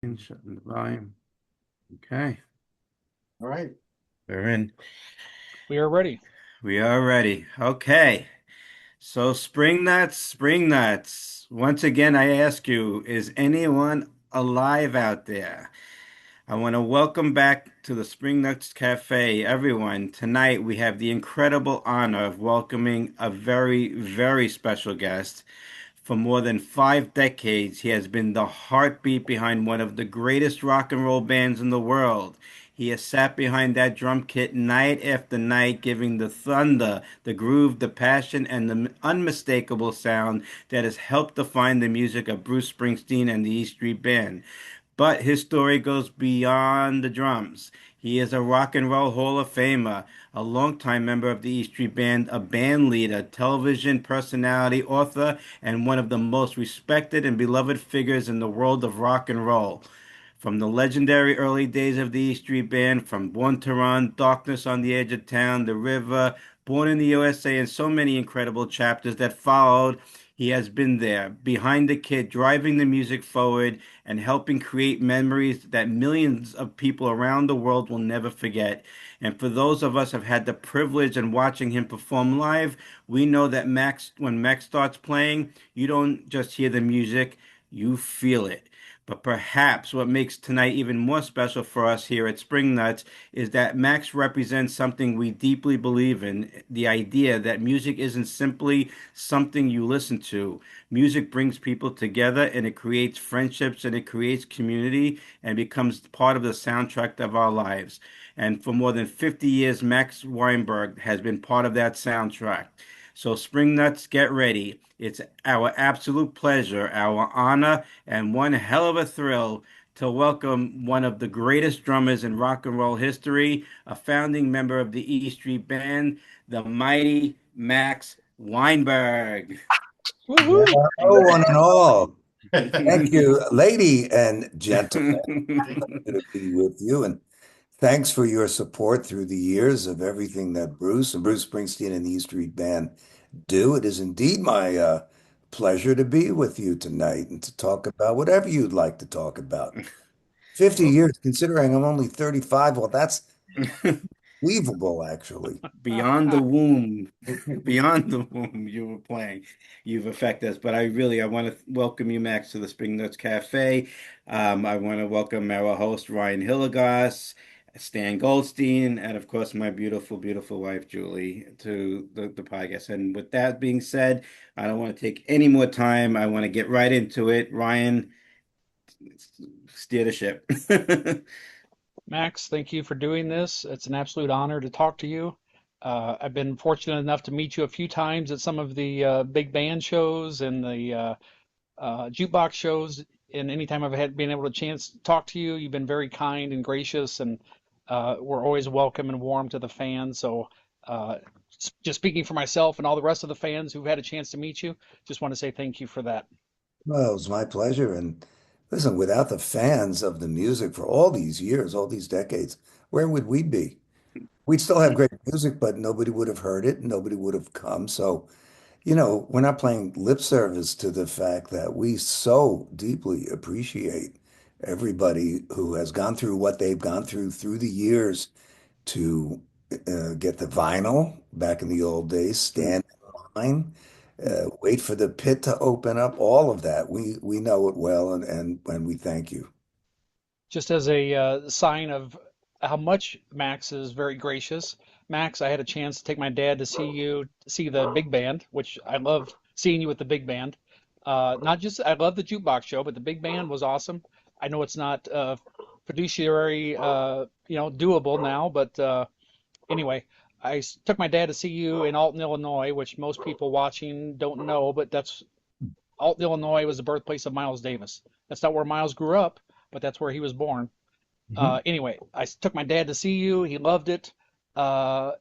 Shutting the volume. Okay, All right. we're in. We are ready. We are ready. Okay, so spring nuts, spring nuts. Once again, I ask you, is anyone alive out there? I want to welcome back to the Spring Nuts Cafe, everyone. Tonight, we have the incredible honor of welcoming a very, very special guest. For more than 5 decades, he has been the heartbeat behind one of the greatest rock and roll bands in the world. He has sat behind that drum kit night after night, giving the thunder, the groove, the passion, and the unmistakable sound that has helped define the music of Bruce Springsteen and the E Street Band. But his story goes beyond the drums. He is a rock and roll Hall of Famer, a longtime member of the E Street Band, a band leader, television personality, author, and one of the most respected and beloved figures in the world of rock and roll. From the legendary early days of the E Street Band, from Born to Run, Darkness on the Edge of Town, The River, Born in the USA, and so many incredible chapters that followed, he has been there, behind the kit, driving the music forward and helping create memories that millions of people around the world will never forget. And for those of us who have had the privilege in watching him perform live, we know that when Max starts playing, you don't just hear the music, you feel it. But perhaps what makes tonight even more special for us here at Spring Nuts is that Max represents something we deeply believe in, the idea that music isn't simply something you listen to. Music brings people together and it creates friendships and it creates community and becomes part of the soundtrack of our lives. And for more than 50 years, Max Weinberg has been part of that soundtrack. So, Spring Nuts, get ready. It's our absolute pleasure, our honor, and one hell of a thrill to welcome one of the greatest drummers in rock and roll history, a founding member of the E Street Band, the mighty Max Weinberg. Woohoo! Thank Hello, one and all. Thank you. you, lady and gentlemen. Good to be with you, and thanks for your support through the years of everything that Bruce and Bruce Springsteen and the E Street Band do. It is indeed my pleasure to be with you tonight and to talk about whatever you'd like to talk about. 50 Well, years, considering I'm only 35, well, that's believable, actually. beyond the womb, beyond the womb, you were playing. You've affected us. But I want to welcome you, Max, to the Spring Nuts Cafe. I want to welcome our host, Ryan Hilligoss, Stan Goldstein, and of course, my beautiful, beautiful wife, Julie, to the podcast. And with that being said, I don't want to take any more time. I want to get right into it. Ryan, steer the ship. Max, thank you for doing this. It's an absolute honor to talk to you. I've been fortunate enough to meet you a few times at some of the big band shows and the jukebox shows. And anytime I've had been able to chance to talk to you, you've been very kind and gracious, and we're always welcome and warm to the fans. So, just speaking for myself and all the rest of the fans who've had a chance to meet you, just want to say thank you for that. Well, it was my pleasure. And listen, without the fans of the music for all these years, all these decades, where would we be? We'd still have great music, but nobody would have heard it. Nobody would have come. So, we're not playing lip service to the fact that we so deeply appreciate everybody who has gone through what they've gone through the years to get the vinyl back in the old days, stand in line, wait for the pit to open up, all of that. We know it well, and we thank you. Just as a sign of how much Max is very gracious. Max, I had a chance to take my dad to see you, see the big band, which I love seeing you with the big band. Not just, I love the jukebox show, but the big band was awesome. I know it's not fiduciary, doable now, but anyway, took my dad to see you in Alton, Illinois, which most people watching don't know, but that's Alton, Illinois was the birthplace of Miles Davis. That's not where Miles grew up, but that's where he was born. Mhm. Anyway, I took my dad to see you. He loved it. Uh,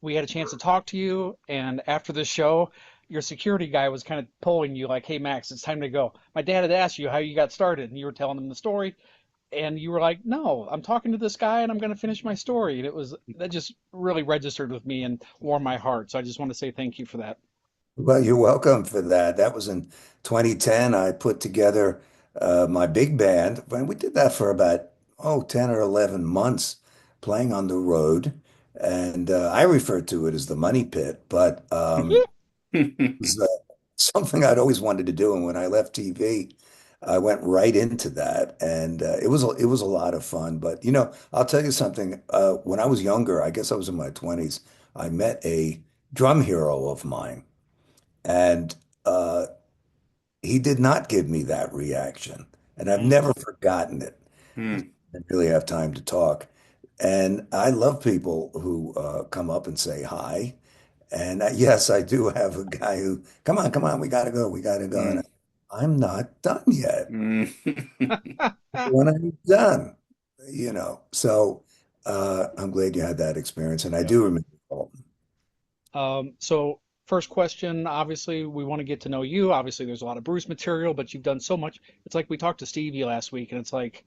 we had a chance to talk to you, and after the show, your security guy was kind of pulling you like, "Hey Max, it's time to go." My dad had asked you how you got started, and you were telling him the story, and you were like, "No, I'm talking to this guy, and I'm going to finish my story." And it was that just really registered with me and warmed my heart. So I just want to say thank you for that. Well, you're welcome for that. That was in 2010. I put together my big band. And we did that for about, 10 or 11 months playing on the road. And I refer to it as the money pit, but it was something I'd always wanted to do. And when I left TV, I went right into that. And it was a lot of fun. But, I'll tell you something. When I was younger, I guess I was in my 20s, I met a drum hero of mine. And uh, he did not give me that reaction, and I've Mm. never forgotten it. I Hmm. didn't really have time to talk. And I love people who come up and say hi. And yes, I do have a guy who, come on, we gotta go. And Hmm. I'm not done yet. Hmm. When I'm done, So I'm glad you had that experience, and I Yeah. do remember Colton. So first question, obviously we want to get to know you. Obviously there's a lot of Bruce material, but you've done so much. It's like we talked to Stevie last week, and it's like,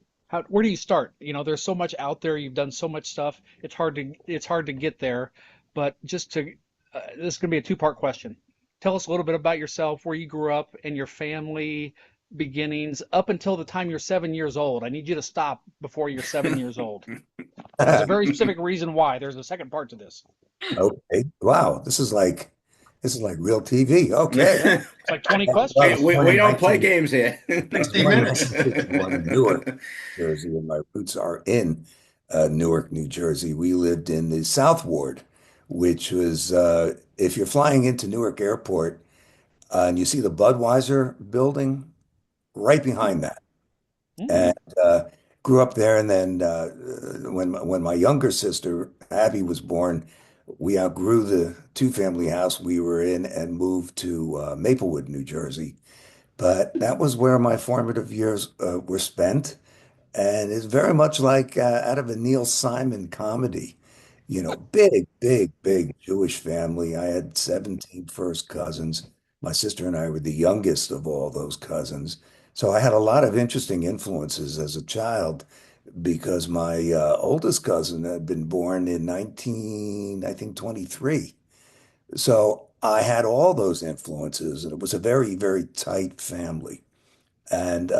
where do you start? There's so much out there. You've done so much stuff. It's hard to get there. But this is gonna be a two-part question. Tell us a little bit about yourself, where you grew up, and your family beginnings up until the time you're 7 years old. I need you to stop before you're 7 years old. There's a very specific reason why. There's a second part to this. Okay. Wow. This is like real TV. Okay. Yeah, it's like 20 Well, I We, questions. was we, born we in don't play 19 games here. I was 60 born in minutes. 1951 in Newark, Jersey, and my roots are in Newark, New Jersey. We lived in the South Ward, which was, if you're flying into Newark Airport and you see the Budweiser building right behind that. And Mm, uh, grew up there. And then when my younger sister, Abby, was born, we outgrew the two-family house we were in and moved to Maplewood, New Jersey. But that was where my formative years were spent. And it's very much like out of a Neil Simon comedy. Big, big, big Jewish family. I had 17 first cousins. My sister and I were the youngest of all those cousins. So I had a lot of interesting influences as a child because my oldest cousin had been born in 19, I think 23. So I had all those influences, and it was a very, very tight family and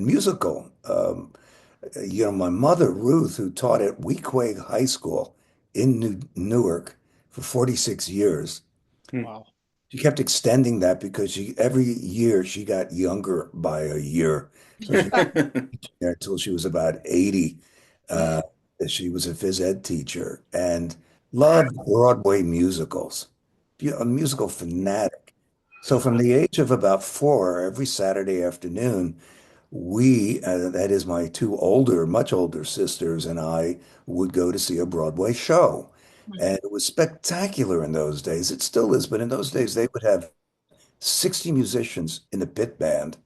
musical. My mother, Ruth, who taught at Weequahic High School in Newark for 46 years, wow. she kept extending that because every year she got younger by a year. So she was there until she was about 80. Uh, she was a phys ed teacher and loved Broadway musicals. A musical fanatic. So from the age of about 4, every Saturday afternoon, that is my two much older sisters and I would go to see a Broadway show. And it was spectacular in those days. It still is, but in those days they would have 60 musicians in the pit band,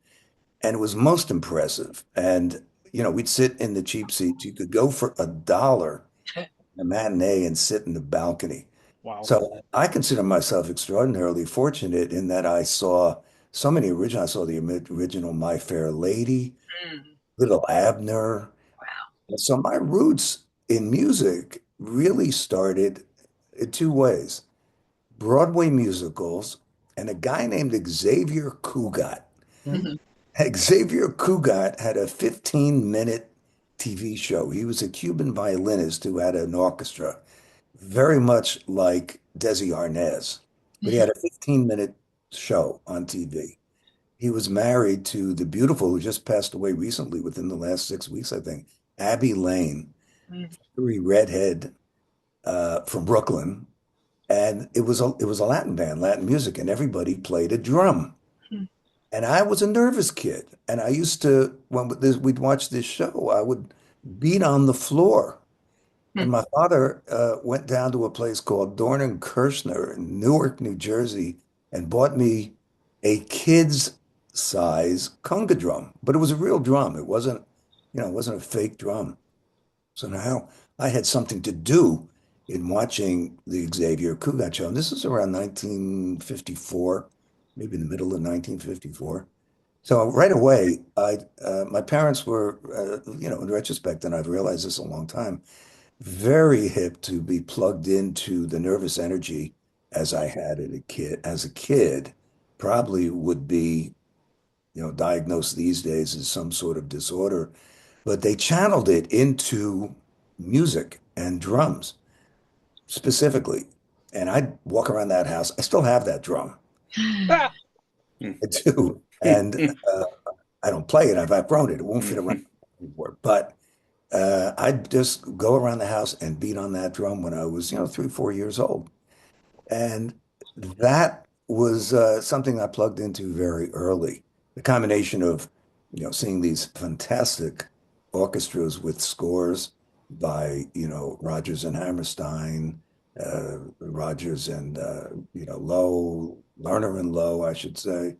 and it was most impressive. And, we'd sit in the cheap seats. You could go for $1 a matinee and sit in the balcony. Wow. So I consider myself extraordinarily fortunate in that I saw so many original. I saw the original My Fair Lady, Mm, Little Abner. wow. And so my roots in music really started in two ways: Broadway musicals and a guy named Xavier Cugat. Mm, Mhm. Xavier Cugat had a 15-minute TV show. He was a Cuban violinist who had an orchestra, very much like Desi Arnaz, but he had a 15-minute show on TV. He was married to the beautiful, who just passed away recently within the last 6 weeks, I think, Abby Lane, Mm, very redhead from Brooklyn. And it was a Latin band, Latin music, and everybody played a drum. mm, And I was a nervous kid. And I used to, when we'd watch this show, I would beat on the floor. And mm. my father went down to a place called Dorn and Kirshner in Newark, New Jersey, and bought me a kid's size conga drum. But it was a real drum. It wasn't a fake drum. So now I had something to do in watching the Xavier Cugat show. And this is around 1954, maybe in the middle of 1954. So right away, my parents were, in retrospect, and I've realized this a long time, very hip to be plugged into the nervous energy as I had as a kid, probably would be diagnosed these days as some sort of disorder, but they channeled it into music and drums specifically. And I'd walk around that house. I still have that drum. Ah! I do. And I don't play it. I've outgrown it. It won't fit around anymore. But I'd just go around the house and beat on that drum when I was, 3, 4 years old. And that was something I plugged into very early. The combination of, seeing these fantastic orchestras with scores by, Rodgers and Hammerstein, Rodgers and, Lowe, Lerner and Lowe, I should say.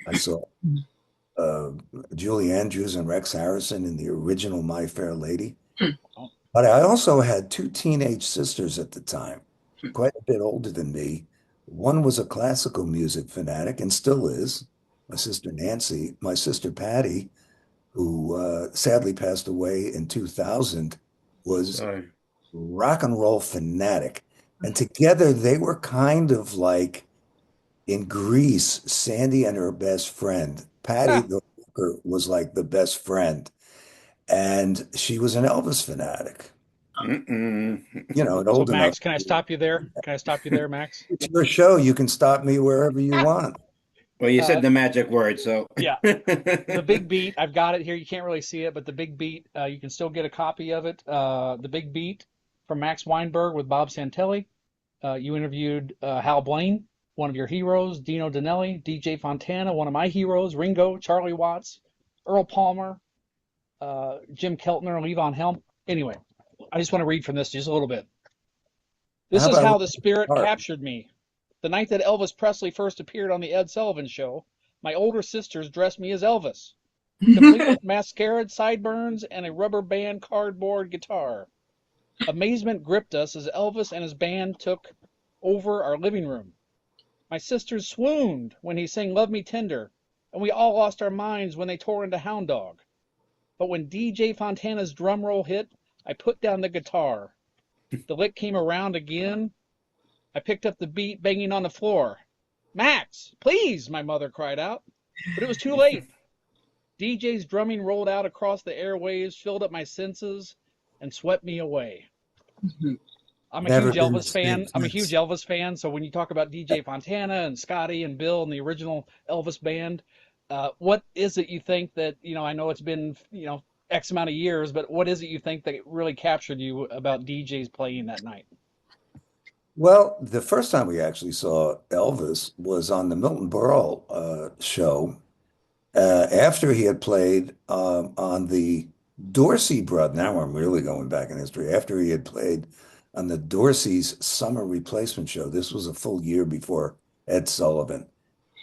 I saw uh, Julie Andrews and Rex Harrison in the original My Fair Lady. Oh, But I also had two teenage sisters at the time, quite a bit older than me. One was a classical music fanatic and still is. My sister Nancy, my sister Patty, who sadly passed away in 2000, was Sorry. rock and roll fanatic. And together they were kind of like in Greece, Sandy and her best friend. Patty, ah. the hooker, was like the best friend. And she was an Elvis fanatic, Mm-mm. and So, old enough. Max, can I stop you there? Can I stop you there, Max? It's your show. You can stop me wherever you want. Well, you said Uh, the magic word, so. yeah, the Big Beat. I've got it here. You can't really see it, but the Big Beat. You can still get a copy of it. The Big Beat from Max Weinberg with Bob Santelli. You interviewed Hal Blaine, one of your heroes, Dino Danelli, DJ Fontana, one of my heroes, Ringo, Charlie Watts, Earl Palmer, Jim Keltner, Levon Helm. Anyway, I just want to read from this just a little bit. This How is about how Ringo the spirit Starr? captured me. The night that Elvis Presley first appeared on the Ed Sullivan Show, my older sisters dressed me as Elvis, complete with mascara, sideburns, and a rubber band cardboard guitar. Amazement gripped us as Elvis and his band took over our living room. My sisters swooned when he sang Love Me Tender, and we all lost our minds when they tore into Hound Dog. But when DJ Fontana's drum roll hit, I put down the guitar. The lick came around again. I picked up the beat, banging on the floor. Max, please, my mother cried out. But it was too late. DJ's drumming rolled out across the airwaves, filled up my senses, and swept me away. I'm a Never huge been the Elvis same fan. I'm a huge since. Elvis fan. So when you talk about DJ Fontana and Scotty and Bill and the original Elvis band, what is it you think that, I know it's been, X amount of years, but what is it you think that really captured you about DJs playing that night? Well, the first time we actually saw Elvis was on the Milton Berle show after he had played on the Dorsey Brothers. Now I'm really going back in history. After he had played on the Dorsey's summer replacement show. This was a full year before Ed Sullivan.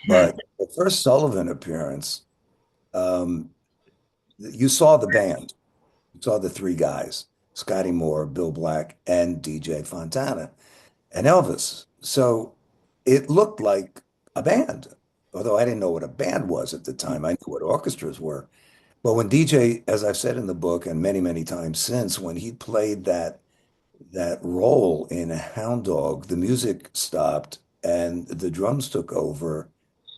But the first Sullivan appearance, um, you saw the band. You saw the three guys, Scotty Moore, Bill Black, and DJ Fontana, and Elvis. So it looked like a band, although I didn't know what a band was at the time. I knew what orchestras were. But when DJ, as I've said in the book and many, many times since, when he played that role in Hound Dog, the music stopped and the drums took over,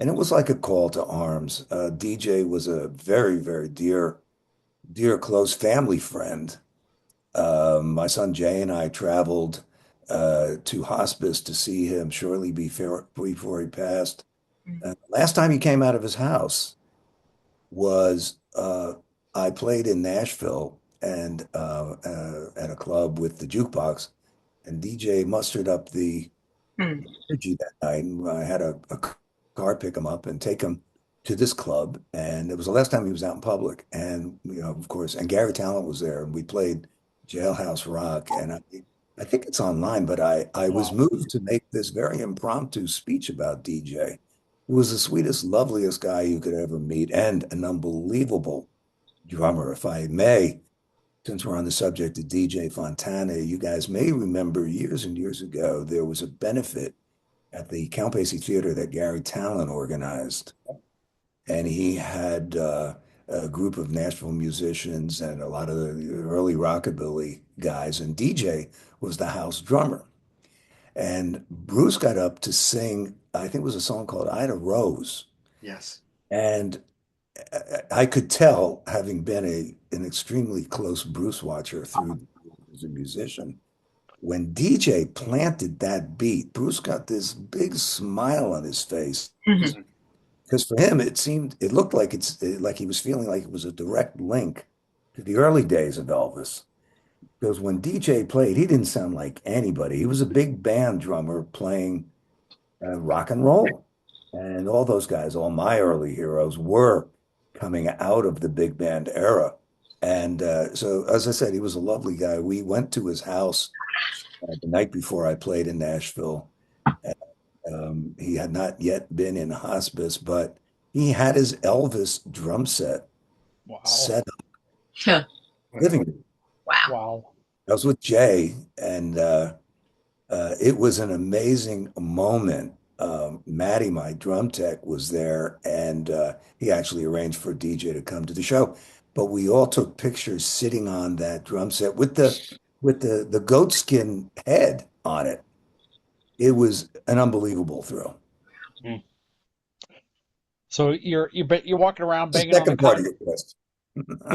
and it was like a call to arms. DJ was a very, very dear, close family friend. My son Jay and I traveled to hospice to see him shortly before he passed. Last time he came out of his house was I played in Nashville and at a club with the jukebox, and DJ mustered up the energy that night. And I had a car pick him up and take him to this club, and it was the last time he was out in public. And of course, and Gary Talent was there, and we played Jailhouse Rock. And I think it's online, but I was Wow. moved to make this very impromptu speech about DJ. He was the sweetest, loveliest guy you could ever meet, and an unbelievable drummer, if I may. Since we're on the subject of DJ Fontana, you guys may remember years and years ago, there was a benefit at the Count Basie Theater that Gary Talent organized. And he had a group of Nashville musicians and a lot of the early rockabilly guys, and DJ was the house drummer. And Bruce got up to sing, I think it was a song called Ida Rose. Yes. And I could tell, having been an extremely close Bruce watcher through as a musician, when DJ planted that beat, Bruce got this big smile on his face Mhm. because for him it looked like like he was feeling like it was a direct link to the early days of Elvis. Because when DJ played, he didn't sound like anybody. He was a big band drummer playing rock and roll. And all those guys, all my early heroes, were coming out of the big band era. And so, as I said, he was a lovely guy. We went to his house the night before I played in Nashville. He had not yet been in hospice, but he had his Elvis drum Wow. set up Huh. in the living room. Wow. Wow. I was with Jay, and it was an amazing moment. Matty, my drum tech, was there, and he actually arranged for a DJ to come to the show. But we all took pictures sitting on that drum set with the goatskin head on it. It was an unbelievable thrill. Mm. So you're walking around The banging on the second part of con. your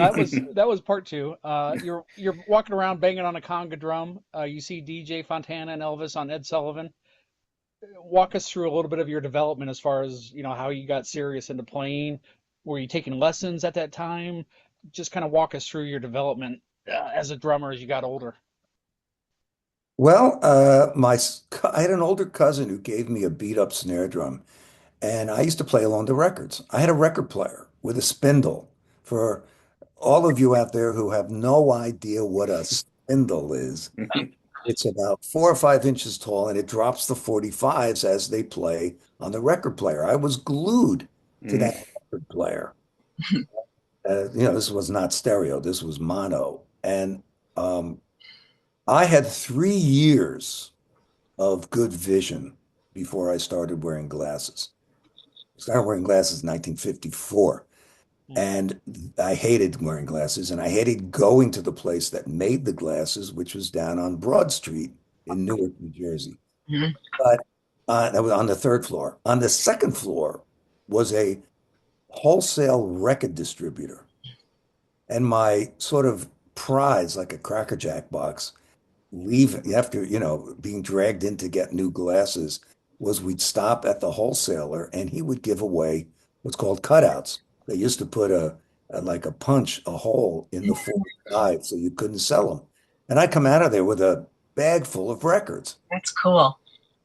question. That was part two. You're walking around banging on a conga drum. You see DJ Fontana and Elvis on Ed Sullivan. Walk us through a little bit of your development as far as how you got serious into playing. Were you taking lessons at that time? Just kind of walk us through your development as a drummer as you got older. Well, I had an older cousin who gave me a beat up snare drum, and I used to play along the records. I had a record player with a spindle. For all of you out there who have no idea what a spindle is, it's about 4 or 5 inches tall and it drops the 45s as they play on the record player. I was glued to that record player. This was not stereo, this was mono. And um, I had 3 years of good vision before I started wearing glasses. I started wearing glasses in 1954. Mm. And I hated wearing glasses, and I hated going to the place that made the glasses, which was down on Broad Street in Newark, New Jersey. Mhm. But that was on the third floor. On the second floor was a wholesale record distributor. And my sort of prize, like a Cracker Jack box, leave after, being dragged in to get new glasses, was we'd stop at the wholesaler and he would give away what's called cutouts. They used to put like a punch, a hole in the 45 so you couldn't sell them. And I come out of there with a bag full of records, That's cool.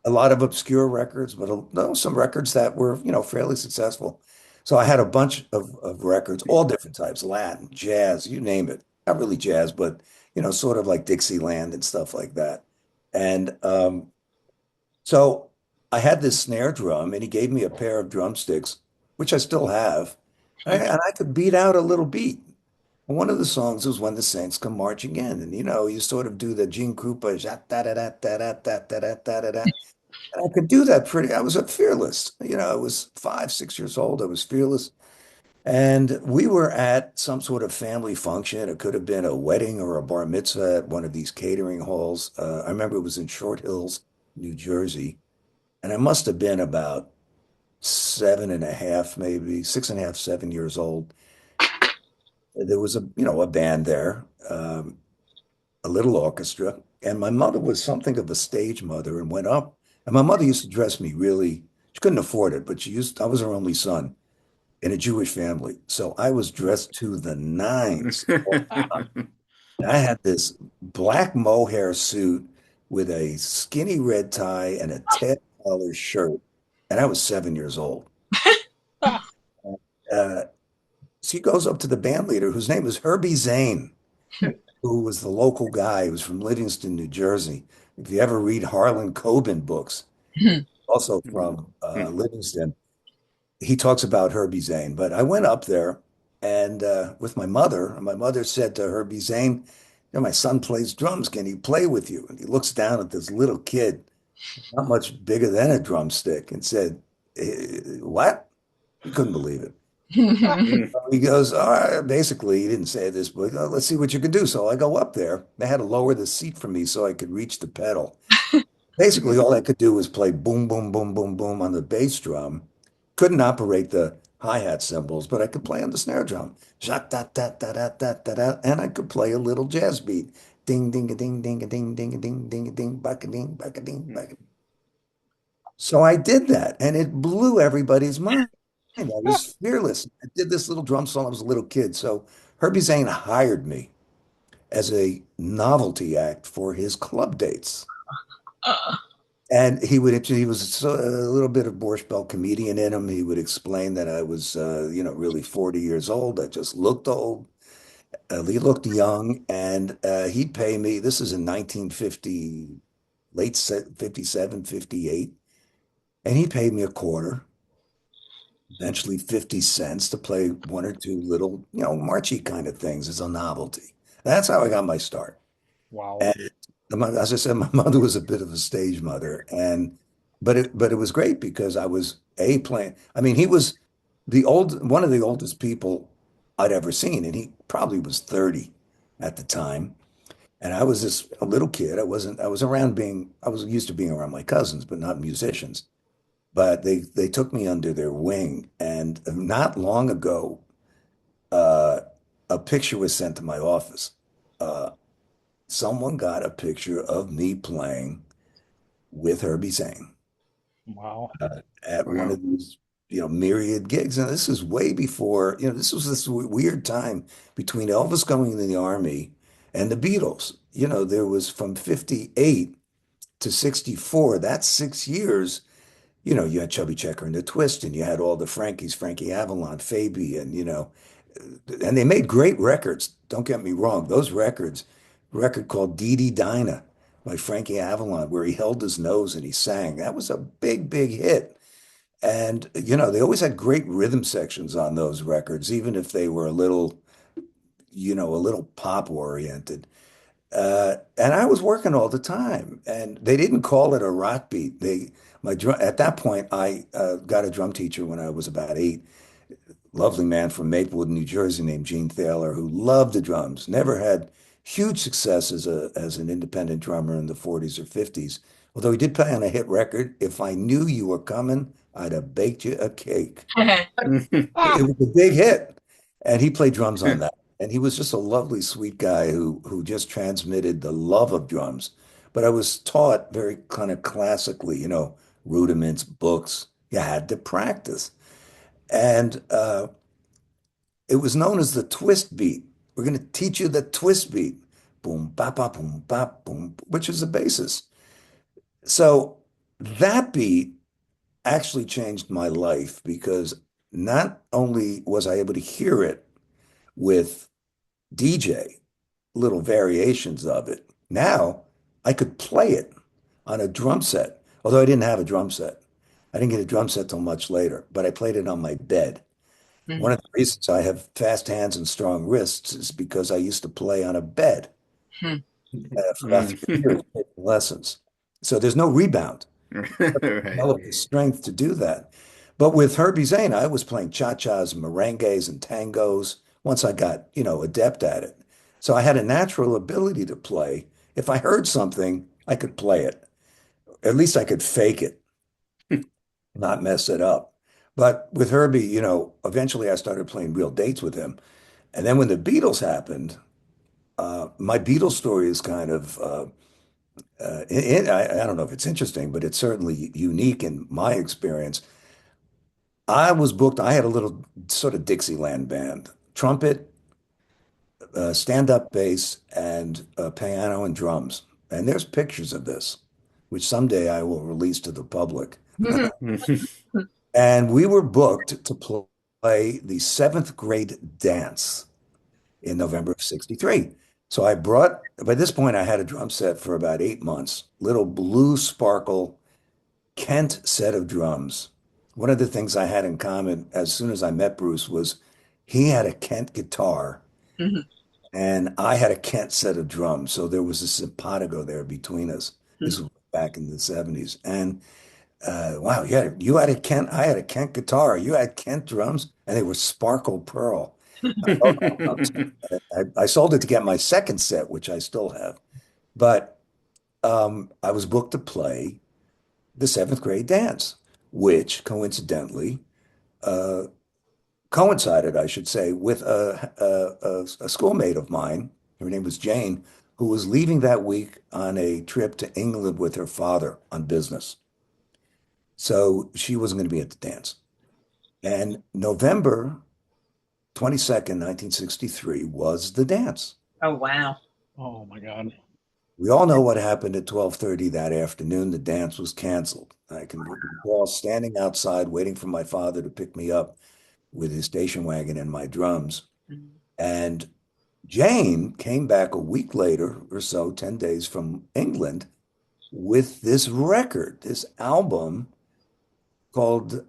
a lot of obscure records, but no, some records that were, fairly successful. So I had a bunch of records, all different types, Latin, jazz, you name it. Not really jazz, but sort of like Dixieland and stuff like that. And so I had this snare drum, and he gave me a pair of drumsticks, which I still have, and I could beat out a little beat. And one of the songs was "When the Saints Come Marching In," and you sort of do the Gene Krupa, da da da da da da da da da da da. And I could do that pretty. I was a fearless. I was 5, 6 years old. I was fearless. And we were at some sort of family function. It could have been a wedding or a bar mitzvah at one of these catering halls. I remember it was in Short Hills, New Jersey. And I must have been about 7.5, maybe 6.5, 7 years old. There was a band there, a little orchestra. And my mother was something of a stage mother and went up. And my mother used to dress me really, she couldn't afford it, but I was her only son in a Jewish family. So I was dressed to the nines. I had this black mohair suit with a skinny red tie and a tan collar shirt, and I was 7 years old. Uh, she goes up to the band leader, whose name is Herbie Zane, who was the local guy who was from Livingston, New Jersey. If you ever read Harlan Coben books, also from Livingston, he talks about Herbie Zane. But I went up there and with my mother, and my mother said to Herbie Zane, my son plays drums. Can he play with you? And he looks down at this little kid, not much bigger than a drumstick, and said, What? He couldn't believe it. He goes, All right. Basically, he didn't say this, but let's see what you can do. So I go up there. They had to lower the seat for me so I could reach the pedal. Basically, all I could do was play boom, boom, boom, boom, boom on the bass drum. Couldn't operate the hi-hat cymbals, but I could play on the snare drum. Jacques, da, da, da, da, da, da, da, and I could play a little jazz beat. Ding, ding, a ding, ding, a ding, ding, a ding, ding, a ding, back a ding, back a ding, back. So I did that, and it blew everybody's mind. I was fearless. I did this little drum solo. I was a little kid. So Herbie Zane hired me as a novelty act for his club dates. And he was a little bit of Borscht Belt comedian in him. He would explain that I was, really 40 years old. I just looked old. He looked young, and he'd pay me. This is in 1950, 57, 58. And he paid me a quarter, eventually 50 cents to play one or two little, marchy kind of things as a novelty. That's how I got my start. Wow. And as I said, my mother was a bit of a stage mother, but it was great because I was playing. I mean, he was one of the oldest people I'd ever seen, and he probably was 30 at the time. And I was just a little kid. I was used to being around my cousins, but not musicians. But they took me under their wing, and not long ago, uh, a picture was sent to my office. Uh, Someone got a picture of me playing with Herbie Zane Wow. at one Wow. of these, myriad gigs. And this is way before, this was this weird time between Elvis going in the army and the Beatles. There was from 58 to 64, that's 6 years. You had Chubby Checker and the Twist, and you had all the Frankies, Frankie Avalon, Fabi, and they made great records. Don't get me wrong. Those records, record called Dee Dee Dinah by Frankie Avalon, where he held his nose and he sang. That was a big, big hit. And, they always had great rhythm sections on those records, even if they were a little pop oriented. And I was working all the time, and they didn't call it a rock beat. At that point, I got a drum teacher when I was about 8, lovely man from Maplewood, New Jersey, named Gene Thaler, who loved the drums. Never had huge success as an independent drummer in the 40s or 50s. Although he did play on a hit record, "If I Knew You Were Coming, I'd have baked you a cake." It Ah, was a big hit, and he played drums on that. And he was just a lovely, sweet guy who just transmitted the love of drums. But I was taught very kind of classically, rudiments, books. You had to practice. And it was known as the twist beat. We're going to teach you the twist beat. Boom, bop, bop, boom, bop, boom, which is the basis. So that beat actually changed my life because not only was I able to hear it with DJ, little variations of it, now I could play it on a drum set, although I didn't have a drum set. I didn't get a drum set till much later, but I played it on my bed. One Mhm. of the reasons I have fast hands and strong wrists is because I used to play on a bed Hmm. for about 3 years, taking lessons. So there's no rebound. Right. Develop the strength to do that. But with Herbie Zane, I was playing cha-chas, merengues, and tangos once I got, adept at it. So I had a natural ability to play. If I heard something, I could play it. At least I could fake it, not mess it up. But with Herbie, eventually I started playing real dates with him. And then when the Beatles happened, my Beatles story is kind of, I don't know if it's interesting, but it's certainly unique in my experience. I was booked. I had a little sort of Dixieland band, trumpet, stand-up bass, and piano and drums. And there's pictures of this, which someday I will release to the public. And we were booked to play the seventh grade dance in November of 63. So by this point, I had a drum set for about 8 months, little blue sparkle Kent set of drums. One of the things I had in common as soon as I met Bruce was he had a Kent guitar Mhm. and I had a Kent set of drums. So there was a simpatico there between us. This Mhm. was back in the 70s. And wow, you had a Kent, I had a Kent guitar, you had Kent drums, and they were sparkle pearl. I sold it to get my second set, which I still have. But I was booked to play the seventh grade dance, which coincidentally coincided, I should say, with a schoolmate of mine. Her name was Jane, who was leaving that week on a trip to England with her father on business. So she wasn't going to be at the dance. And November 22nd, 1963 was the dance. Oh, wow. Oh my God. We all know what happened at 12:30 that afternoon. The dance was canceled. I can recall standing outside waiting for my father to pick me up with his station wagon and my drums. Mhm. And Jane came back a week later or so, 10 days from England, with this record, this album called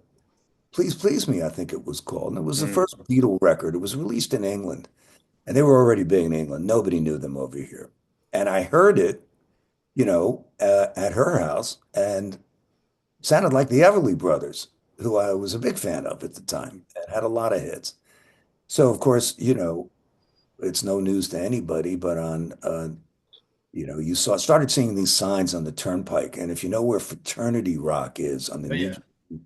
Please Please Me, I think it was called. And it was the Mm. first Beatle record. It was released in England, and they were already big in England. Nobody knew them over here. And I heard it, at her house, and sounded like the Everly Brothers, who I was a big fan of at the time, and had a lot of hits. So, of course, it's no news to anybody, but you started seeing these signs on the turnpike. And if you know where Fraternity Rock is on the Oh New yeah.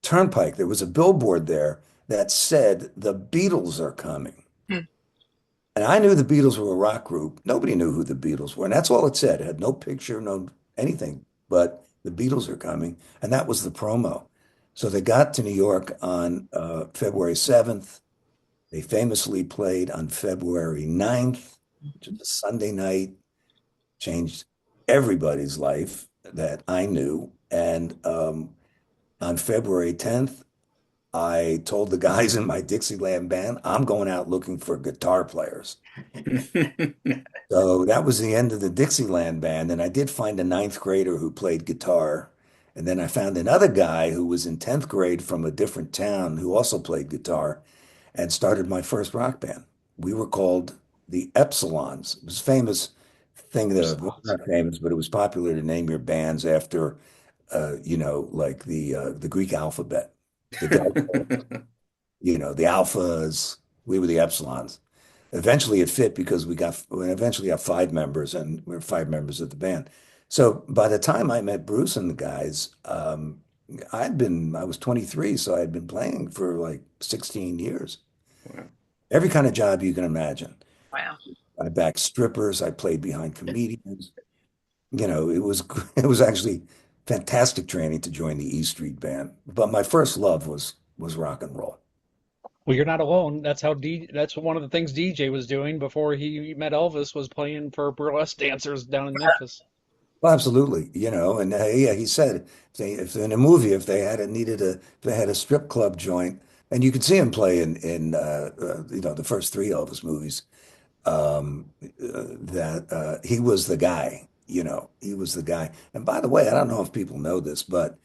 Turnpike, there was a billboard there that said, "The Beatles are coming." Hmm. And I knew the Beatles were a rock group. Nobody knew who the Beatles were. And that's all it said. It had no picture, no anything, but the Beatles are coming. And that was the promo. So they got to New York on February 7th. They famously played on February 9th, which is a Sunday night, changed everybody's life that I knew. And on February 10th, I told the guys in my Dixieland band, I'm going out looking for guitar players. So that was the end of the Dixieland band. And I did find a ninth grader who played guitar. And then I found another guy who was in 10th grade from a different town who also played guitar and started my first rock band. We were called the Epsilons. It was a famous thing that, well, Epsilons. not famous, but it was popular to name your bands after, like the Greek alphabet. The Delta, the Alphas. We were the Epsilons. Eventually, it fit because we eventually got five members, and we were five members of the band. So by the time I met Bruce and the guys, I was 23, so I'd been playing for like 16 years. Wow. Every kind of job you can imagine. Wow. I backed strippers, I played behind comedians. It was it was actually fantastic training to join the E Street Band. But my first love was rock and roll. Well, you're not alone. That's one of the things DJ was doing before he met Elvis was playing for burlesque dancers down in Memphis. Well, absolutely, and yeah, he said if in a movie, if they had a strip club joint, and you could see him play in the first three Elvis movies, that he was the guy, he was the guy. And by the way, I don't know if people know this, but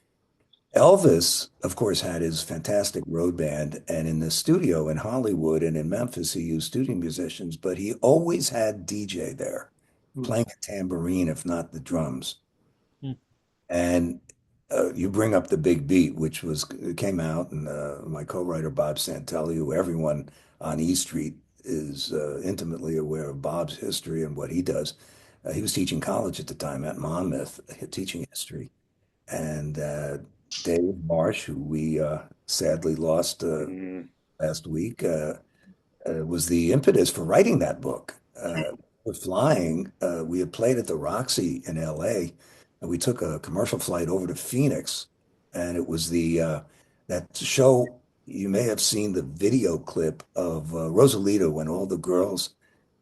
Elvis, of course, had his fantastic road band, and in the studio in Hollywood and in Memphis, he used studio musicians, but he always had DJ there Hmm. playing a tambourine, if not the drums. Hmm. And you bring up the Big Beat, which came out, and my co-writer Bob Santelli, who everyone on E Street is intimately aware of Bob's history and what he does. He was teaching college at the time at Monmouth, teaching history, and Dave Marsh, who we sadly lost Mm. last week, was the impetus for writing that book. We're flying. We had played at the Roxy in LA, and we took a commercial flight over to Phoenix, and it was that show. You may have seen the video clip of Rosalita when all the girls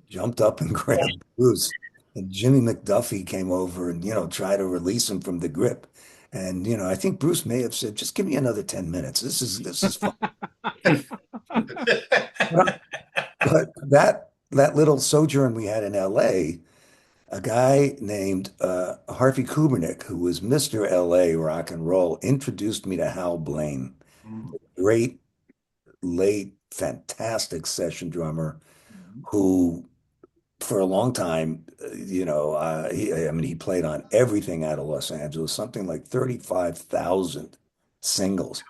jumped up and grabbed Bruce, and Jimmy McDuffie came over and tried to release him from the grip. And I think Bruce may have said, "Just give me another 10 minutes. This is fun." But that little sojourn we had in LA, a guy named Harvey Kubernick, who was Mr. LA rock and roll, introduced me to Hal Blaine, great, late, fantastic session drummer who, for a long time, I mean, he played on everything out of Los Angeles, something like 35,000 singles.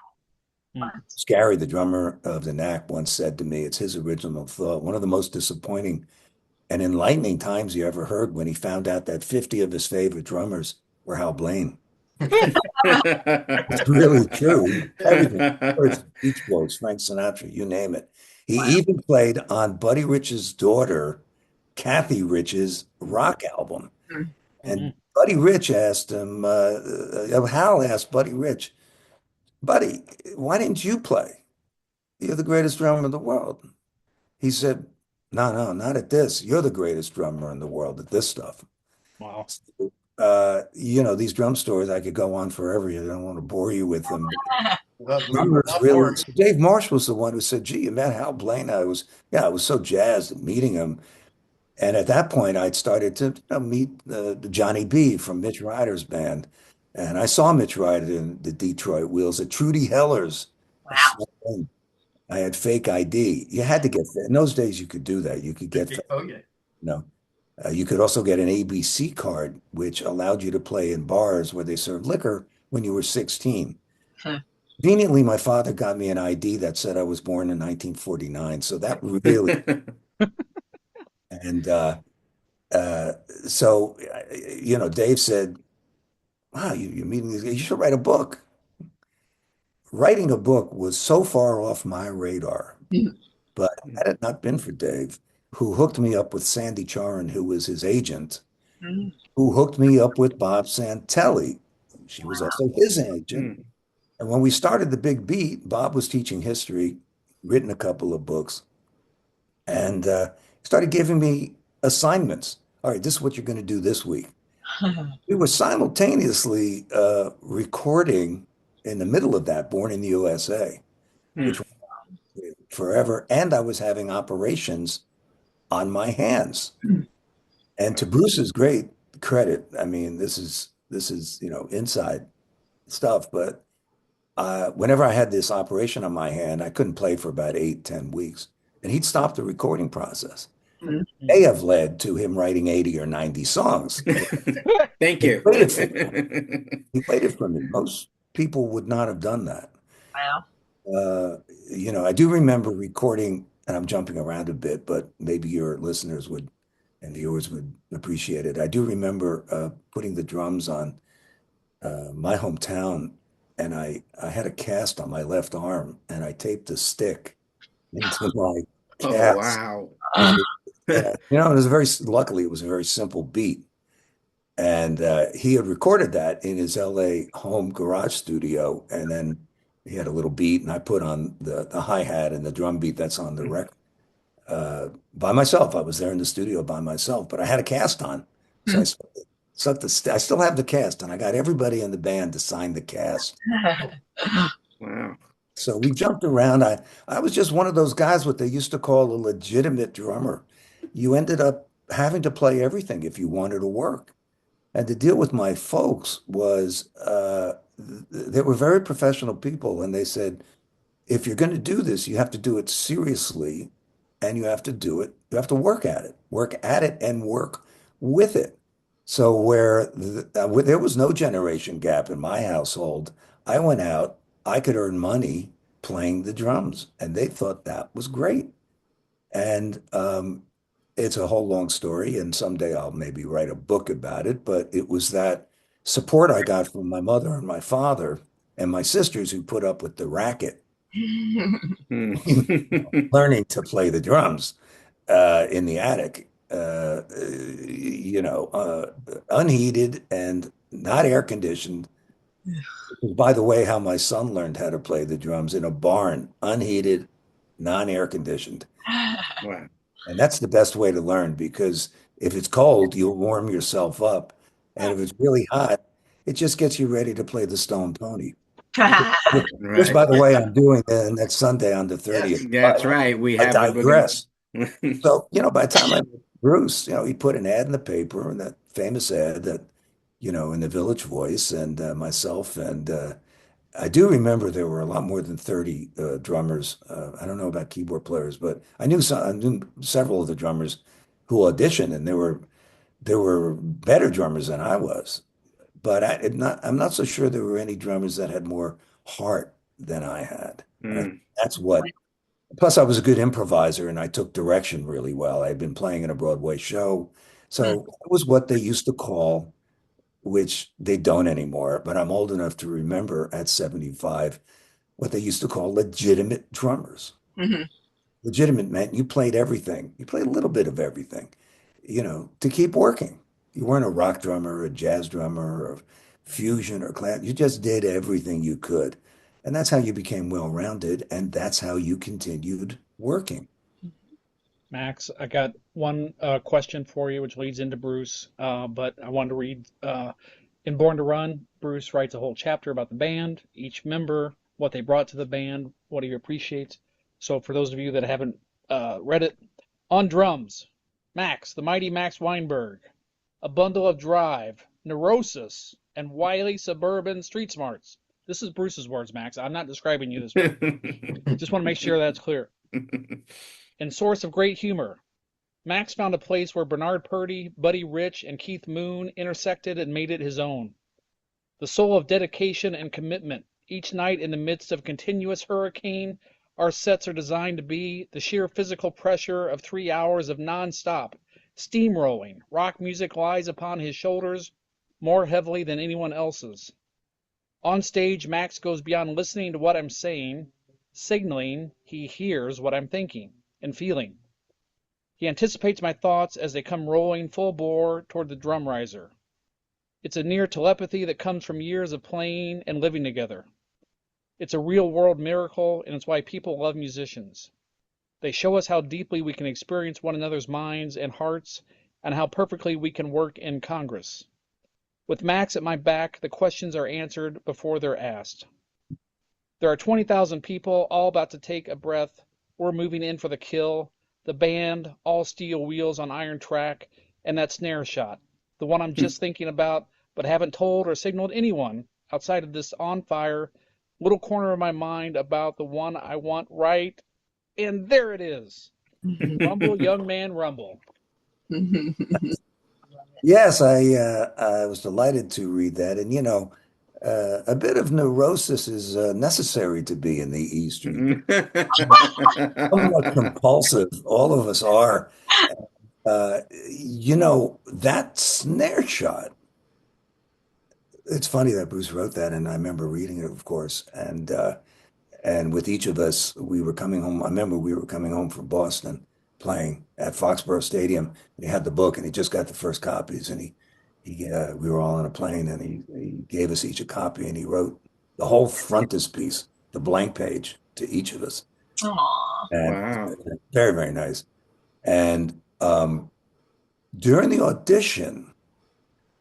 Hmm. Scary, the drummer of the Knack, once said to me, it's his original thought, one of the most disappointing and enlightening times he ever heard when he found out that 50 of his favorite drummers were Hal Blaine. It's really true. Everything. Birds, Beach Boys, Frank Sinatra, you name it. He Wow. even played on Buddy Rich's daughter, Kathy Rich's rock album. Mm-hmm. And Buddy Rich asked him, Hal asked Buddy Rich, Buddy, why didn't you play? You're the greatest drummer in the world. He said, no, no, not at this. You're the greatest drummer in the world at this stuff. Wow. These drum stories, I could go on forever. You don't want to bore you with them. We'd Drummers love really, more. so Dave Marsh was the one who said, gee, you met Hal Blaine. I was so jazzed at meeting him. And at that point, I'd started to meet Johnny B from Mitch Ryder's band. And I saw Mitch Ryder in the Detroit Wheels at Trudy Heller's. I Wow. saw him. I had fake ID. You had to get, in those days, you could do that. You could get, Oh, yeah. know, you could also get an ABC card, which allowed you to play in bars where they served liquor when you were 16. Huh. Conveniently, my father got me an ID that said I was born in 1949. So that really, and uh, so, Dave said, wow, you're meeting these guys. You should write a book. Writing a book was so far off my radar. But had it not been for Dave, who hooked me up with Sandy Charin, who was his agent, Mm. who hooked me up with Bob Santelli. She was Wow. also his agent. Hmm. And when we started the Big Beat, Bob was teaching history, written a couple of books, and started giving me assignments. All right, this is what you're going to do this week. We were simultaneously recording in the middle of that, Born in the USA, Hmm. which went forever, and I was having operations on my hands. And to Bruce's great credit, I mean, this is inside stuff, but whenever I had this operation on my hand, I couldn't play for about 8, 10 weeks, and he'd stop the recording process. Mm. May have led to him writing 80 or 90 songs. Thank He you. waited for me. He waited for me. Most people would not have done that. Wow. I do remember recording, and I'm jumping around a bit, but maybe your listeners would and viewers would appreciate it. I do remember putting the drums on my hometown, and I had a cast on my left arm, and I taped a stick into my Oh, cast. wow. It was luckily, it was a very simple beat. And he had recorded that in his LA home garage studio. And then he had a little beat, and I put on the hi-hat and the drum beat that's on the record by myself. I was there in the studio by myself, but I had a cast on. So I still have the cast, and I got everybody in the band to sign the cast. Wow. So we jumped around. I was just one of those guys, what they used to call a legitimate drummer. You ended up having to play everything if you wanted to work. And the deal with my folks was they were very professional people, and they said, if you're going to do this, you have to do it seriously, and you have to do it. You have to work at it, and work with it. So there was no generation gap in my household. I went out, I could earn money playing the drums, and they thought that was great. And it's a whole long story, and someday I'll maybe write a book about it. But it was that support I got from my mother and my father and my sisters who put up with the racket, Hmm. learning to play the drums in the attic, unheated and not air conditioned. By the way, how my son learned how to play the drums in a barn, unheated, non-air conditioned. Wow. And that's the best way to learn because if it's cold, you'll warm yourself up. And if it's really hot, it just gets you ready to play the Stone Pony. Which, Right. by the way, I'm doing next Sunday on the Yes. 30th. That's But right. We I have we're gonna digress. So, by the time I met Bruce, he put an ad in the paper, and that famous ad that, in the Village Voice, and myself, and I do remember there were a lot more than 30 drummers. I don't know about keyboard players, but I knew several of the drummers who auditioned, and there were better drummers than I was. But I'm not so sure there were any drummers that had more heart than I had. And I think Hmm. that's what. Plus, I was a good improviser, and I took direction really well. I had been playing in a Broadway show, so it was what they used to call which they don't anymore, but I'm old enough to remember at 75 what they used to call legitimate drummers. Hmm. Legitimate meant you played everything. You played a little bit of everything, to keep working. You weren't a rock drummer, a jazz drummer, or fusion or clap. You just did everything you could. And that's how you became well-rounded, and that's how you continued working. Max, I got one question for you, which leads into Bruce, but I wanted to read in Born to Run, Bruce writes a whole chapter about the band, each member, what they brought to the band, what he appreciates. So for those of you that haven't read it, on drums, Max, the mighty Max Weinberg, a bundle of drive, neurosis, and wily suburban street smarts. This is Bruce's words, Max. I'm not describing you this way. Just want to make sure that's clear. And source of great humor, Max found a place where Bernard Purdie, Buddy Rich, and Keith Moon intersected and made it his own. The soul of dedication and commitment. Each night in the midst of continuous hurricane, our sets are designed to be the sheer physical pressure of 3 hours of non-stop, steamrolling. Rock music lies upon his shoulders more heavily than anyone else's. On stage, Max goes beyond listening to what I'm saying, signaling he hears what I'm thinking and feeling. He anticipates my thoughts as they come rolling full bore toward the drum riser. It's a near telepathy that comes from years of playing and living together. It's a real-world miracle, and it's why people love musicians. They show us how deeply we can experience one another's minds and hearts, and how perfectly we can work in Congress. With Max at my back, the questions are answered before they're asked. There are 20,000 people all about to take a breath. We're moving in for the kill. The band, all steel wheels on iron track, and that snare shot, the one I'm just thinking about, but haven't told or signaled anyone outside of this on fire little corner of my mind about the one I want right. And there it is. Rumble, young man, rumble. Yes, I was delighted to read that. And, a bit of neurosis is necessary to be in the East. Somewhat compulsive. All of us are. That snare shot. It's funny that Bruce wrote that, and I remember reading it, of course. And with each of us, we were coming home. I remember we were coming home from Boston, playing at Foxborough Stadium. And he had the book, and he just got the first copies. And we were all on a plane, and he gave us each a copy, and he wrote the whole frontispiece, the blank page, to each of us. Aww. And Wow. very, very nice. And during the audition,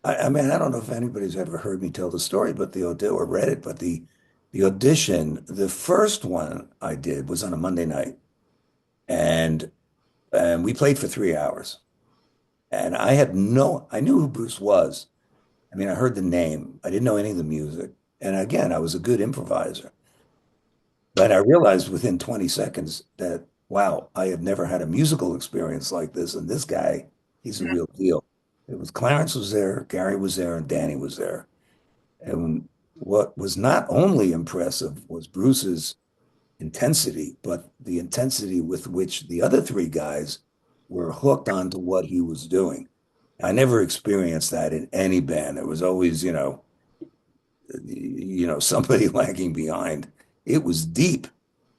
I mean, I don't know if anybody's ever heard me tell the story, but or read it, but the audition, the first one I did was on a Monday night, and we played for 3 hours. And I knew who Bruce was. I mean, I heard the name. I didn't know any of the music. And again, I was a good improviser. But I realized within 20 seconds that, wow, I have never had a musical experience like this. And this guy, he's a real deal. It was Clarence was there, Gary was there, and Danny was there. And what was not only impressive was Bruce's intensity, but the intensity with which the other three guys were hooked onto what he was doing. I never experienced that in any band. There was always, somebody lagging behind. It was deep.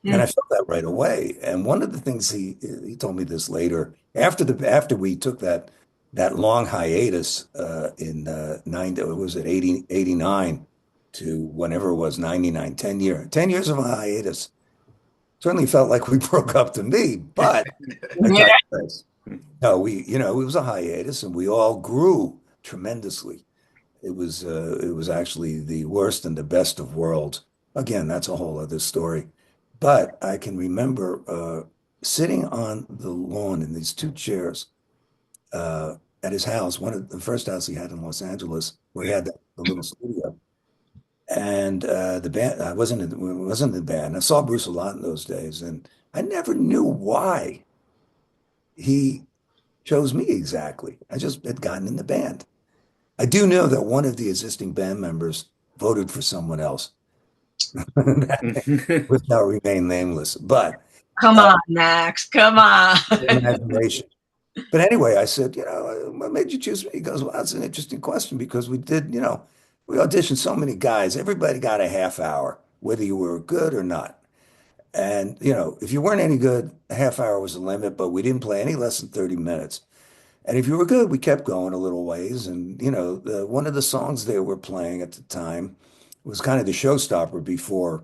And I felt that right away. And one of the things he told me this later, after we took that long hiatus in 89 to whenever it was 99, 10 years of a hiatus. Certainly felt like we broke up to me, but I digress. No, it was a hiatus, and we all grew tremendously. It was actually the worst and the best of worlds. Again, that's a whole other story. But I can remember sitting on the lawn in these two chairs at his house, one of the first house he had in Los Angeles, where he had the little studio. And the band, I wasn't in the band. I saw Bruce a lot in those days, and I never knew why he chose me exactly. I just had gotten in the band. I do know that one of the existing band members voted for someone else. Which now remain nameless, but Come on, Max. Come on. imagination. But anyway, I said, what made you choose me? He goes, well, that's an interesting question because we auditioned so many guys. Everybody got a half hour, whether you were good or not. And, if you weren't any good, a half hour was the limit, but we didn't play any less than 30 minutes. And if you were good, we kept going a little ways. And, one of the songs they were playing at the time was kind of the showstopper before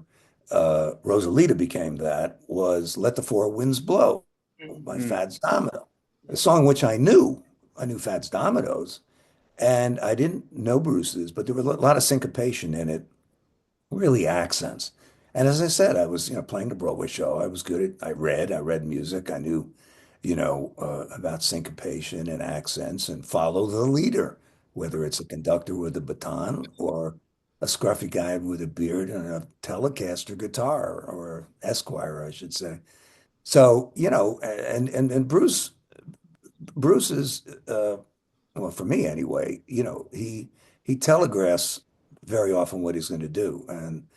Rosalita became that, was Let the Four Winds Blow by Mm, Fats Domino, a song which I knew. I knew Fats Domino's, and I didn't know Bruce's, but there was a lot of syncopation in it, really accents. And as I said, I was, playing the Broadway show. I was good at, I read music. I knew, about syncopation and accents and follow the leader, whether it's a conductor with a baton or a scruffy guy with a beard and a Telecaster guitar or Esquire, I should say. So, and Bruce is, well, for me anyway, he telegraphs very often what he's going to do. And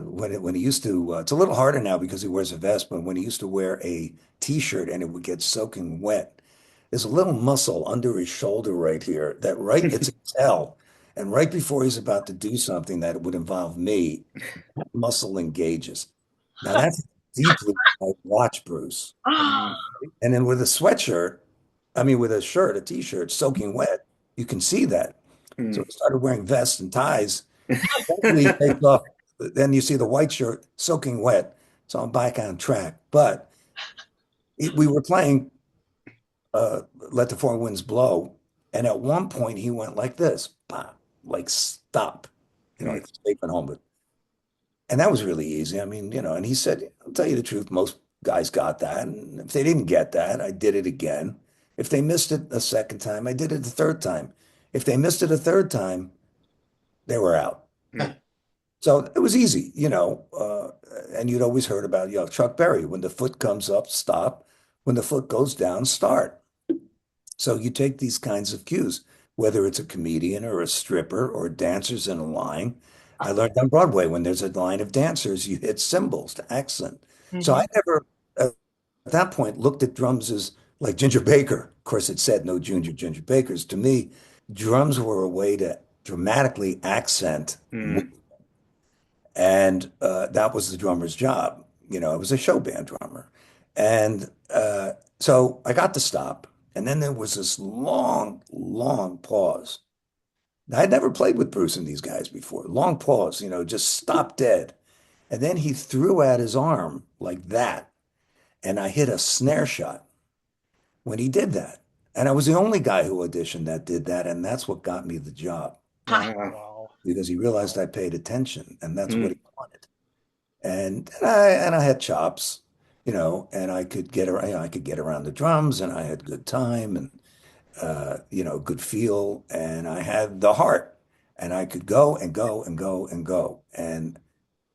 when he used to, it's a little harder now because he wears a vest, but when he used to wear a t-shirt and it would get soaking wet, there's a little muscle under his shoulder right here that it's a tell. And right before he's about to do something that would involve me, that muscle engages. Now that's deeply I watch Bruce. mm, And then with a sweatshirt, with a shirt, a t-shirt soaking wet, you can see that. So mm. he started wearing vests and ties. Eventually he takes off. Then you see the white shirt soaking wet. So I'm back on track. But we were playing Let the Four Winds Blow. And at one point he went like this, bah, like stop, Mm. like escaping home. And that was really easy. And he said, I'll tell you the truth, most guys got that. And if they didn't get that, I did it again. If they missed it a second time, I did it the third time. If they missed it a third time, they were out. Mm. So it was easy, and you'd always heard about, Chuck Berry, when the foot comes up, stop. When the foot goes down, start. So you take these kinds of cues, whether it's a comedian or a stripper or dancers in a line. I learned on Broadway when there's a line of dancers, you hit cymbals to accent. So Hmm. I never, at that point, looked at drums as like Ginger Baker. Of course, it said no junior Ginger Bakers. To me, drums were a way to dramatically accent, Mm. and that was the drummer's job. It was a show band drummer. And so I got to stop. And then there was this long, long pause. I'd never played with Bruce and these guys before. Long pause, just stop dead. And then he threw out his arm like that. And I hit a snare shot when he did that. And I was the only guy who auditioned that did that. And that's what got me the job Wow. Wow. because he realized I paid attention and that's what Mm. he wanted. And I had chops, and I could get around, I could get around the drums, and I had good time and good feel, and I had the heart, and I could go and go and go and go, and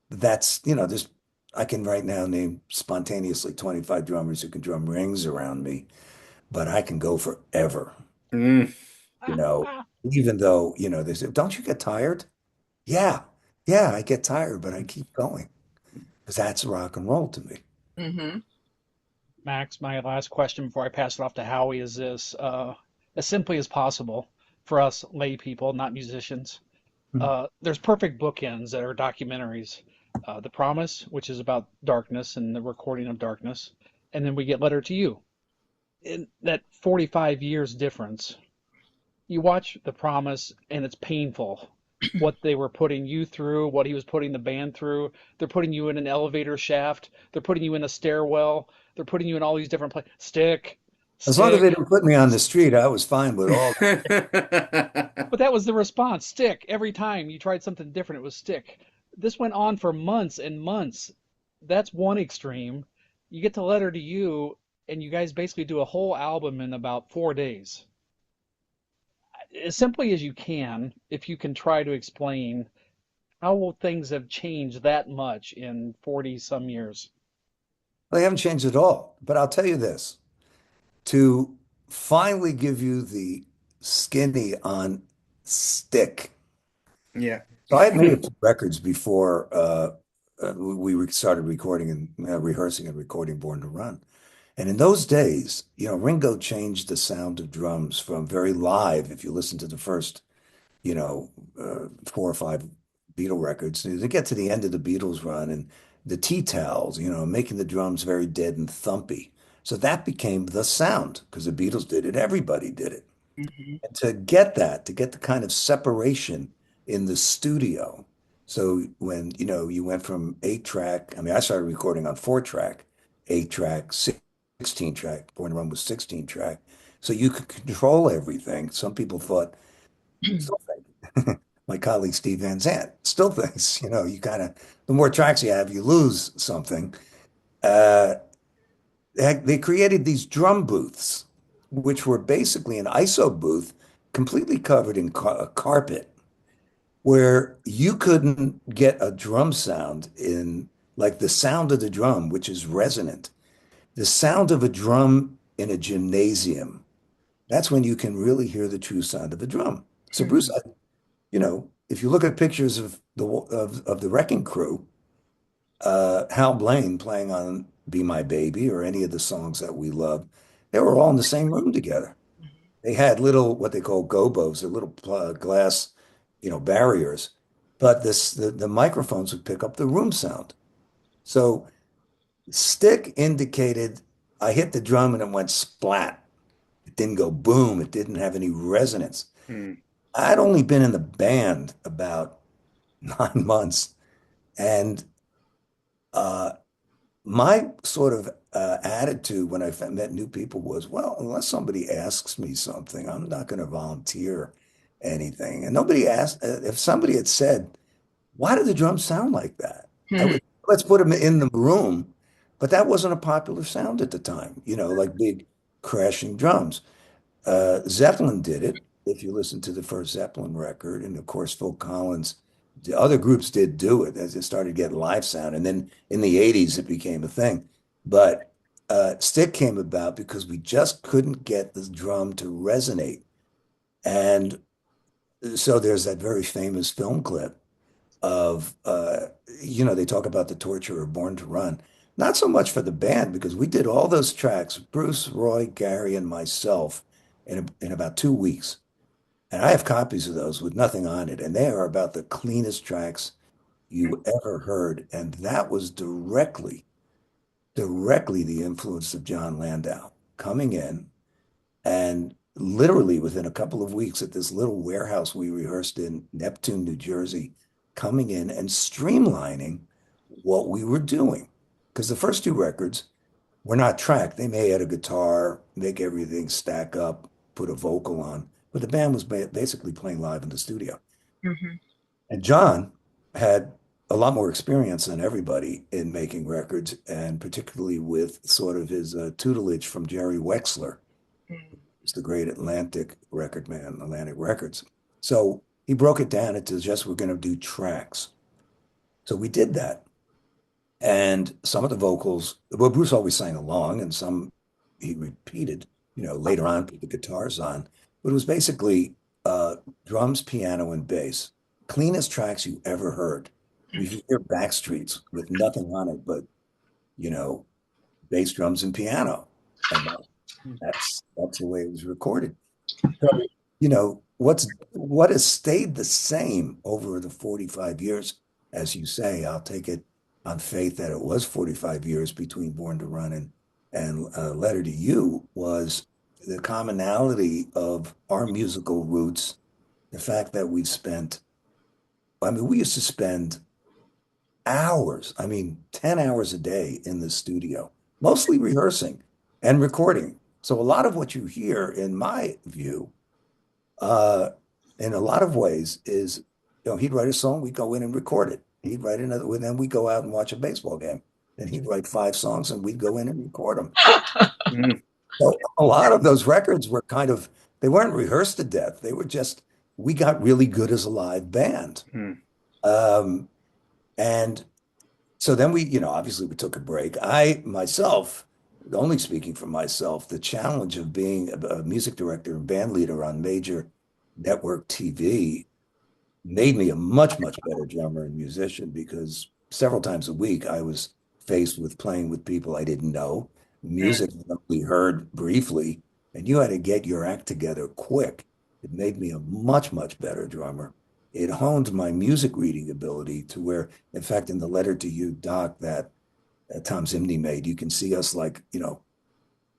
that's there's I can right now name spontaneously 25 drummers who can drum rings around me, but I can go forever, Mm. you know, even though they say, "Don't you get tired?" Yeah, yeah, I get tired, but I keep going because that's rock and roll to me. Hmm. Max, my last question before I pass it off to Howie is this: as simply as possible for us lay people, not musicians. There's perfect bookends that are documentaries. The Promise, which is about darkness and the recording of darkness, and then we get Letter to You. In that 45 years difference, you watch The Promise and it's painful what they were putting you through, what he was putting the band through. They're putting you in an elevator shaft, they're putting you in a stairwell, they're putting you in all these different places. Stick, As long as they stick. didn't put me on the street, I was fine with all that. But that was the response. Stick. Every time you tried something different, it was stick. This went on for months and months. That's one extreme. You get to Letter to You, and you guys basically do a whole album in about 4 days. As simply as you can, if you can try to explain how things have changed that much in 40 some years. They haven't changed at all. But I'll tell you this, to finally give you the skinny on stick. Yeah. So I had made a few records before we started recording and rehearsing and recording Born to Run. And in those days, Ringo changed the sound of drums from very live. If you listen to the first, four or five Beatle records, they get to the end of the Beatles run and the tea towels, making the drums very dead and thumpy. So that became the sound because the Beatles did it, everybody did it. Mhm. And to get that, to get the kind of separation in the studio. So when, you went from 8 track, I mean, I started recording on 4 track, 8 track, 16 track, Born to Run was 16 track. So you could control everything. Some people thought, still think, my colleague Steve Van Zandt still thinks, you kind of, the more tracks you have, you lose something. Uh, they created these drum booths, which were basically an ISO booth completely covered in carpet, where you couldn't get a drum sound in, like the sound of the drum, which is resonant. The sound of a drum in a gymnasium, that's when you can really hear the true sound of a drum. So Bruce, Mhm. if you look at pictures of the Wrecking Crew, Hal Blaine playing on Be My Baby or any of the songs that we love, they were all in the same room together. They had little, what they call gobos, or little glass, barriers, but the microphones would pick up the room sound. So stick indicated I hit the drum and it went splat. It didn't go boom. It didn't have any resonance. Mm. I'd only been in the band about 9 months, and uh, my sort of attitude when I met new people was, well, unless somebody asks me something, I'm not going to volunteer anything. And nobody asked, if somebody had said, why do the drums sound like that? I Mhm. would, let's put them in the room. But that wasn't a popular sound at the time, like big crashing drums. Zeppelin did it. If you listen to the first Zeppelin record, and of course Phil Collins, the other groups did do it as it started getting live sound, and then in the '80s it became a thing. But Stick came about because we just couldn't get the drum to resonate, and so there's that very famous film clip of they talk about the torture of Born to Run. Not so much for the band because we did all those tracks, Bruce, Roy, Gary, and myself, in about 2 weeks. And I have copies of those with nothing on it, and they are about the cleanest tracks you ever heard. And that was directly the influence of John Landau coming in and literally within a couple of weeks at this little warehouse we rehearsed in Neptune, New Jersey, coming in and streamlining what we were doing. Because the first two records were not tracked. They may add a guitar, make everything stack up, put a vocal on, but the band was basically playing live in the studio. Mhm. And John had a lot more experience than everybody in making records, and particularly with sort of his tutelage from Jerry Wexler, Mm. who's the great Atlantic record man, Atlantic Records. So he broke it down into just we're going to do tracks. So we did that. And some of the vocals, well, Bruce always sang along, and some he repeated, later on, put the guitars on. But it was basically drums, piano, and bass. Cleanest tracks you ever heard. You could hear Backstreets with nothing on it but, you know, bass, drums, and piano. And that's the way it was recorded. So, what has stayed the same over the 45 years, as you say, I'll take it on faith that it was 45 years between Born to Run and Letter to You, was the commonality of our musical roots, the fact that I mean, we used to spend hours, I mean, 10 hours a day in the studio, mostly rehearsing and recording. So a lot of what you hear, in my view, uh, in a lot of ways is, he'd write a song, we'd go in and record it. He'd write another, and then we'd go out and watch a baseball game. Then he'd write 5 songs and we'd go in and record them. Mm. So a lot of those records were they weren't rehearsed to death. They were just, we got really good as a live band. Mm. Um, and so then obviously we took a break. I myself, only speaking for myself, the challenge of being a music director and band leader on major network TV made me a much, much better drummer and musician because several times a week I was faced with playing with people I didn't know. music that we heard briefly, and you had to get your act together quick. It made me a much, much better drummer. It honed my music reading ability to where, in fact, in the letter to you, Doc, that Tom Zimney made, you can see us like,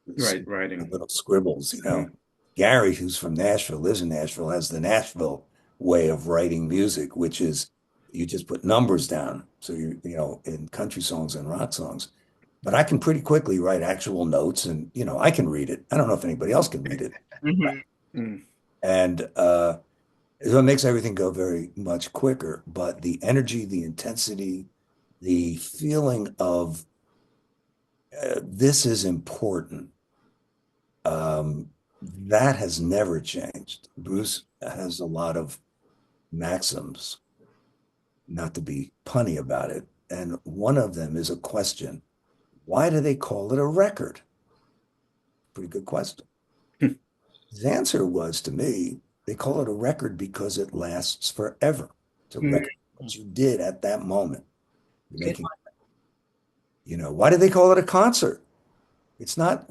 Right, writing. little scribbles, Mm. Gary, who's from Nashville, lives in Nashville, has the Nashville way of writing music, which is you just put numbers down. So in country songs and rock songs. But I can pretty quickly write actual notes and, I can read it. I don't know if anybody else can read it. Hmm. Mm. And so it makes everything go very much quicker. But the energy, the intensity, the feeling of this is important. That has never changed. Bruce has a lot of maxims, not to be punny about it. And one of them is a question. Why do they call it a record? Pretty good question. His answer was to me, they call it a record because it lasts forever. It's a Hmm. record what you did at that moment. You're Good making, one. why do they call it a concert? It's not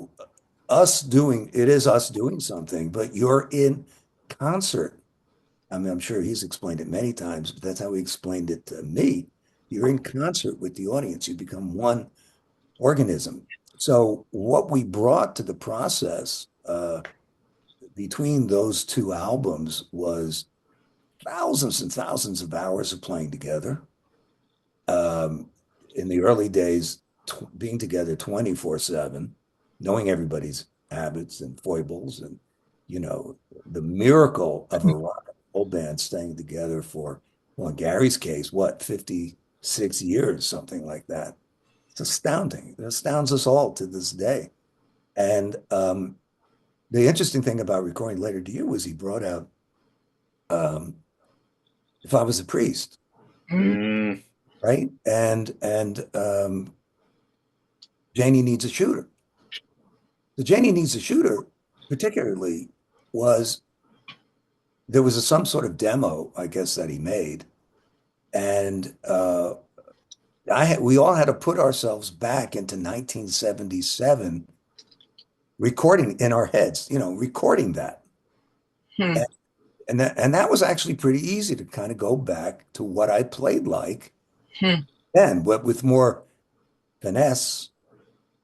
it is us doing something, but you're in concert. I mean, I'm sure he's explained it many times, but that's how he explained it to me. You're in concert with the audience. You become one organism. So what we brought to the process between those two albums was thousands and thousands of hours of playing together. Um, in the early days, being together 24/7, knowing everybody's habits and foibles, and the miracle of a rock and roll band staying together for, well, in Gary's case, what, 56 years, something like that. It's astounding. It astounds us all to this day. And the interesting thing about recording Later to You was he brought out um, If I Was a Priest, Mm. Mm. right? And Janie Needs a Shooter. The Janie Needs a Shooter, particularly, was there was some sort of demo, I guess, that he made, and we all had to put ourselves back into 1977, recording in our heads, recording that. Hmm. And that was actually pretty easy to kind of go back to what I played like Hmm. then, but with more finesse,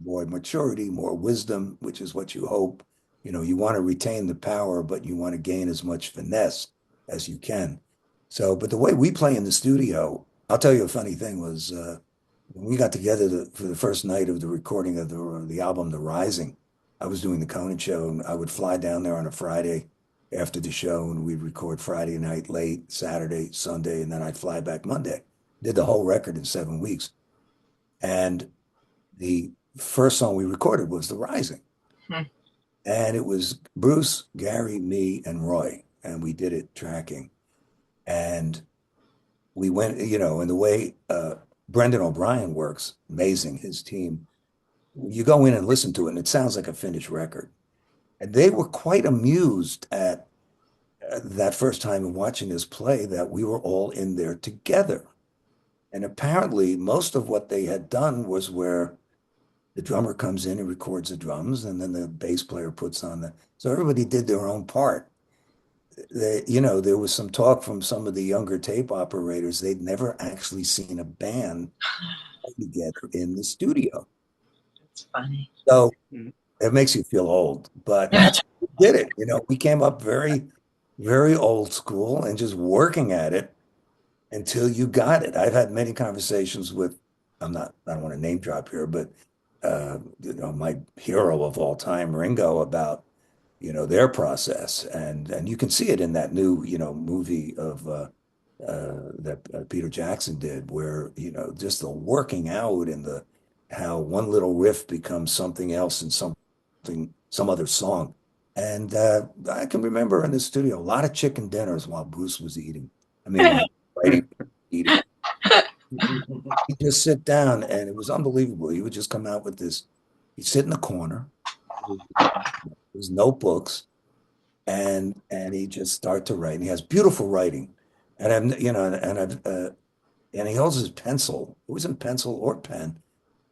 more maturity, more wisdom, which is what you hope. You want to retain the power, but you want to gain as much finesse as you can. So, but the way we play in the studio, I'll tell you a funny thing was when we got together for the first night of the recording of the album, The Rising. I was doing the Conan show, and I would fly down there on a Friday after the show, and we'd record Friday night late, Saturday, Sunday, and then I'd fly back Monday. Did the whole record in 7 weeks. And the first song we recorded was The Rising. Hmm. And it was Bruce, Gary, me, and Roy. And we did it tracking. And we went, and the way Brendan O'Brien works, amazing, his team. You go in and listen to it, and it sounds like a finished record. And they were quite amused at that first time in watching this play that we were all in there together. And apparently, most of what they had done was where the drummer comes in and records the drums, and then the bass player puts on the. So everybody did their own part. There was some talk from some of the younger tape operators. They'd never actually seen a band together in the studio. That's funny. So Mm. it makes you feel old, but that's how we did it. We came up very, very old school and just working at it until you got it. I've had many conversations with, I don't want to name drop here, but my hero of all time, Ringo, about their process, and you can see it in that new movie of that Peter Jackson did, where just the working out and the how one little riff becomes something else and some other song. And I can remember in the studio a lot of chicken dinners while Bruce was eating. I mean, when he was writing, eating. He'd just sit down, and it was unbelievable. He would just come out with this. He'd sit in the corner, his notebooks, and he just start to write. And he has beautiful writing, and I'm and I've and he holds his pencil. It wasn't pencil or pen,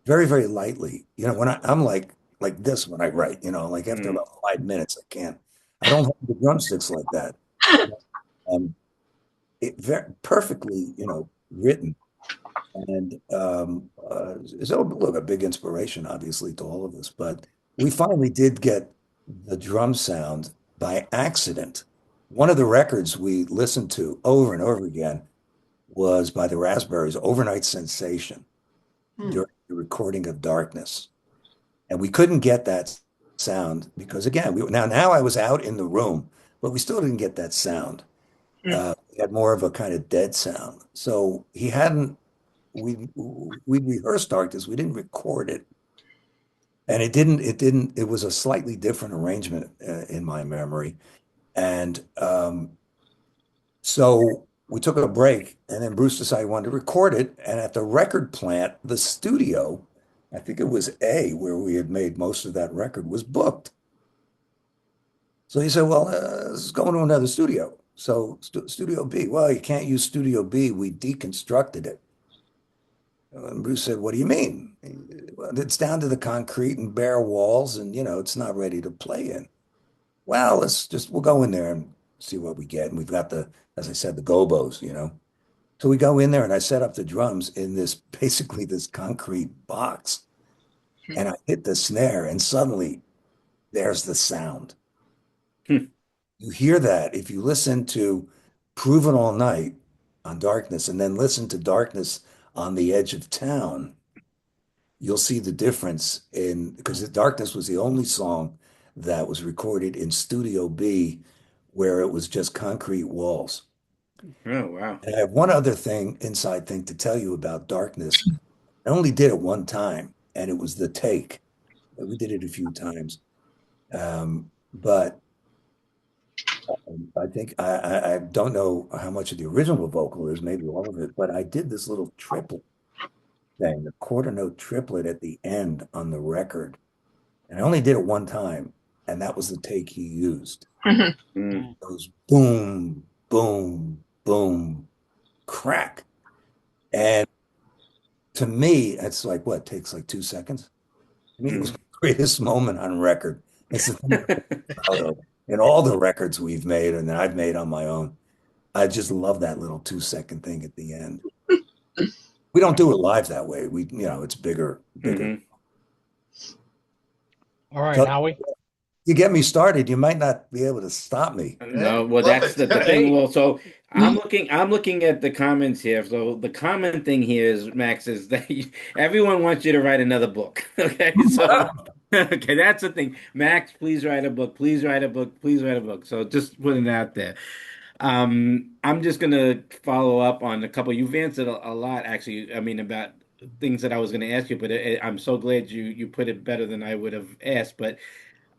very very lightly. When I'm like like this when I write, like after Mm, about 5 minutes, I can't. I don't hold the drumsticks like that. Um, it very perfectly, written, and it's look, a big inspiration, obviously, to all of us. But we finally did get the drum sound by accident. One of the records we listened to over and over again was by the Raspberries, "Overnight Sensation," Hmm. during the recording of Darkness. And we couldn't get that sound because again, now I was out in the room, but we still didn't get that sound. Hmm. We had more of a kind of dead sound. So he hadn't we rehearsed Darkness, we didn't record it. And it was a slightly different arrangement in my memory. And so we took a break, and then Bruce decided he wanted to record it. And at the record plant, the studio, I think it was A, where we had made most of that record, was booked. So he said, "Well, let's go into another studio." So Studio B, well, you can't use Studio B. We deconstructed it. And Bruce said, "What do you mean?" "Well, it's down to the concrete and bare walls, and it's not ready to play in." "Well, we'll go in there and see what we get." And we've got as I said, the gobos. So we go in there and I set up the drums in basically this concrete box, and I hit the snare, and suddenly there's the sound. hmm. You hear that if you listen to Proven All Night on Darkness and then listen to Darkness on the Edge of Town, you'll see the difference because Darkness was the only song that was recorded in Studio B where it was just concrete walls. Oh, wow. And I have one other inside thing to tell you about Darkness. I only did it one time, and it was the take. We did it a few times. But I think I don't know how much of the original vocal is, maybe all of it, but I did this little triplet thing, the quarter note triplet at the end on the record. And I only did it one time, and that was the take he used. Mm, Mm. It goes boom, boom, boom, crack. And to me, it's like what takes like 2 seconds. To me, it was mm. the greatest moment on record. It's the thing I'm proud of. In all the records we've made and that I've made on my own, I just love that little 2 second thing at the end. We don't do it live that way. It's bigger, bigger. Mhm. All right, So Howie. you get me started, you might not be able to stop me. No, Hey, well, love that's it. the thing. Hey. Well, so I'm looking at the comments here. So the common thing here is, Max, is that everyone wants you to write another book. Okay, so okay, that's the thing. Max, please write a book. Please write a book. Please write a book. So just putting it out there. I'm just gonna follow up on a couple. You've answered a lot, actually. I mean, about things that I was gonna ask you, but I'm so glad you put it better than I would have asked. But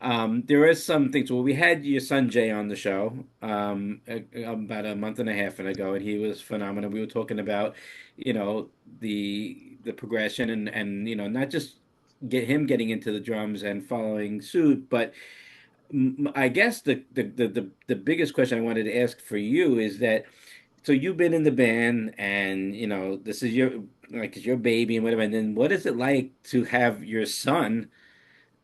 there is some things. Well, we had your son Jay on the show about a month and a half ago, and he was phenomenal. We were talking about, the progression and not just getting into the drums and following suit, but I guess the biggest question I wanted to ask for you is that so you've been in the band and this is it's your baby and whatever, and then what is it like to have your son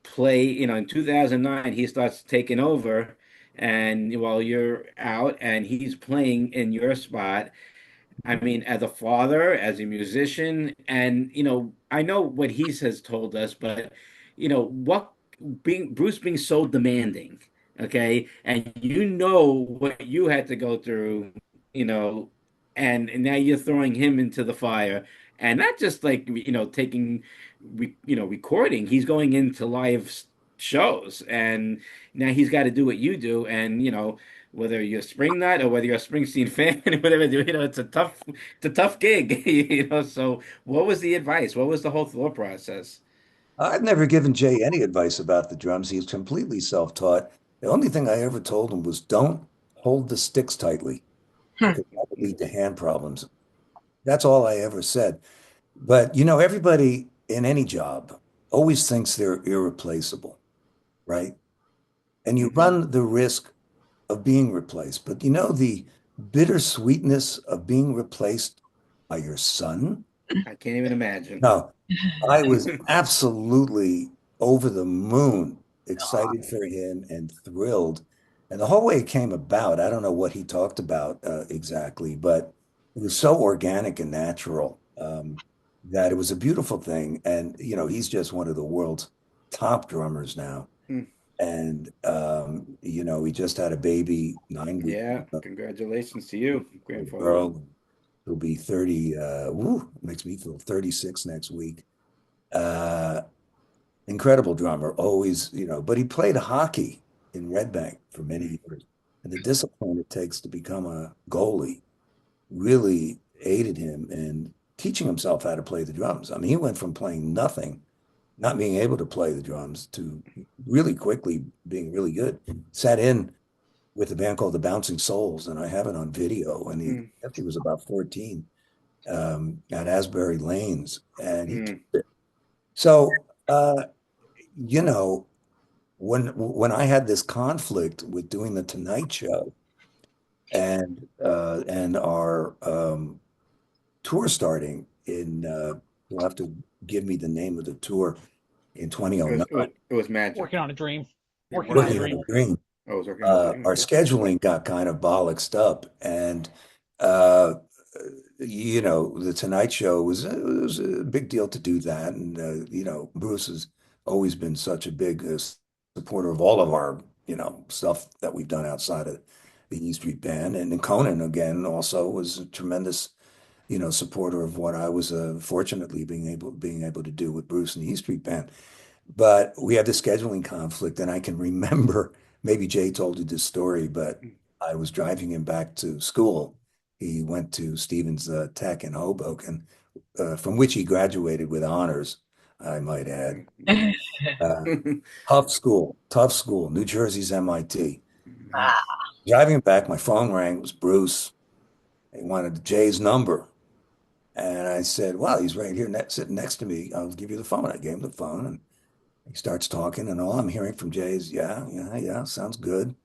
play, in 2009 he starts taking over and while you're out and he's playing in your spot. I mean, as a father, as a musician, and I know what he has told us, but what being Bruce being so demanding, okay, and what you had to go through, you know, and now you're throwing him into the fire, and not just like taking, recording. He's going into live shows, and now he's got to do what you do, and whether you're a Spring Nut or whether you're a Springsteen fan or whatever, it's a tough gig, So, what was the advice? What was the whole thought process? I've never given Jay any advice about the drums. He's completely self-taught. The only thing I ever told him was don't hold the sticks tightly because that would lead to hand problems. That's all I ever said. But everybody in any job always thinks they're irreplaceable, right? And you Hmm. run the risk of being replaced. But the bittersweetness of being replaced by your son? I can't even imagine. No, I was absolutely. over the moon, excited for him and thrilled. And the whole way it came about, I don't know what he talked about exactly, but it was so organic and natural that it was a beautiful thing. And, he's just one of the world's top drummers now. Hmm. And, he just had a baby 9 weeks Yeah, ago, congratulations to you, a grandfather. girl who'll be 30, makes me feel 36 next week. Uh, Incredible drummer, always, but he played hockey in Red Bank for Hmm. many years. And the discipline it takes to become a goalie really aided him in teaching himself how to play the drums. I mean, he went from playing nothing, not being able to play the drums, to really quickly being really good. Sat in with a band called the Bouncing Souls, and I have it on video. And Hmm. I think he was about 14 at Asbury Lanes. And he, Hmm. so, you know, when I had this conflict with doing the Tonight Show and our tour starting in you'll have to give me the name of the tour in It was, 2009, it was, it was magic. Working on a dream. Working on a working on dream. a dream. I was working on a dream. Our Okay. scheduling got kind of bollocksed up, and uh, the Tonight Show was a big deal to do that, and Bruce has always been such a big supporter of all of our stuff that we've done outside of the E Street Band, and then Conan again also was a tremendous supporter of what I was fortunately being able to do with Bruce and the E Street Band. But we had the scheduling conflict, and I can remember, maybe Jay told you this story, but I was driving him back to school. He went to Stevens Tech in Hoboken, from which he graduated with honors, I might add. Uh, tough school, New Jersey's MIT. Ah, Driving him back, my phone rang. It was Bruce. He wanted Jay's number. And I said, well, he's right here sitting next to me. I'll give you the phone. I gave him the phone, and he starts talking, and all I'm hearing from Jay is, yeah, yeah, yeah, sounds good.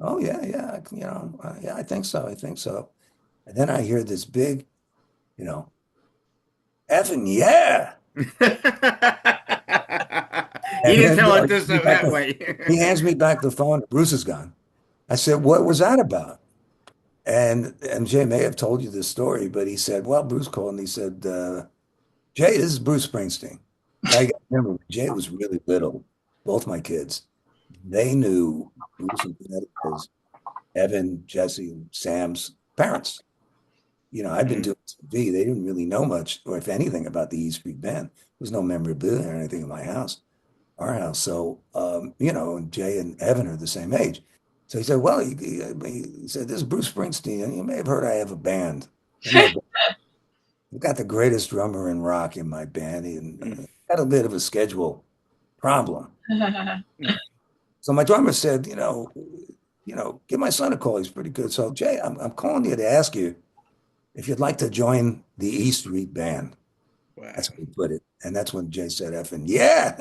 Oh, yeah, yeah, yeah, I think so. I think so. And then I hear this big, you know, effing yeah. He And didn't then tell it he this hands me back that the, way. he hands me back the phone. Bruce is gone. I said, what was that about? And Jay may have told you this story, but he said, well, Bruce called and he said, Jay, this is Bruce Springsteen. Now, you got to remember, when Jay was really little, both my kids, they knew Bruce and Jeanette as Evan, Jesse, and Sam's parents. I'd been Mm. doing TV. They didn't really know much, or if anything, about the E Street Band. There was no memorabilia or anything in my house, our house. So, and Jay and Evan are the same age. So he said, well, he said, this is Bruce Springsteen. And you may have heard I have a band. And I've got the greatest drummer in rock in my band. And Mm. had a bit of a schedule problem. Mm. So my drummer said, give my son a call. He's pretty good. So Jay, I'm calling you to ask you if you'd like to join the E Street Band. Wow. That's how he put it. And that's when Jay said effing yeah.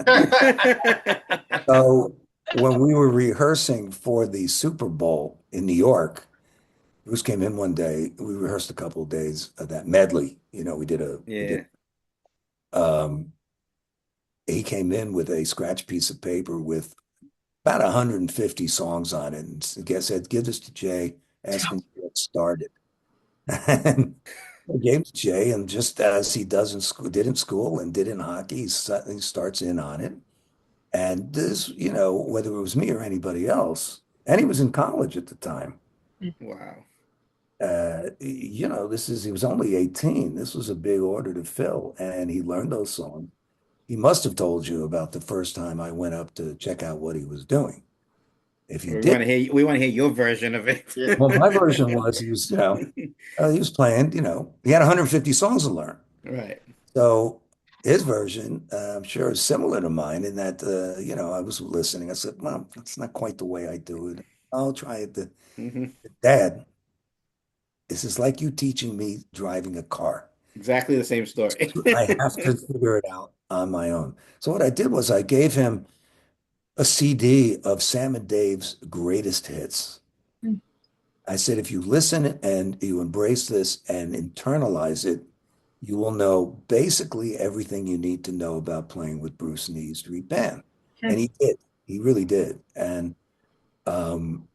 So when we were rehearsing for the Super Bowl in New York, Bruce came in one day. We rehearsed a couple of days of that medley. We did Yeah. um he came in with a scratch piece of paper with about 150 songs on it and said, give this to Jay, ask him to get started. And I gave it to Jay, and just as he does in school, did in school and did in hockey, he starts in on it. And this, whether it was me or anybody else, and he was in college at the time. Wow. He was only 18. This was a big order to fill, and he learned those songs. He must have told you about the first time I went up to check out what he was doing. If he We did, want to hear we want to hear your version of it. Yeah. well, my version was he was playing, he had 150 songs to learn. Right. So his version, I'm sure, is similar to mine in that, I was listening. I said, well, that's not quite the way I do it. I'll try it. Hmm. Dad, this is like you teaching me driving a car. Exactly the same story. I have to figure it out on my own. So what I did was I gave him a CD of Sam and Dave's greatest hits. I said, if you listen and you embrace this and internalize it, you will know basically everything you need to know about playing with Bruce and the E Street Band. And he did. He really did. And um,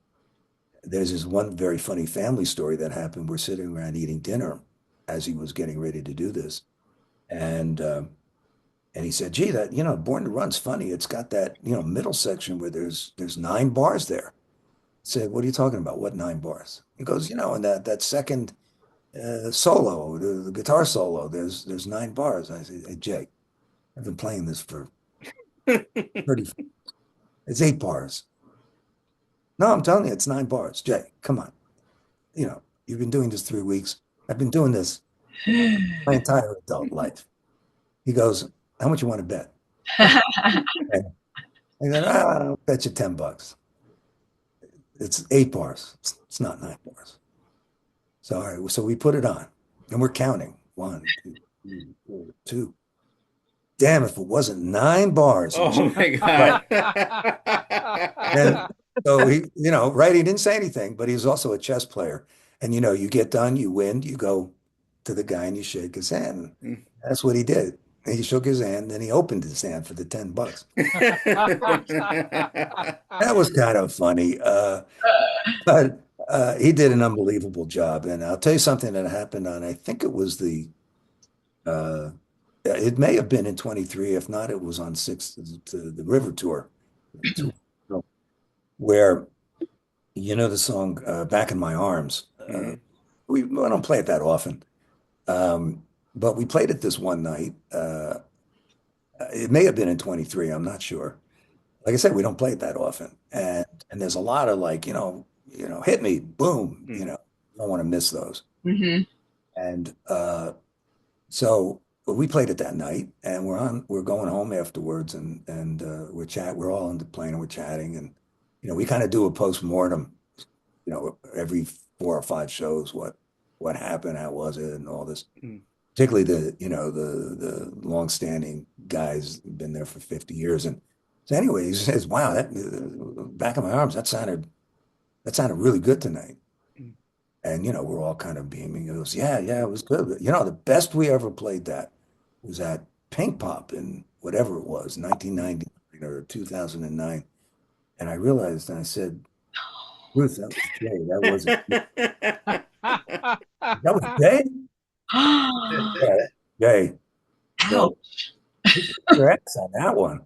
there's this one very funny family story that happened. We're sitting around eating dinner as he was getting ready to do this. And and he said, gee, that, Born to Run's funny. It's got that, middle section where there's 9 bars there. I said, what are you talking about? What 9 bars? He goes, in that second solo, the guitar solo, there's 9 bars. I said, hey, Jay, I've been playing this for 30, it's 8 bars. No, I'm telling you, it's 9 bars. Jay, come on. You've been doing this 3 weeks. I've been doing this my entire adult life. He goes, how much you want to bet? And I said, I'll bet you $10. It's 8 bars. It's not 9 bars. So, all right, so we put it on and we're counting. 1, 2, 3, 4, 2. Damn, if it wasn't 9 bars. Oh my Right. God. And so right, he didn't say anything, but he's also a chess player. And you get done, you win, you go to the guy and you shake his hand. That's what he did. And he shook his hand, then he opened his hand for the $10. That was kind of funny. But he did an unbelievable job. And I'll tell you something that happened on, I think it was uh, it may have been in 23. If not, it was on the River Tour, where, the song Back in My Arms. We don't play it that often. But we played it this one night. It may have been in 23. I'm not sure. Like I said, we don't play it that often. And there's a lot of like, hit me, boom, don't want to miss those. Hmm. And so we played it that night and we're going home afterwards and we're all on the plane and we're chatting and we kind of do a post-mortem, every 4 or 5 shows, what happened, how was it, and all this. Particularly the long-standing guys who've been there for 50 years. And so anyway, he says, wow, that Back of My Arms, that sounded really good tonight. And we're all kind of beaming. He goes, yeah, it was good. But, the best we ever played that was at Pink Pop in whatever it was, 1999 or 2009. And I realized, and I said, Ruth, that was Jay. That was Jay? Yeah, Jay. So Ouch. your X on that one.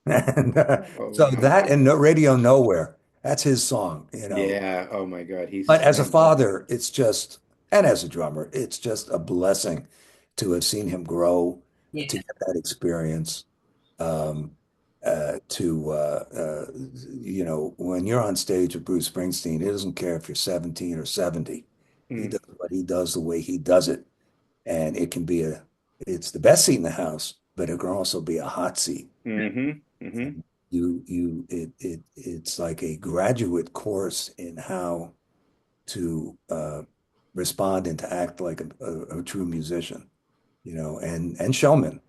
And Oh so wow. that and No Radio Nowhere, that's his song. Yeah. Oh my God. But as a fantastic. father, and as a drummer, it's just a blessing to have seen him grow, Yeah. to get that experience. Um, when you're on stage with Bruce Springsteen, he doesn't care if you're 17 or 70. He Mm. does what he does the way he does it. And it's the best seat in the house, but it can also be a hot seat. Hmm. Hmm. It's like a graduate course in how to respond and to act like a true musician, and showman,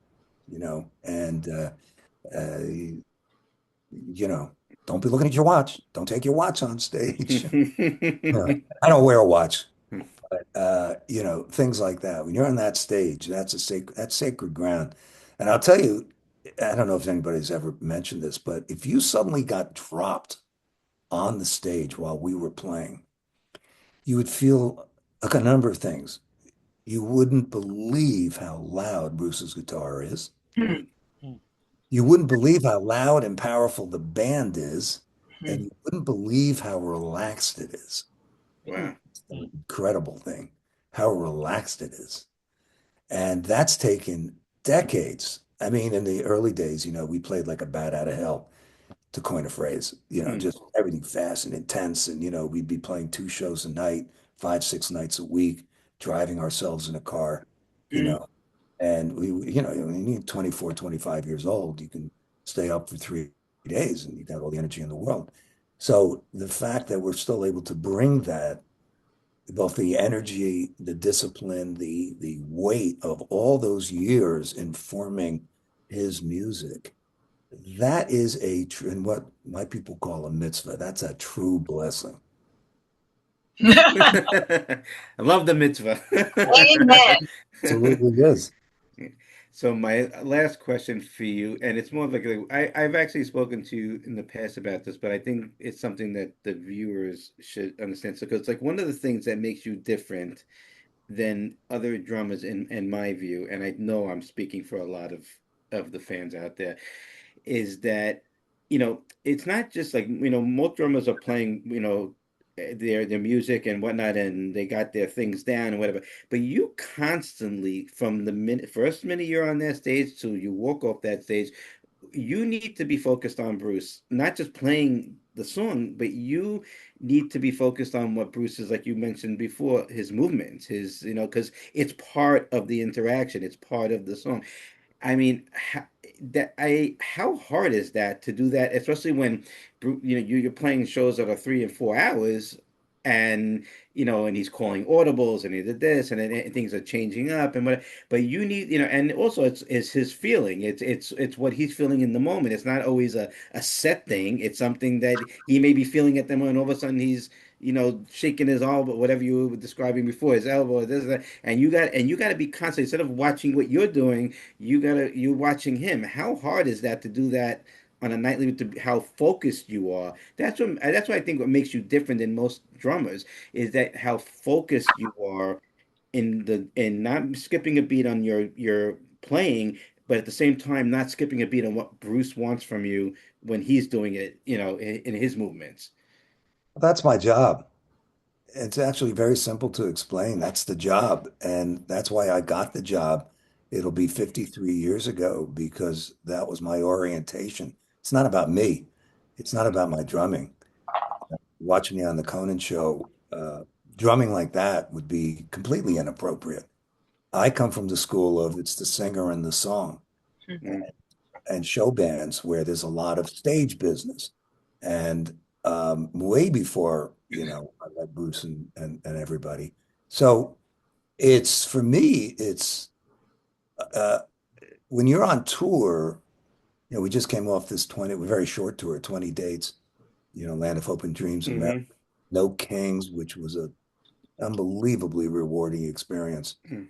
and you know, don't be looking at your watch. Don't take your watch on stage. I don't wear a watch, but things like that. When you're on that stage, that's sacred ground. And I'll tell you, I don't know if anybody's ever mentioned this, but if you suddenly got dropped on the stage while we were playing, you would feel like a number of things. You wouldn't believe how loud Bruce's guitar is. Mm. You wouldn't believe how loud and powerful the band is, and Mhm. you wouldn't believe how relaxed it is. Wow. It's an incredible thing, how relaxed it is. And that's taken decades. I mean, in the early days, we played like a bat out of hell, to coin a phrase, Mm. just everything fast and intense. And, we'd be playing 2 shows a night, 5, 6 nights a week, driving ourselves in a car, you Mm. know, and when you're 24, 25 years old, you can stay up for 3 days and you got all the energy in the world. So the fact that we're still able to bring that, both the energy, the discipline, the weight of all those years in forming his music, that is and what my people call a mitzvah. That's a true blessing. I love the mitzvah. Amen. Absolutely is. So my last question for you, and it's more of like I've actually spoken to you in the past about this, but I think it's something that the viewers should understand. So, because like one of the things that makes you different than other drummers in my view, and I know I'm speaking for a lot of the fans out there, is that it's not just like most drummers are playing their music and whatnot, and they got their things down and whatever, but you constantly from the first minute you're on that stage till you walk off that stage, you need to be focused on Bruce, not just playing the song, but you need to be focused on what Bruce is, like you mentioned before, his movements, his, because it's part of the interaction, it's part of the song. I mean, how hard is that to do that, especially when you're playing shows that are 3 and 4 hours, and and he's calling audibles, and he did this, and then things are changing up, and what, but you need, and also it's his feeling, it's what he's feeling in the moment. It's not always a set thing. It's something that he may be feeling at the moment. All of a sudden he's shaking his elbow, whatever you were describing before, his elbow, this, that, and you got to be constant. Instead of watching what you're doing, you're watching him. How hard is that to do that on a nightly? To how focused you are. That's what I think what makes you different than most drummers is that how focused you are in not skipping a beat on your playing, but at the same time not skipping a beat on what Bruce wants from you when he's doing it, in his movements. That's my job. It's actually very simple to explain. That's the job. And that's why I got the job. It'll be 53 years ago because that was my orientation. It's not about me. It's not about my drumming. Watching me on the Conan show, drumming like that would be completely inappropriate. I come from the school of it's the singer and the song Mm, and show bands where there's a lot of stage business. And way before, I met Bruce and everybody. So it's for me, it's uh, when you're on tour, we just came off this 20, very short tour, 20 dates, Land of Hope and Dreams, America, hmm No Kings, which was a unbelievably rewarding experience. hmm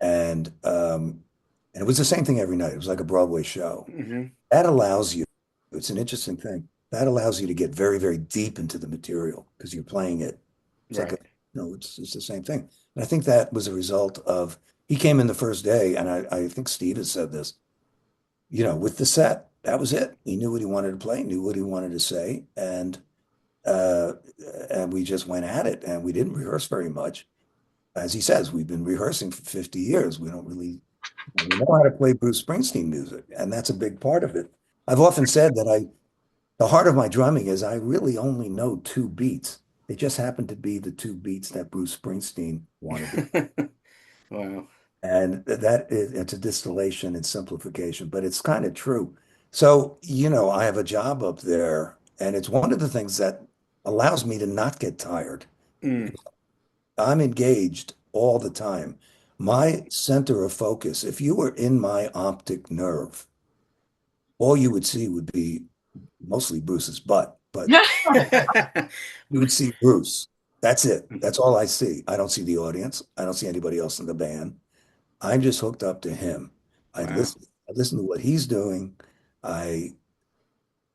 And it was the same thing every night. It was like a Broadway show. hmm That allows you, it's an interesting thing. That allows you to get very, very deep into the material because you're playing it. It's like a, Right. it's the same thing. And I think that was a result of he came in the first day, and I think Steve has said this, with the set, that was it. He knew what he wanted to play, knew what he wanted to say, uh and we just went at it and we didn't rehearse very much. As he says, we've been rehearsing for 50 years. We don't really we know how to play Bruce Springsteen music, and that's a big part of it. I've often said that the heart of my drumming is I really only know two beats. They just happen to be the two beats that Bruce Springsteen wanted to. Wow. And it's a distillation and simplification, but it's kind of true. So, I have a job up there, and it's one of the things that allows me to not get tired. Mm, I'm engaged all the time. My center of focus, if you were in my optic nerve, all you would see would be mostly Bruce's butt, but you would see Bruce. That's it. That's all I see. I don't see the audience. I don't see anybody else in the band. I'm just hooked up to him. I wow. listen, I listen to what he's doing. I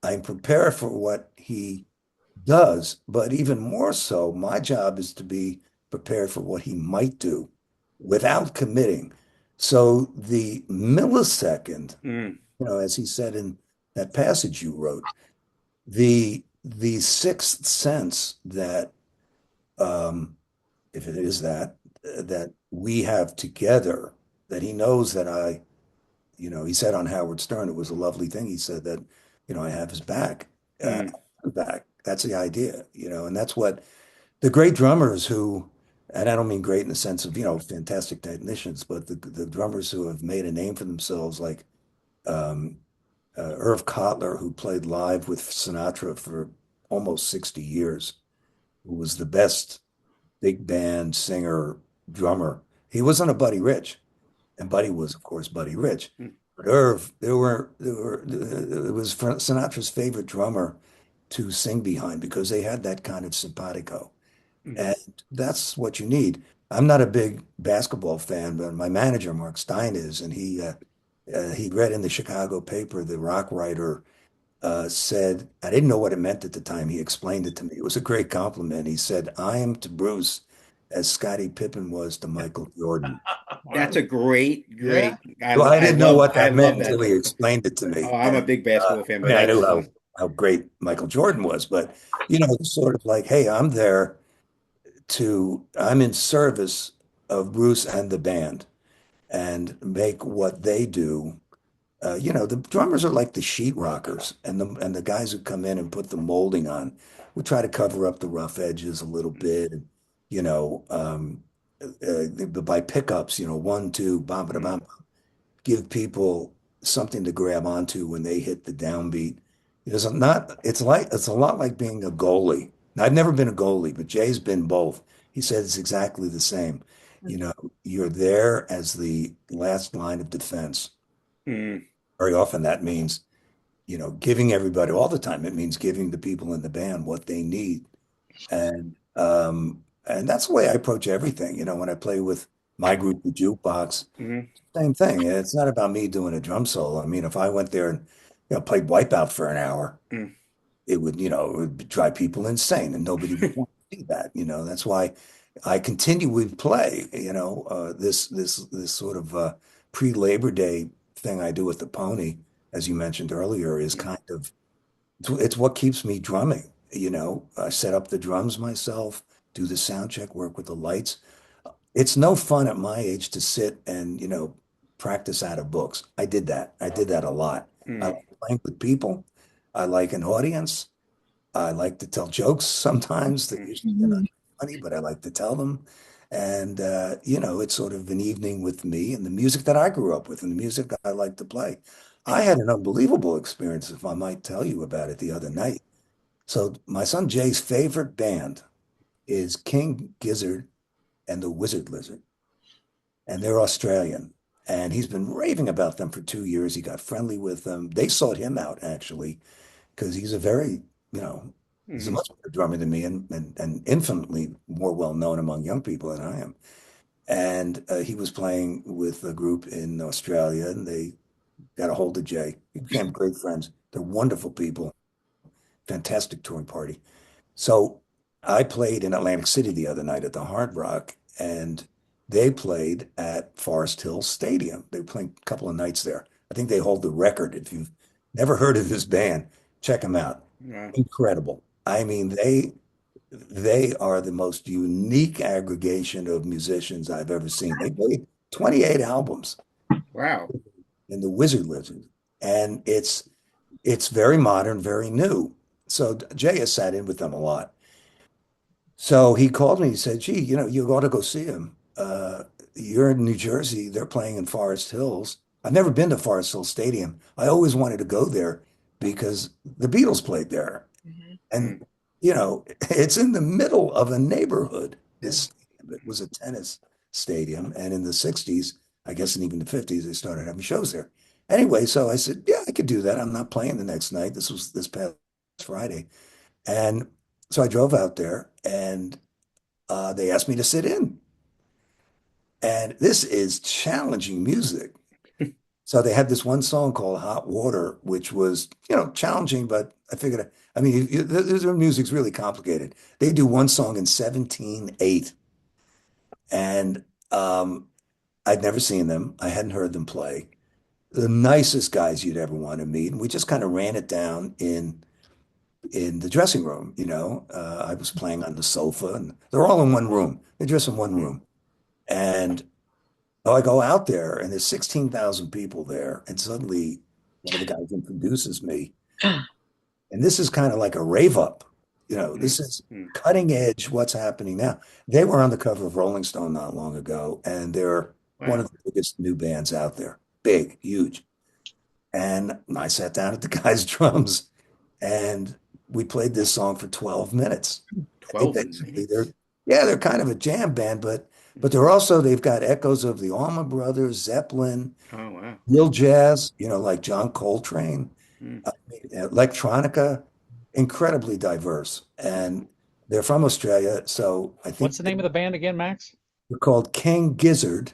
I'm prepared for what he does, but even more so, my job is to be prepared for what he might do without committing. So the millisecond, Mm, as he said in that passage you wrote, the sixth sense that if it is that we have together, that he knows that he said on Howard Stern, it was a lovely thing. He said that, I have his back, mm, back. That's the idea, and that's what the great drummers who, and I don't mean great in the sense of, fantastic technicians, but the drummers who have made a name for themselves, like um, Irv Kotler, who played live with Sinatra for almost 60 years, who was the best big band singer drummer. He wasn't a Buddy Rich, and Buddy was, of course, Buddy Rich. mm. But Irv, it was Sinatra's favorite drummer to sing behind because they had that kind of simpatico. Hmm. And that's what you need. I'm not a big basketball fan, but my manager, Mark Stein, is, and he read in the Chicago paper, the rock writer said, I didn't know what it meant at the time. He explained it to me. It was a great compliment. He said, I am to Bruce as Scottie Pippen was to Michael Jordan. That's Wow. a great, Yeah. great. Well, I didn't know what I that meant love until that. he explained it to Oh, me. I'm a And big basketball fan, I but mean, I knew that's how great Michael Jordan was, but it's sort of like, hey, I'm in service of Bruce and the band and make what they do. The drummers are like the sheet rockers, and the guys who come in and put the molding on. We try to cover up the rough edges a little bit, and you know, by pickups, one, two, bam, ba, mm, bam, give people something to grab onto when they hit the downbeat. It's a lot like being a goalie. Now, I've never been a goalie, but Jay's been both. He said it's exactly the same. You know, you're there as the last line of defense. mm, Very often that means, giving everybody all the time. It means giving the people in the band what they need. And that's the way I approach everything. When I play with my group, the jukebox, mm, same thing. It's not about me doing a drum solo. I mean, if I went there and, played Wipeout for an hour, mm, it would drive people insane and nobody would want to see that. That's why I continue with play, this sort of pre-Labor Day thing I do with the pony, as you mentioned earlier, is mm, kind of it's what keeps me drumming. I set up the drums myself, do the sound check, work with the lights. It's no fun at my age to sit and, practice out of books. I did that. I did that a lot. I mm, like playing with people. I like an audience. I like to tell jokes sometimes that mm. usually they're not funny, but I like to tell them. And, it's sort of an evening with me and the music that I grew up with and the music I like to play. I had an unbelievable experience, if I might tell you about it the other night. So my son Jay's favorite band is King Gizzard and the Wizard Lizard, and they're Australian. And he's been raving about them for 2 years. He got friendly with them. They sought him out actually because he's a very, he's a Mhm. much better drummer than me and infinitely more well known among young people than I am. And he was playing with a group in Australia, and they got a hold of Jay. We became great friends. They're wonderful people, fantastic touring party. So I played in Atlantic City the other night at the Hard Rock, and they played at Forest Hill Stadium. They were playing a couple of nights there. I think they hold the record. If you've never heard of this band, check them out. Wow. Incredible. I mean, they are the most unique aggregation of musicians I've ever seen. They played 28 albums Wow. in the Wizard Lizard, and it's very modern, very new. So Jay has sat in with them a lot. So he called me. He said, "Gee, you ought to go see him. You're in New Jersey. They're playing in Forest Hills. I've never been to Forest Hill Stadium. I always wanted to go there because the Beatles played there, Mhm. and Mm, it's in the middle of a neighborhood. This stadium. It was a tennis stadium, and in the '60s, I guess, and even the '50s, they started having shows there. Anyway, so I said, "Yeah, I could do that. I'm not playing the next night. This was this past Friday." And so I drove out there and they asked me to sit in. And this is challenging music. So they had this one song called Hot Water, which was, challenging, but I figured, I mean, their music's really complicated. They do one song in 17/8. And I'd never seen them. I hadn't heard them play. The nicest guys you'd ever want to meet. And we just kind of ran it down in the dressing room. I was playing on the sofa, and they're all in one room. They dress in one mm, room, and I go out there, and there's 16,000 people there, and suddenly one of the guys introduces me, and this is kind of like a rave up. mm, This is mm. cutting edge. What's happening now? They were on the cover of Rolling Stone not long ago, and they're one Wow. of the biggest new bands out there. Big, huge. And I sat down at the guy's drums and we played this song for 12 minutes. They 12 basically minutes. they're kind of a jam band, but they've got echoes of the Allman Brothers, Zeppelin, Oh, wow. real jazz, like John Coltrane, Mm, I mean, electronica, incredibly diverse. And They're from Australia, so I What's think the name of the band again, Max? they're called King Gizzard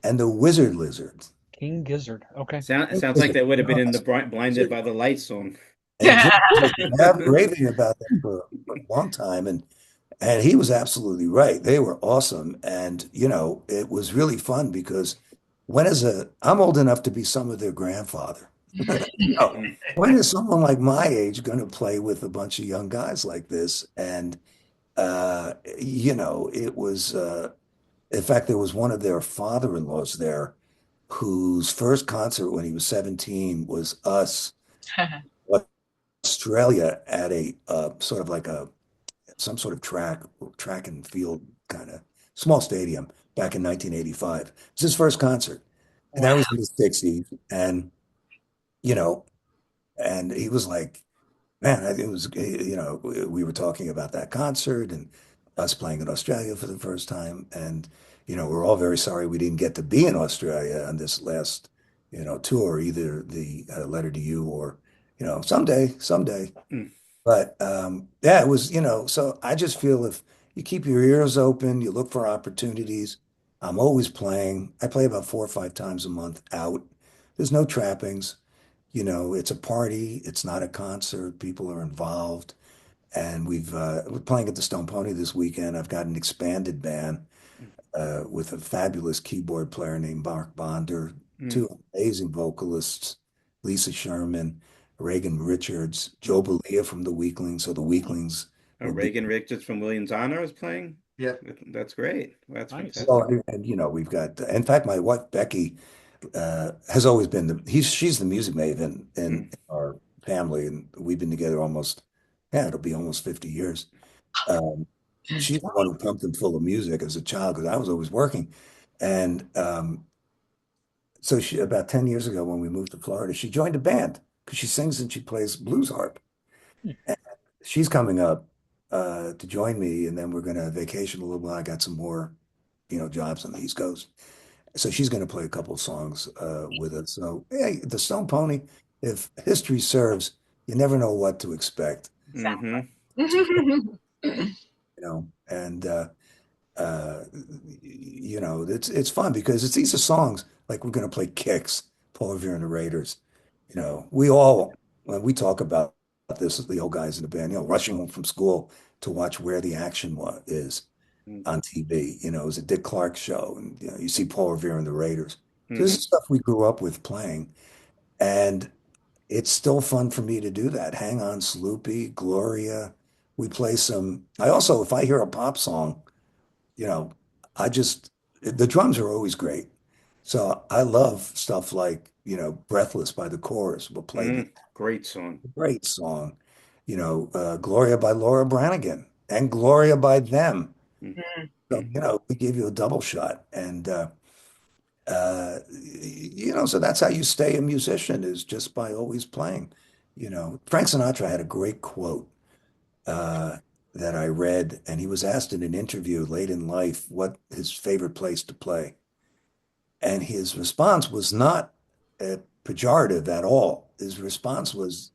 and the Wizard Lizards. King Gizzard. Okay. Sounds King sounds like Gizzard. they would have been No, in the that's Blinded Gizzard. by the Light song. And King Gizzard, I've been raving about them for a long time, and he was absolutely right. They were awesome, and it was really fun because I'm old enough to be some of their grandfather. Oh, Mm. when is someone like my age going to play with a bunch of young guys like this? And it was. In fact, there was one of their father-in-laws there whose first concert when he was 17 was us, Australia, at a sort of like a some sort of track and field kind of small stadium back in 1985. It was his first concert, and that Wow. was in the 60s. And you know, and he was like, man, it was, we were talking about that concert and us playing in Australia for the first time. And, we're all very sorry we didn't get to be in Australia on this last, tour, either the Letter to You or, someday. Mm. But yeah, it was, so I just feel if you keep your ears open, you look for opportunities. I'm always playing. I play about 4 or 5 times a month out. There's no trappings. It's a party. It's not a concert. People are involved. And we're playing at the Stone Pony this weekend. I've got an expanded band with a fabulous keyboard player named Mark Bonder, Mm. two amazing vocalists, Lisa Sherman, Reagan Richards, Joe Belia from the Weaklings. So the Weaklings will be. Reagan Richards from Williams Honor is playing. Yeah. That's great. That's Nice. fantastic. Well, and we've got, in fact, my wife Becky has always been she's the music maven in Mm. our family, and we've been together almost, yeah, it'll be almost 50 years. Um, she's the one who pumped him full of music as a child because I was always working. And so she, about 10 years ago when we moved to Florida, she joined a band because she sings and she plays blues harp. And she's coming up to join me, and then we're going to vacation a little bit. I got some more, jobs on the East Coast. So she's going to play a couple of songs with us. So, hey, the Stone Pony, if history serves, you never know what to expect, Hmm. and it's fun because these are songs like we're going to play Kicks, Paul Revere and the Raiders. We all when we talk about this, the old guys in the band, rushing home from school to watch Where the Action is on TV. It was a Dick Clark show, and you see Paul Revere and the Raiders. So this Hmm. is stuff we grew up with playing, and it's still fun for me to do that. Hang on, Sloopy, Gloria. We play some. I also, if I hear a pop song, you know, I just the drums are always great. So I love stuff like, Breathless by the Chorus. We'll play the Mm. Great song. great song, Gloria by Laura Branigan and Gloria by them. Mm. So, Mm. we give you a double shot. And, so that's how you stay a musician is just by always playing. Frank Sinatra had a great quote uh, that I read, and he was asked in an interview late in life what his favorite place to play. And his response was not pejorative at all. His response was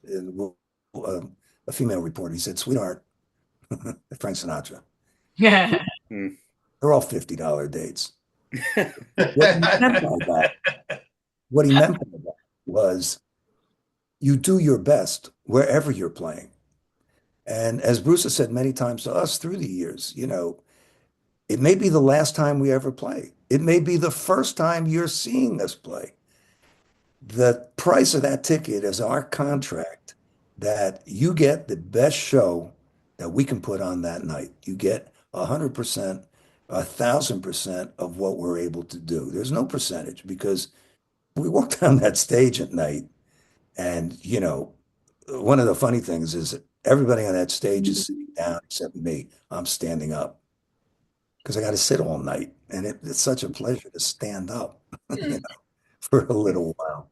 uh, a female reporter. He said, "Sweetheart, Frank Sinatra, Yeah. Mm. they're all $50 dates." What he meant by that, what he meant by that was you do your best wherever you're playing. And as Bruce has said many times to us through the years, it may be the last time we ever play. It may be the first time you're seeing us play. The price of that ticket is our contract that you get the best show that we can put on that night. You get 100%, 1,000% of what we're able to do. There's no percentage because we walk down that stage at night and, one of the funny things is everybody on that stage is sitting down except me. I'm standing up because I got to sit all night. And it's such a pleasure to stand up, for a little while.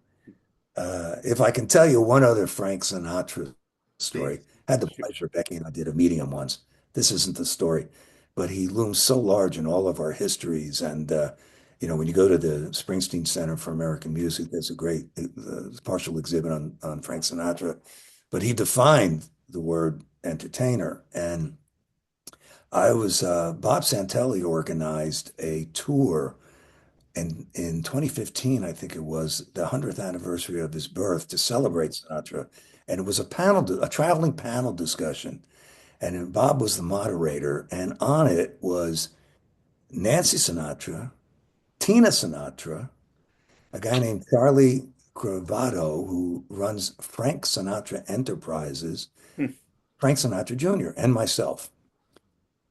If I can tell you one other Frank Sinatra story, I had the pleasure, Becky and I did a meeting him once. This isn't the story, but he looms so large in all of our histories. And, when you go to the Springsteen Center for American Music, there's a great partial exhibit on Frank Sinatra. But he defined the word entertainer. And I was Bob Santelli organized a tour in 2015, I think it was the 100th anniversary of his birth to celebrate Sinatra. And it was a traveling panel discussion. And then Bob was the moderator. And on it was Nancy Sinatra, Tina Sinatra, a guy named Charlie Cravato, who runs Frank Sinatra Enterprises, Frank Sinatra Jr., and myself.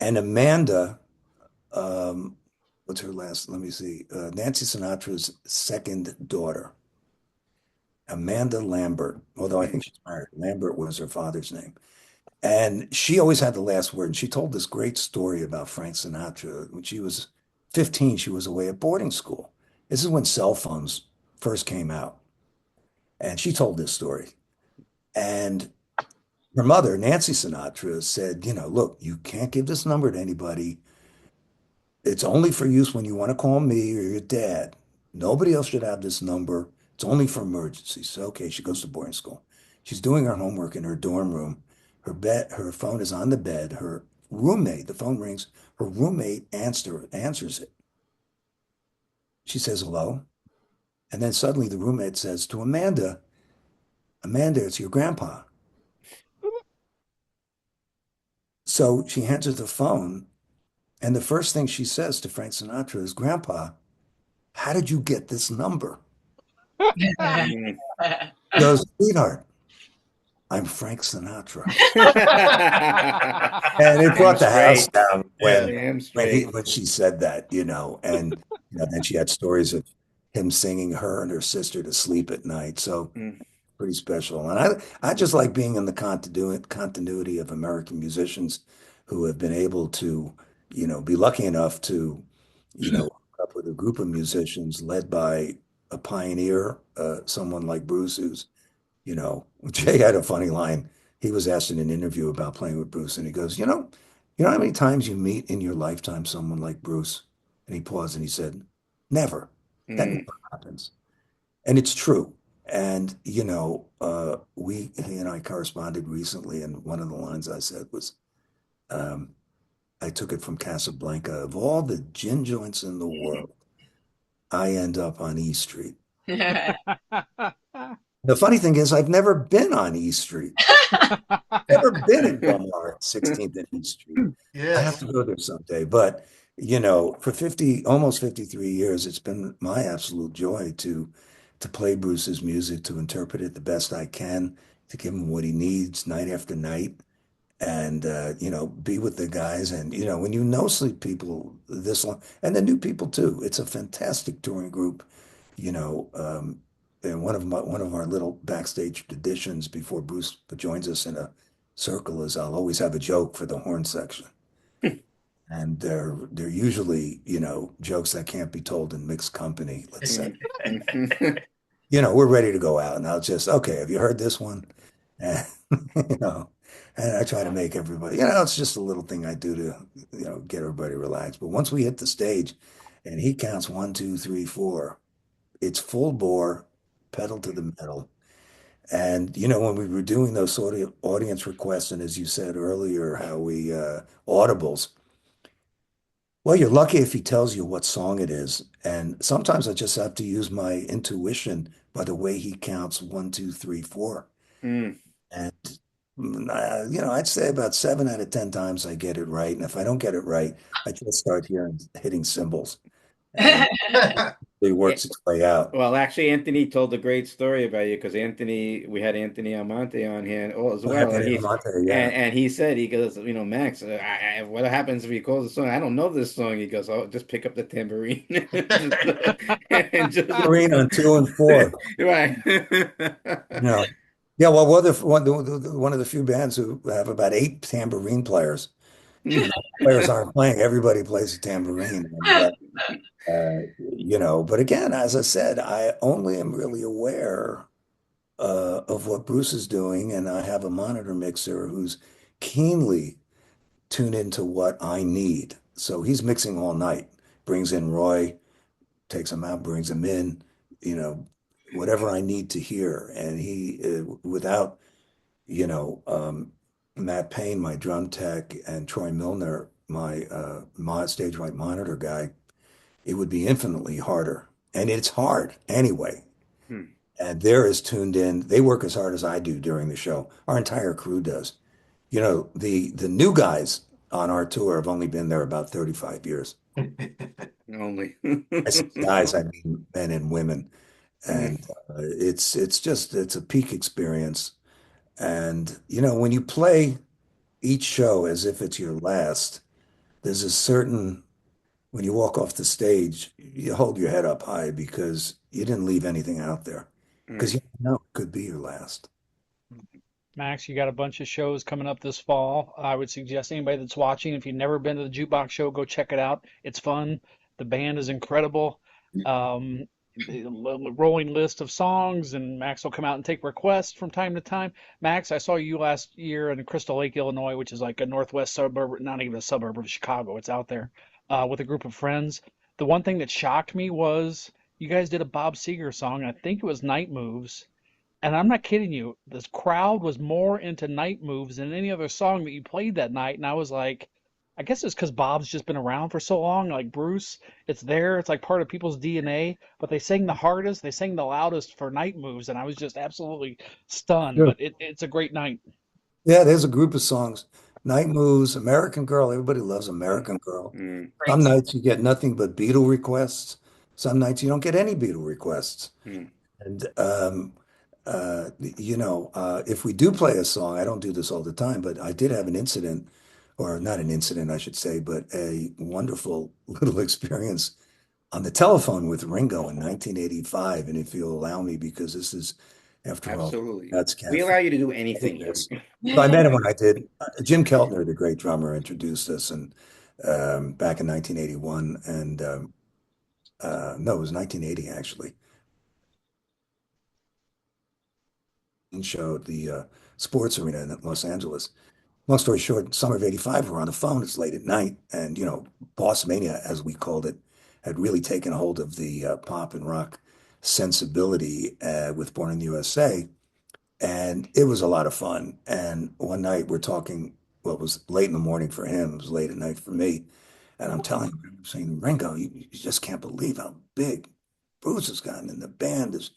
And Amanda, um, what's her last? Let me see. Nancy Sinatra's second daughter, Amanda Lambert, although I think she's married. Lambert was her father's name. And she always had the last word. And she told this great story about Frank Sinatra. When she was 15, she was away at boarding school. This is when cell phones first came out. And she told this story. And her mother, Nancy Sinatra, said, look, you can't give this number to anybody. It's only for use when you want to call me or your dad. Nobody else should have this number. It's only for emergencies. So, okay, she goes to boarding school. She's doing her homework in her dorm room. Her phone is on the bed. Her roommate, the phone rings. Her roommate answers it. She says hello. And then suddenly the roommate says to Amanda, Amanda, it's your grandpa. So she answers the phone. And the first thing she says to Frank Sinatra is, Grandpa, how did you get this number? Mm. He goes, sweetheart, I'm Frank Sinatra. And it Damn brought the house straight. down when Damn when he straight. when she said that, and then she had stories of him singing her and her sister to sleep at night. So Mm. pretty special. And I just like being in the continuity of American musicians who have been able to, be lucky enough to, hook up with a group of musicians led by a pioneer, someone like Bruce, who's, Jay had a funny line. He was asked in an interview about playing with Bruce, and he goes, how many times you meet in your lifetime someone like Bruce? And he paused and he said, never. That Mm. never happens. And it's true. And, he and I corresponded recently, and one of the lines I said was, um, I took it from Casablanca. Of all the gin joints in the world, I end up on E Street. The funny thing is, I've never been on E Street, never been in Belmar at 16th and E Street. I have Yes. to go there someday. But, for almost 53 years, it's been my absolute joy to play Bruce's music, to interpret it the best I can, to give him what he needs night after night, and be with the guys. And when some people this long, and the new people too, it's a fantastic touring group. You know, and one of our little backstage traditions before Bruce joins us in a circle is I'll always have a joke for the horn section. And they're usually, jokes that can't be told in mixed company, let's say. Mm. We're ready to go out, and I'll just, okay, have you heard this one? And, you know, and I try to make everybody, it's just a little thing I do to, get everybody relaxed. But once we hit the stage and he counts one, two, three, four, it's full bore, pedal to the metal. And, when we were doing those sort of audience requests, and as you said earlier, how we, audibles, well, you're lucky if he tells you what song it is. And sometimes I just have to use my intuition by the way he counts one, two, three, four. Mm. And, I'd say about 7 out of 10 times I get it right. And if I don't get it right, I just start hitting cymbals. And it Yeah. works its way out. Well, actually, Anthony told a great story about you because we had Anthony Almonte on here as Oh, well, and Anthony Almonte, yeah. he said he goes, Max, what happens if he calls the song? I don't know this song. He goes, oh, just pick up the tambourine and just Marine on 2 and 4. right. No. Yeah, well, one of the few bands who have about 8 tambourine players. Players aren't playing. Everybody plays a tambourine. And, but again, as I said, I only am really aware of what Bruce is doing, and I have a monitor mixer who's keenly tuned into what I need. So he's mixing all night, brings in Roy, takes him out, brings him in, you know, whatever I need to hear. And without, you know, um, Matt Payne, my drum tech, and Troy Milner, stage right monitor guy, it would be infinitely harder. And it's hard anyway. Hmm. And they're as tuned in. They work as hard as I do during the show. Our entire crew does. You know, the new guys on our tour have only been there about 35 years. Only. I say guys, I mean men and women. Hmm. And it's a peak experience. And you know, when you play each show as if it's your last, there's a certain when you walk off the stage, you hold your head up high because you didn't leave anything out there. Because Hmm. you know it could be your last. Max, you got a bunch of shows coming up this fall. I would suggest anybody that's watching, if you've never been to the Jukebox Show, go check it out. It's fun. The band is incredible. The rolling list of songs, and Max will come out and take requests from time to time. Max, I saw you last year in Crystal Lake, Illinois, which is like a northwest suburb, not even a suburb of Chicago. It's out there with a group of friends. The one thing that shocked me was you guys did a Bob Seger song, and I think it was Night Moves. And I'm not kidding you. This crowd was more into Night Moves than any other song that you played that night. And I was like, I guess it's because Bob's just been around for so long. Like Bruce, it's there. It's like part of people's DNA. But they sang the hardest, they sang the loudest for Night Moves. And I was just absolutely stunned. Sure. But it's a great night. Yeah, there's a group of songs. Night Moves, American Girl. Everybody loves American Girl. Hmm. Some Great song. nights you get nothing but Beatle requests. Some nights you don't get any Beatle requests. Hmm. And if we do play a song, I don't do this all the time, but I did have an incident, or not an incident, I should say, but a wonderful little experience on the telephone with Ringo in 1985. And if you'll allow me, because this is, after all, Absolutely. that's We allow Cafe. you to do anything here. Yes. So I met him when I did. Jim Keltner, the great drummer, introduced us, and back in 1981, and no, it was 1980 actually. And showed the sports arena in Los Angeles. Long story short, summer of '85, we're on the phone. It's late at night, and Boss Mania, as we called it, had really taken hold of the pop and rock sensibility with Born in the USA, and it was a lot of fun. And one night we're talking. Well, it was late in the morning for him. It was late at night for me. And I'm telling him, I'm saying, Ringo, you just can't believe how big Bruce has gotten, and the band is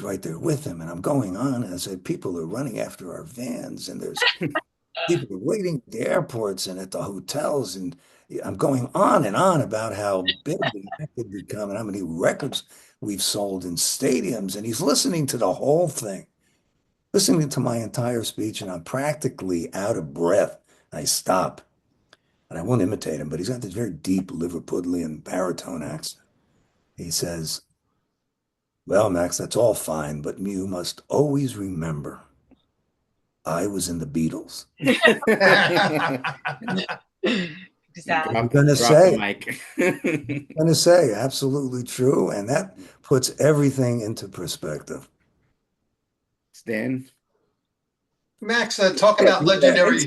right there with him. And I'm going on, and I said, people are running after our vans, and there's people are waiting at the airports and at the hotels. And I'm going on and on about how big the act had become and how many records we've sold in stadiums. And he's listening to the whole thing, listening to my entire speech, and I'm practically out of breath. I stop, and I won't imitate him, but he's got this very deep Liverpudlian baritone accent. He says, well, Max, that's all fine, but you must always remember I was in the Beatles. Exactly. I'm Drop, gonna drop the say, mic. absolutely true, and that puts everything into perspective. Stan? Max, It's sad. talk about legendary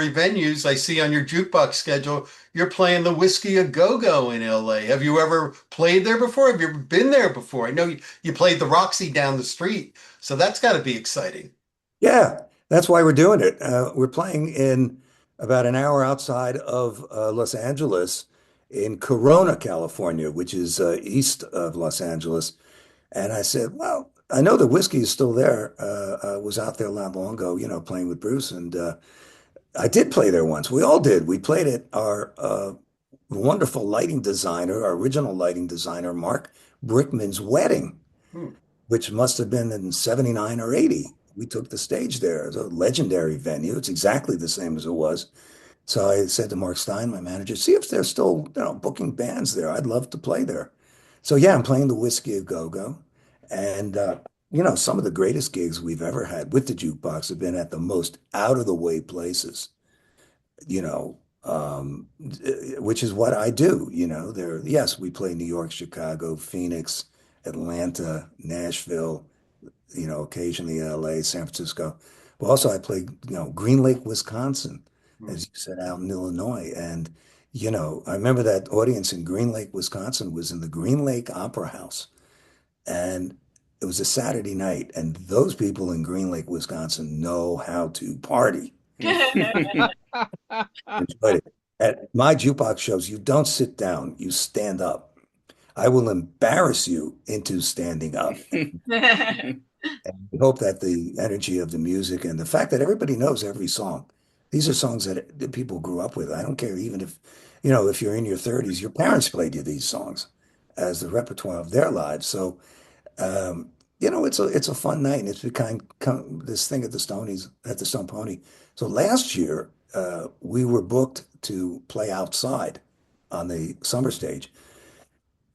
venues. I see on your jukebox schedule, you're playing the Whiskey A Go-Go in LA. Have you ever played there before? Have you ever been there before? I know you played the Roxy down the street, so that's got to be exciting. Yeah, that's why we're doing it. We're playing in about an hour outside of Los Angeles in Corona, California, which is east of Los Angeles. And I said, well, I know the whiskey is still there. I was out there not long ago, playing with Bruce, and I did play there once. We all did. We played at our wonderful lighting designer, our original lighting designer, Mark Brickman's wedding, Hmm. which must have been in 79 or 80. We took the stage there. It's a legendary venue. It's exactly the same as it was. So I said to Mark Stein, my manager, see if they're still, booking bands there. I'd love to play there. So yeah, I'm playing the Whiskey a Go-Go. And some of the greatest gigs we've ever had with the jukebox have been at the most out of the way places, you know, which is what I do. Yes, we play New York, Chicago, Phoenix, Atlanta, Nashville, occasionally LA, San Francisco. But also I played, Green Lake, Wisconsin, Hmm. as you said, out in Illinois. And, I remember that audience in Green Lake, Wisconsin was in the Green Lake Opera House. And it was a Saturday night. And those people in Green Lake, Wisconsin know how to party. Enjoyed it. At my jukebox shows, you don't sit down, you stand up. I will embarrass you into standing up. And we hope that the energy of the music and the fact that everybody knows every song. These are songs that people grew up with. I don't care, even if, if you're in your 30s, your parents played you these songs as the repertoire of their lives. So, it's a fun night, and it's become this thing at the Stonies, at the Stone Pony. So last year, we were booked to play outside on the summer stage,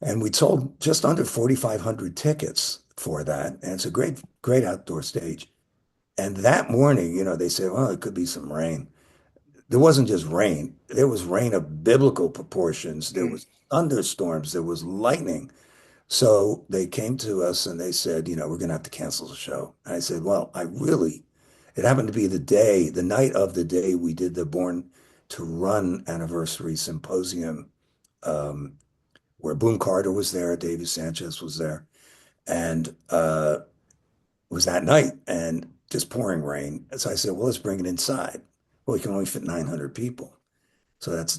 and we sold just under 4,500 tickets for that. And it's a great, great outdoor stage. And that morning, they said, well, it could be some rain. There wasn't just rain. There was rain of biblical proportions. There was thunderstorms. There was lightning. So they came to us and they said, we're going to have to cancel the show. And I said, well, it happened to be the night of the day we did the Born to Run anniversary symposium, where Boone Carter was there, David Sanchez was there, and it was that night and just pouring rain. So I said, well, let's bring it inside. Well, we can only fit 900 people. So that's,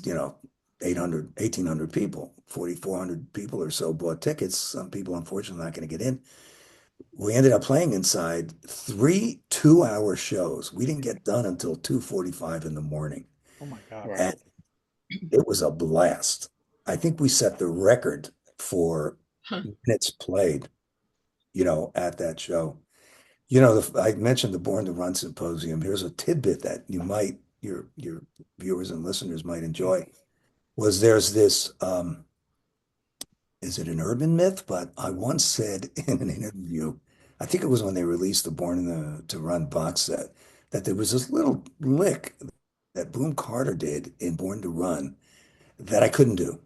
800, 1,800 people, 4,400 people or so bought tickets. Some people, unfortunately, not going to get in. We ended up playing inside 3 2-hour shows. We didn't get done until 2:45 in the morning. Oh my God. And it was a blast. I think we set the record for minutes played, at that show. I mentioned the Born to Run symposium. Here's a tidbit that your viewers and listeners might enjoy. There's this, is it an urban myth? But I once said in an interview, I think it was when they released the to Run box set, that there was this little lick that Boone Carter did in Born to Run that I couldn't do,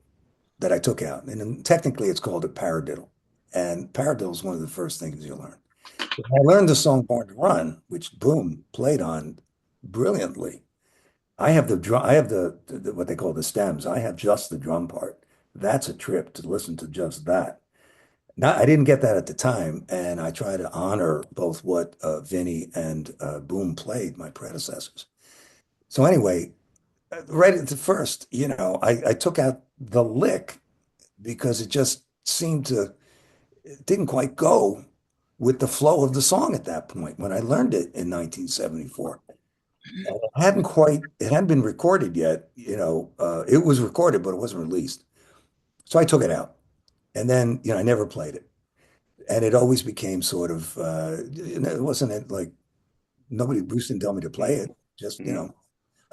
that I took out. And then technically it's called a paradiddle. And paradiddle is one of the first things you learn. I learned the song Born to Run, which Boom played on brilliantly. I have the drum, I have the what they call the stems. I have just the drum part. That's a trip to listen to just that. Now, I didn't get that at the time, and I try to honor both what Vinny and Boom played, my predecessors. So anyway, right at the first, I took out the lick because it just it didn't quite go with the flow of the song at that point when I learned it in 1974. It hadn't been recorded yet, it was recorded, but it wasn't released. So I took it out. And then, I never played it. And it always became sort of, it wasn't like Bruce didn't tell me to play it. Just, I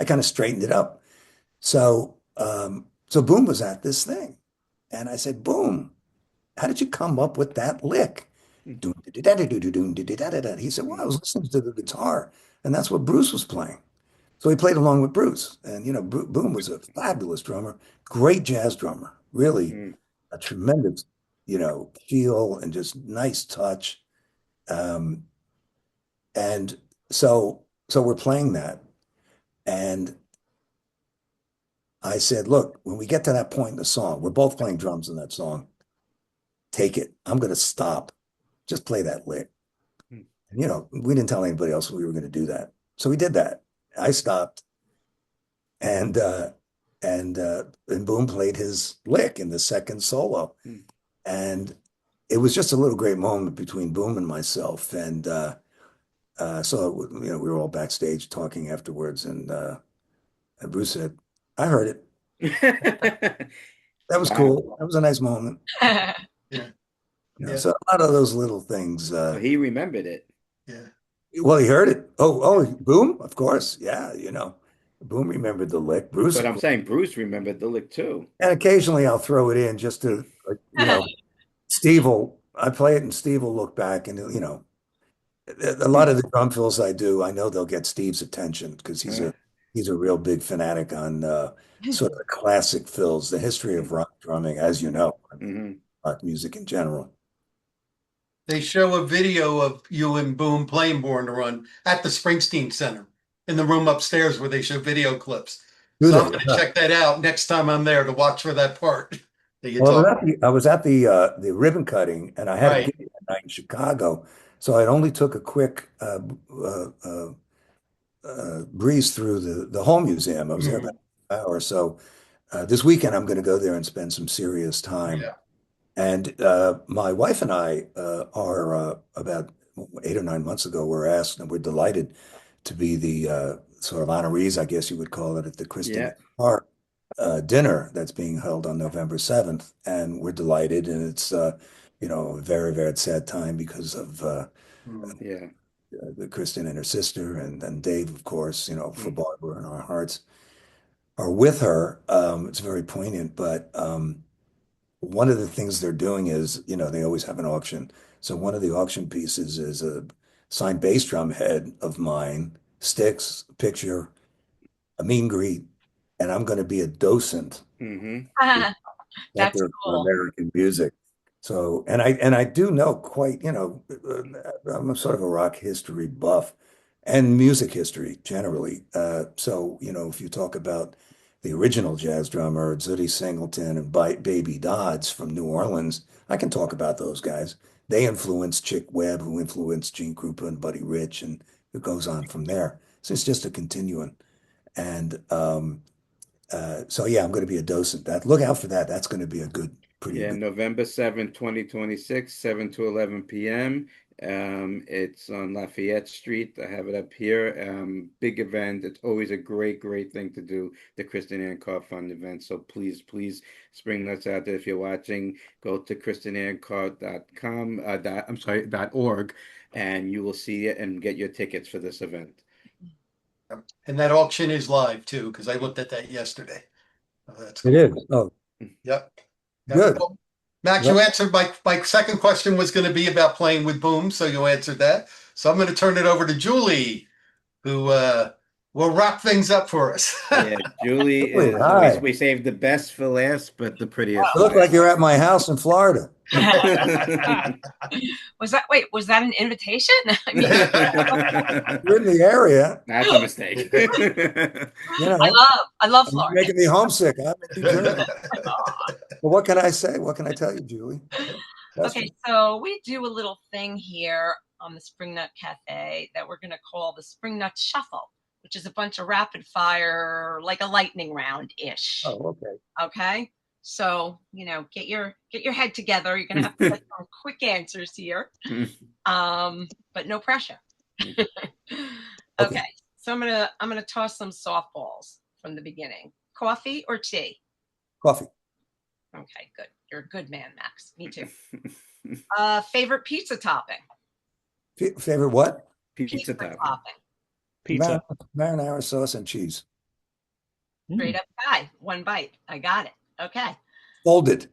kind of straightened it up. So, so Boom was at this thing. And I said, Boom, how did you come up with that lick? He said, well, I was listening to the guitar, and that's what Bruce was playing. So he played along with Bruce. And, Boom was a fabulous drummer, great jazz drummer, really a tremendous, feel and just nice touch. And so we're playing that. And I said, look, when we get to that point in the song, we're both playing drums in that song. Take it. I'm going to stop. Just play that lick. And, we didn't tell anybody else we were going to do that. So we did that. I stopped, and Boom played his lick in the second solo. And it was just a little great moment between Boom and myself. And so, we were all backstage talking afterwards, and Bruce said, I heard it. That was cool. That was a nice moment. So a lot of those little things. He remembered it. Yeah. Well, he heard it. Oh, Boom, of course. Yeah, Boom remembered the lick. Bruce. But I'm saying Bruce remembered the lick too. And occasionally I'll throw it in just to, I play it and Steve will look back and, a lot of the drum fills I do, I know they'll get Steve's attention because he's a real big fanatic on sort of the classic fills, the history of rock drumming, as you know, rock music in general. They show a video of you and Boom playing Born to Run at the Springsteen Center in the room upstairs where they show video clips. So I'm going to check that out next time I'm there to watch for that part. I was at the ribbon cutting, and I had a gig that night in Chicago, so I only took a quick breezed through the whole museum. I was there about an hour. So this weekend, I'm going to go there and spend some serious time. Yeah. And my wife and I are about 8 or 9 months ago, we're asked, and we're delighted to be the sort of honorees, I guess you would call it, at the Kristen Yeah. Park dinner that's being held on November 7th. And we're delighted. And it's, a very, very sad time because of Yeah. the Kristen and her sister, and then Dave, of course, for Mm. Barbara, and our hearts are with her. It's very poignant, but one of the things they're doing is, they always have an auction. So one of the auction pieces is a signed bass drum head of mine, sticks, picture, a meet and greet, and I'm going to be a docent Hmm. That's Center for cool. American Music. So, and I do know quite, I'm a sort of a rock history buff and music history generally. So, if you talk about the original jazz drummer, Zutty Singleton and Baby Dodds from New Orleans, I can talk about those guys. They influenced Chick Webb, who influenced Gene Krupa and Buddy Rich, and it goes on from there. So it's just a continuum. And so yeah, I'm going to be a docent. Look out for that. That's going to be pretty Yeah, good. November 7th, 2026, 7 to 11 p.m. It's on Lafayette Street. I have it up here. Big event. It's always a great, great thing to do, the Kristen Ann Carr Fund event. So please, please spring nuts out there. If you're watching, go to kristenanncarr.com, .org, and you will see it and get your tickets for this event. And that auction is live too, because I looked at that yesterday. Oh, that's It cool. is. Oh, Yep. Yep. good. Well, Max, Well, you answered my second question was going to be about playing with Boom, so you answered that. So I'm going to turn it over to Julie, who will wrap things up for us. Yeah, Julie Julie, is, hi. we saved the best for last, but the prettiest You for look like last. you're at my house in Florida. Was that an invitation? I mean, You're in the area, That's a mistake. I love and you're Florida. making me homesick. I'm in New Jersey. Well, what can I say? What can I tell you, Julie? Okay, so we do a little thing here on the Spring Nut Cafe that we're going to call the Spring Nut Shuffle, which is a bunch of rapid fire, like a lightning round ish. Oh, okay. Okay, so get your head together. You're going to have to get some quick answers here, but no pressure. Okay, so I'm gonna toss some softballs from the beginning. Coffee or tea? Coffee. Okay, good. You're a good man, Max. Me too. Favorite pizza topping? Favorite what? Pizza topping. Pizza. Marinara sauce and cheese. Straight up guy. One bite. I got it. Okay. Folded,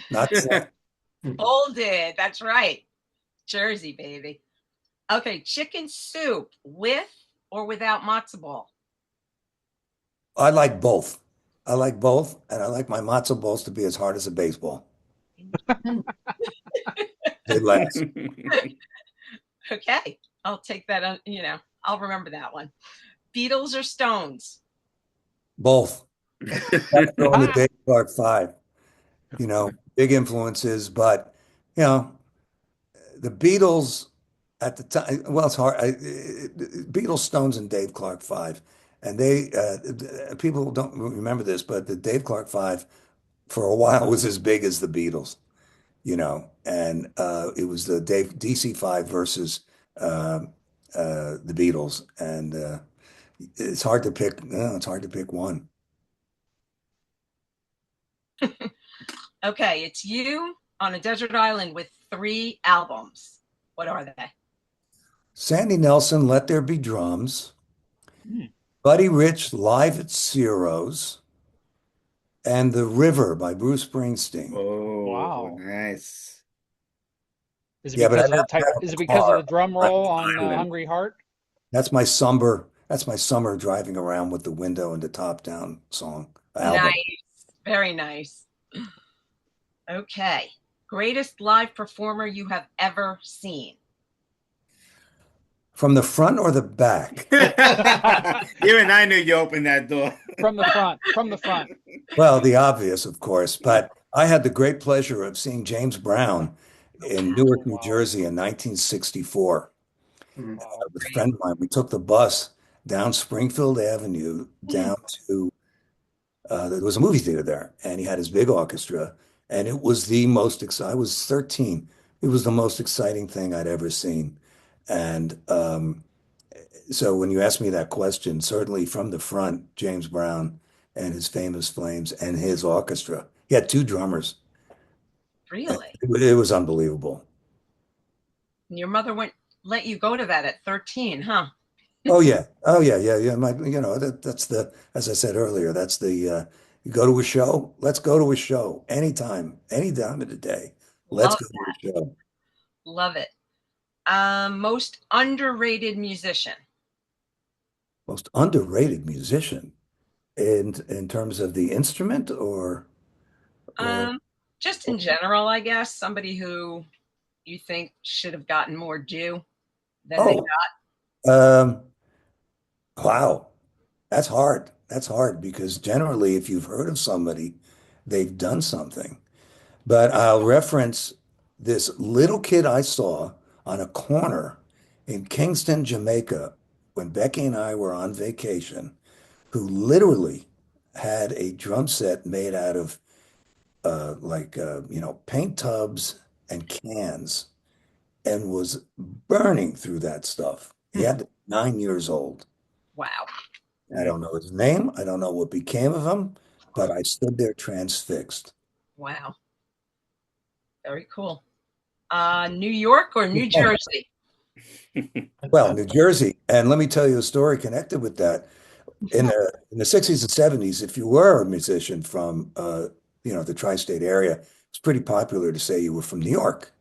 not Folded. That's right. Jersey, baby. Okay, chicken soup with or without matzo ball? I like both. I like both, and I like my matzo balls to be as hard as a baseball. They last. Okay, I'll take that on, I'll remember that one. Beatles or Stones? Both. That's on the Dave Clark Five. Big influences, but the Beatles at the time, well, it's hard. Beatles, Stones, and Dave Clark Five, and people don't remember this, but the Dave Clark Five for a while was as big as the Beatles, and it was the DC Five versus the Beatles, and it's hard to pick. It's hard to pick one. Okay, it's you on a desert island with 3 albums. What are they? Sandy Nelson, Let There Be Drums, Buddy Rich, Live at Ciro's, and The River by Bruce Springsteen. Oh, Wow. nice. Is it because of the type? Is it because of the drum roll on Island. Hungry Heart? That's my summer driving around with the window and the top down song album. Nice. Very nice. Okay. Greatest live performer you have ever seen? From the front or the back? Even I knew you opened that door. From the front. From the front. Well, the obvious, of course, but I had the great pleasure of seeing James Brown in Newark, New Jersey in 1964. With a friend of mine, we took the bus down Springfield Avenue Mhm. down to there was a movie theater there, and he had his big orchestra, and it was the most exciting. I was 13. It was the most exciting thing I'd ever seen. And so when you ask me that question, certainly from the front, James Brown and his famous Flames and his orchestra. He had two drummers. Really? It was unbelievable. And your mother went let you go to that at 13, huh? Oh yeah. Oh yeah, yeah, yeah. That's the, as I said earlier, that's the you go to a show, let's go to a show anytime, any time of the day. Let's Love go to a show. love it. Most underrated musician. Most underrated musician in terms of the instrument or Um, just in general, I guess. Somebody who you think should have gotten more due than they oh, um, wow. That's hard. That's hard because generally if you've heard of somebody, they've done something. But I'll reference this little kid I saw on a corner in Kingston, Jamaica, when Becky and I were on vacation, who literally had a drum set made out of paint tubs and cans and was burning through that stuff. He got. had to be 9 years old. Wow. I don't know his name. I don't know what became of him, but I stood there transfixed. Wow. Very cool. New York or New Yeah. Jersey? Well, New Jersey, and let me tell you a story connected with that. In the 60s and 70s, if you were a musician from the tri-state area, it's pretty popular to say you were from New York.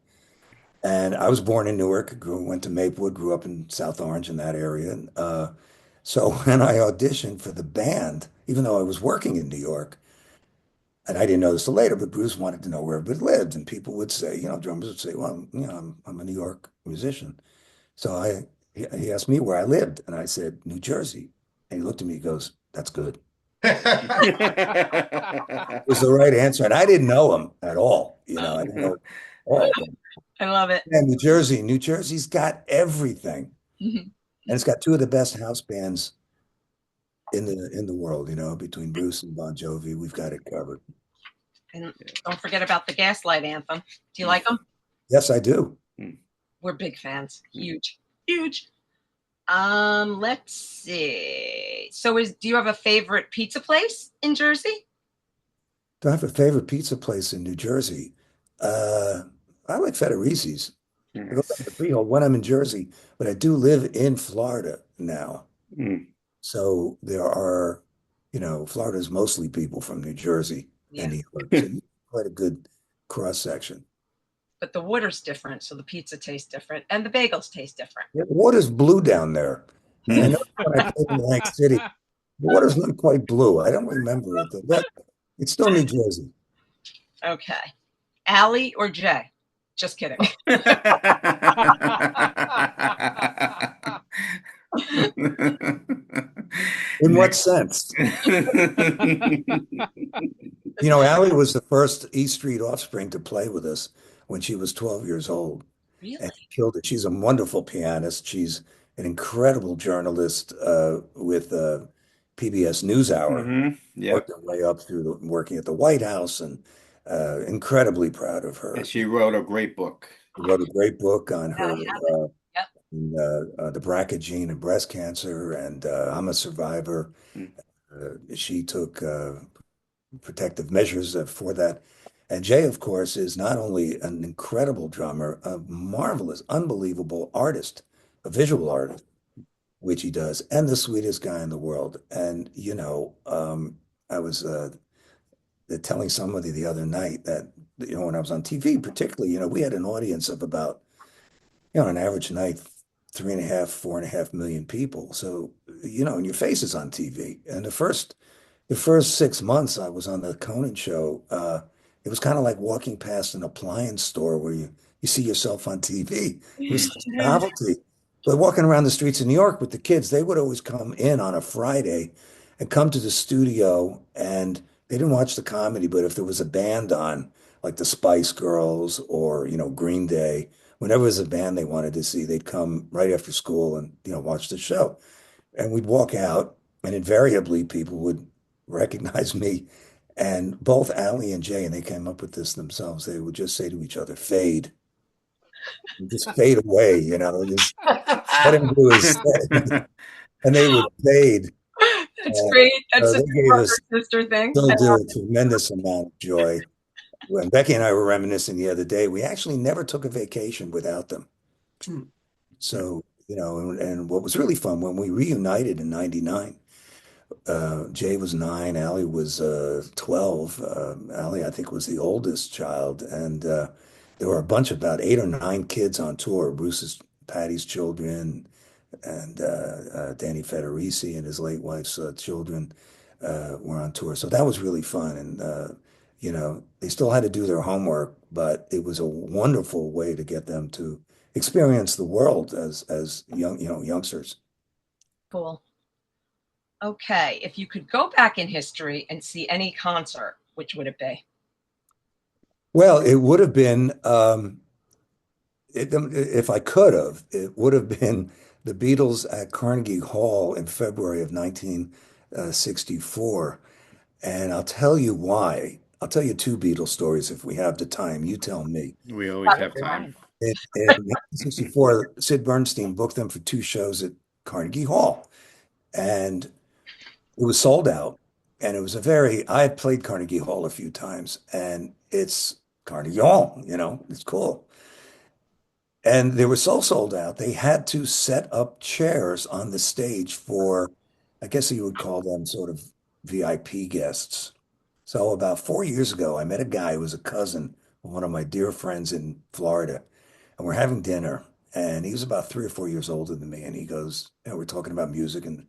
And I was born in Newark, went to Maplewood, grew up in South Orange in that area. And, so when I auditioned for the band, even though I was working in New York, and I didn't know this till later, but Bruce wanted to know where everybody lived, and people would say, drummers would say, "Well, I'm a New York musician." So he asked me where I lived, and I said, New Jersey. And he looked at me, he goes, "That's good." It was the right answer. And I didn't know him at all. I didn't know him at all. But I love it. yeah, New Jersey's got everything. Mhm. And it's got two of the best house bands in the world, between Bruce and Bon Jovi. We've got it covered. And don't forget about the Gaslight Anthem. Do you like them? Yes, I do. We're big fans. Huge. Huge. Let's see. So do you have a favorite pizza place in Jersey? Do I have a favorite pizza place in New Jersey? Uh, I like Federici's. I go back to Freehold when I'm in Jersey, but I do live in Florida now. Mm. So Florida's mostly people from New Jersey and Yeah. New York. So you have quite a good cross section. But the water's different, so the pizza tastes different, and the bagels taste different. Yeah, the water's blue down there. And I know when I played in Atlantic City, the water's not quite blue. I don't remember it, but it's still New Jersey. Okay. Allie or Jay? Just kidding. In what sense? Allie was the first East Street Offspring to play with us when she was 12 years old. And Really? she killed it. She's a wonderful pianist. She's an incredible journalist with PBS NewsHour. Yep. Worked her way up through working at the White House, and incredibly proud of And her. she wrote a great book. She wrote a great book on I her have it. Yep. the BRCA gene and breast cancer, and I'm a survivor. Mm. She took protective measures for that. And Jay, of course, is not only an incredible drummer, a marvelous, unbelievable artist, a visual artist, which he does, and the sweetest guy in the world. And, I was telling somebody the other night that, when I was on TV, particularly, we had an audience of about, on an average night, 3.5, 4.5 million people. So, and your face is on TV. And the first 6 months I was on the Conan show, it was kind of like walking past an appliance store where you see yourself on TV. It was such a novelty. But walking around the streets of New York with the kids, they would always come in on a Friday and come to the studio, and they didn't watch the comedy, but if there was a band on, like the Spice Girls or, Green Day, whenever there was a band they wanted to see, they'd come right after school and, watch the show. And we'd walk out, and invariably people would recognize me. And both Allie and Jay, and they came up with this themselves, they would just say to each other, fade, just fade away, just let him do his thing. And they would fade. That's great. That's a They gave brother us, sister thing. still do, a tremendous amount of joy. When Becky and I were reminiscing the other day, we actually never took a vacation without them. So, and what was really fun when we reunited in '99, Jay was 9, Allie was 12. Allie, I think, was the oldest child. And there were a bunch, about 8 or 9 kids on tour. Bruce's, Patty's children, and Danny Federici and his late wife's children were on tour. So that was really fun. And, they still had to do their homework, but it was a wonderful way to get them to experience the world as youngsters. Cool. Okay, if you could go back in history and see any concert, which would it be? Well, it would have been, if I could have, it would have been the Beatles at Carnegie Hall in February of 1964. And I'll tell you why. I'll tell you 2 Beatles stories if we have the time. You tell me. We always have time. In 1964, Sid Bernstein booked them for 2 shows at Carnegie Hall. And it was sold out. And it was I had played Carnegie Hall a few times, and it's Carnegie Hall, it's cool. And they were so sold out, they had to set up chairs on the stage for, I guess you would call them sort of VIP guests. So about 4 years ago, I met a guy who was a cousin of one of my dear friends in Florida, and we're having dinner. And he was about 3 or 4 years older than me. And he goes, we're talking about music, and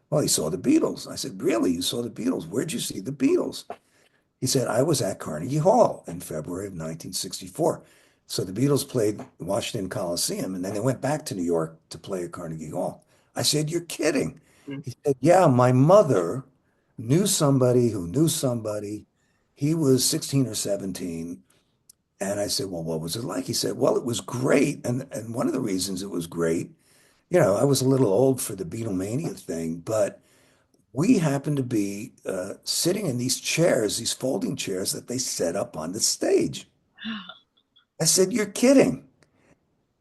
well, he saw the Beatles. I said, really? You saw the Beatles? Where'd you see the Beatles? He said, I was at Carnegie Hall in February of 1964. So the Beatles played Washington Coliseum, and then they went back to New York to play at Carnegie Hall. I said, you're kidding. He said, yeah, my mother knew somebody who knew somebody. He was 16 or 17. And I said, well, what was it like? He said, well, it was great. And one of the reasons it was great, I was a little old for the Beatlemania thing, but we happened to be sitting in these chairs, these folding chairs that they set up on the stage. I said, you're kidding.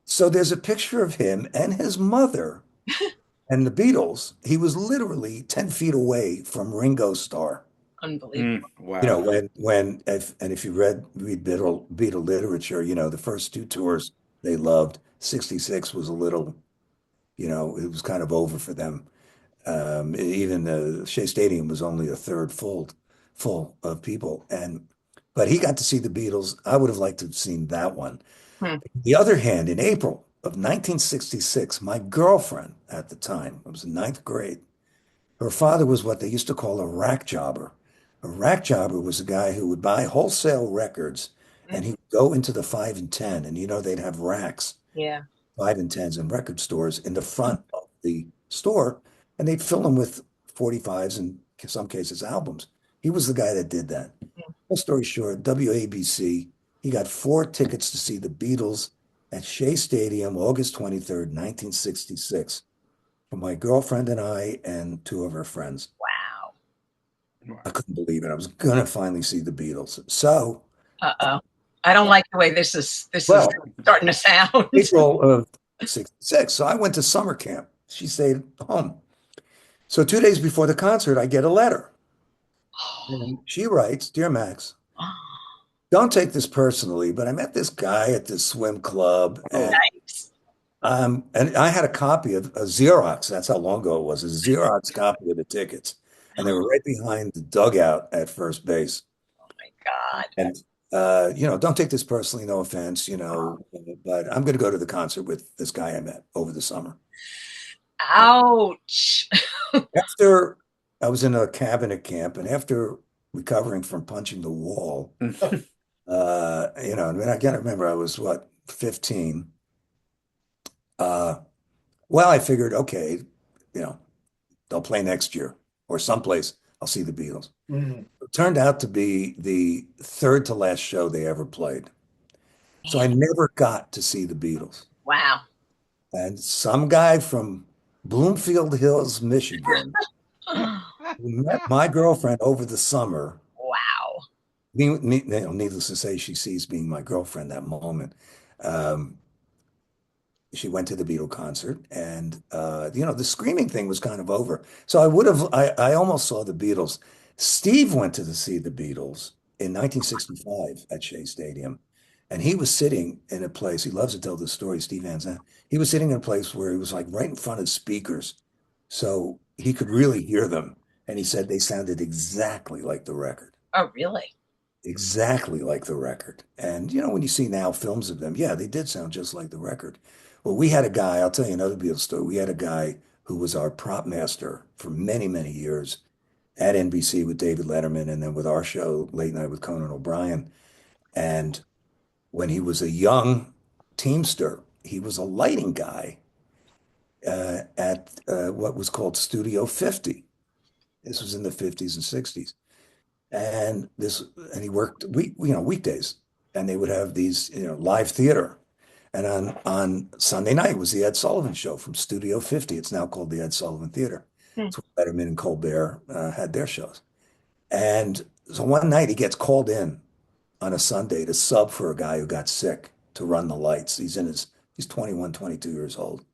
So there's a picture of him and his mother and the Beatles. He was literally 10 feet away from Ringo's Starr. Unbelievable. Wow. If you read Beatle literature, the first 2 tours they loved. 66 was a little, it was kind of over for them. Even the Shea Stadium was only a third full of people. But he got to see the Beatles. I would have liked to have seen that one. On the other hand, in April of 1966, my girlfriend at the time, I was in 9th grade, her father was what they used to call a rack jobber. A rack jobber was a guy who would buy wholesale records, and he would go into the 5 and 10, and they'd have racks, Yeah. 5 and 10s in record stores in the front of the store, and they'd fill them with 45s and in some cases albums. He was the guy that did that. Long story short, WABC, he got 4 tickets to see the Beatles at Shea Stadium, August 23rd, 1966, for my girlfriend and I and 2 of her friends. Wow. I couldn't believe it. I was gonna finally see the Beatles. So, Uh-oh. I don't like the way this is well, starting to sound. April of 66. So I went to summer camp. She stayed home. So 2 days before the concert, I get a letter. And she writes, Dear Max, don't take this personally, but I met this guy at this swim club, and Nice. and I had a copy of a Xerox. That's how long ago it was. A Xerox copy of the tickets, and they were right behind the dugout at first base. Oh my God. And don't take this personally, no offense, but I'm going to go to the concert with this guy I met over the summer. Ouch. After I was in a cabinet camp, and after recovering from punching the wall, I can't remember, I was what, 15. Well, I figured, okay, they'll play next year or someplace. I'll see the Beatles. It turned out to be the third to last show they ever played. So I never got to see the Beatles. Wow. And some guy from Bloomfield Hills, Michigan. We met my girlfriend over the summer. Wow. Needless to say, she ceased being my girlfriend that moment. Um, she went to the Beatle concert, and the screaming thing was kind of over. So I almost saw the Beatles. Steve went to see the Beatles in 1965 at Shea Stadium, and he was sitting in a place. He loves to tell this story, Steve Hansen. He was sitting in a place where he was like right in front of speakers, so he could really hear them. And he said they sounded exactly like the record. Oh, really? Exactly like the record. And when you see now films of them, yeah, they did sound just like the record. Well, we had a guy, I'll tell you another Beatles story. We had a guy who was our prop master for many, many years at NBC with David Letterman and then with our show, Late Night with Conan O'Brien. And when he was a young teamster, he was a lighting guy at what was called Studio 50. This was in the 50s and 60s. And he worked weekdays, and they would have these live theater. And on Sunday night was the Ed Sullivan Show from Studio 50. It's now called the Ed Sullivan Theater. Hmm. It's where Letterman and Colbert had their shows. And so one night he gets called in on a Sunday to sub for a guy who got sick to run the lights. He's 21, 22 years old.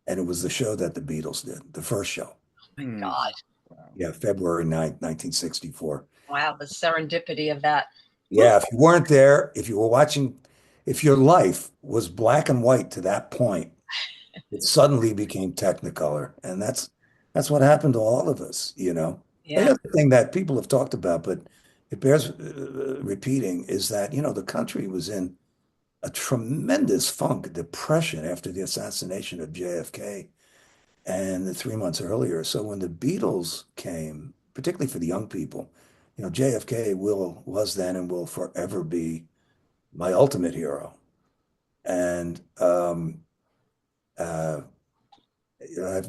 And it was the show that the Beatles did, the first show. Oh my God. Yeah, February 9th, 1964. Wow, the serendipity of that. Yeah, if you weren't there, if you were watching, if your life was black and white to that point, it suddenly became Technicolor. And that's what happened to all of us. Yeah. The other thing that people have talked about, but it bears repeating, is that, the country was in a tremendous funk, depression after the assassination of JFK and the 3 months earlier. So when the Beatles came, particularly for the young people, JFK was then and will forever be my ultimate hero. And uh, you know,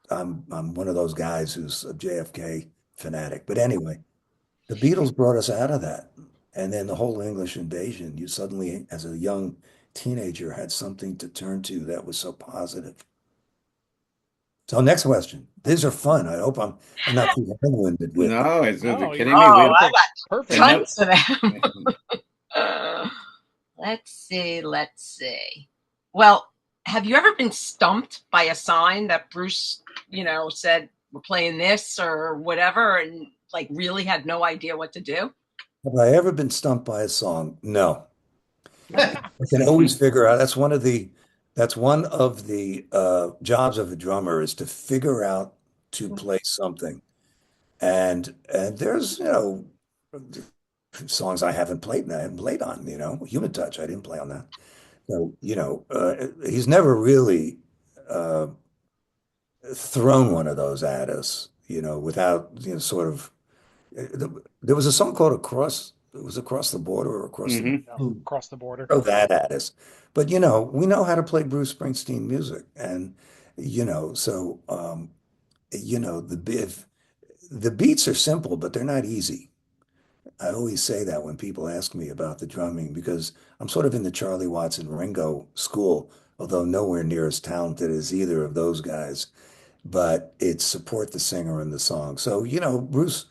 I'm one of those guys who's a JFK fanatic. But anyway, the Beatles brought us out of that. And then the whole English invasion, you suddenly, as a young teenager, had something to turn to that was so positive. So next question. These are fun. I hope I'm not too long-winded with them. No, No, you're you're kidding me. Oh, I perfect. got And tons of them. Let's see. Let's see. Well, have you ever been stumped by a sign that Bruce, said we're playing this or whatever, and like really had no idea what to do? Have I ever been stumped by a song? No. I can always figure out. That's one of the jobs of a drummer is to figure out to play something. And there's songs I haven't played and I haven't played on. Human Touch. I didn't play on that. So he's never really uh, thrown one of those at us. Without sort of. There was a song called Across. It was Across the Border or Across the Mhm. Yeah, across the border. throw that at us. But we know how to play Bruce Springsteen music, and so the beats are simple, but they're not easy. I always say that when people ask me about the drumming because I'm sort of in the Charlie Watts and Ringo school, although nowhere near as talented as either of those guys. But it's support the singer and the song. So Bruce.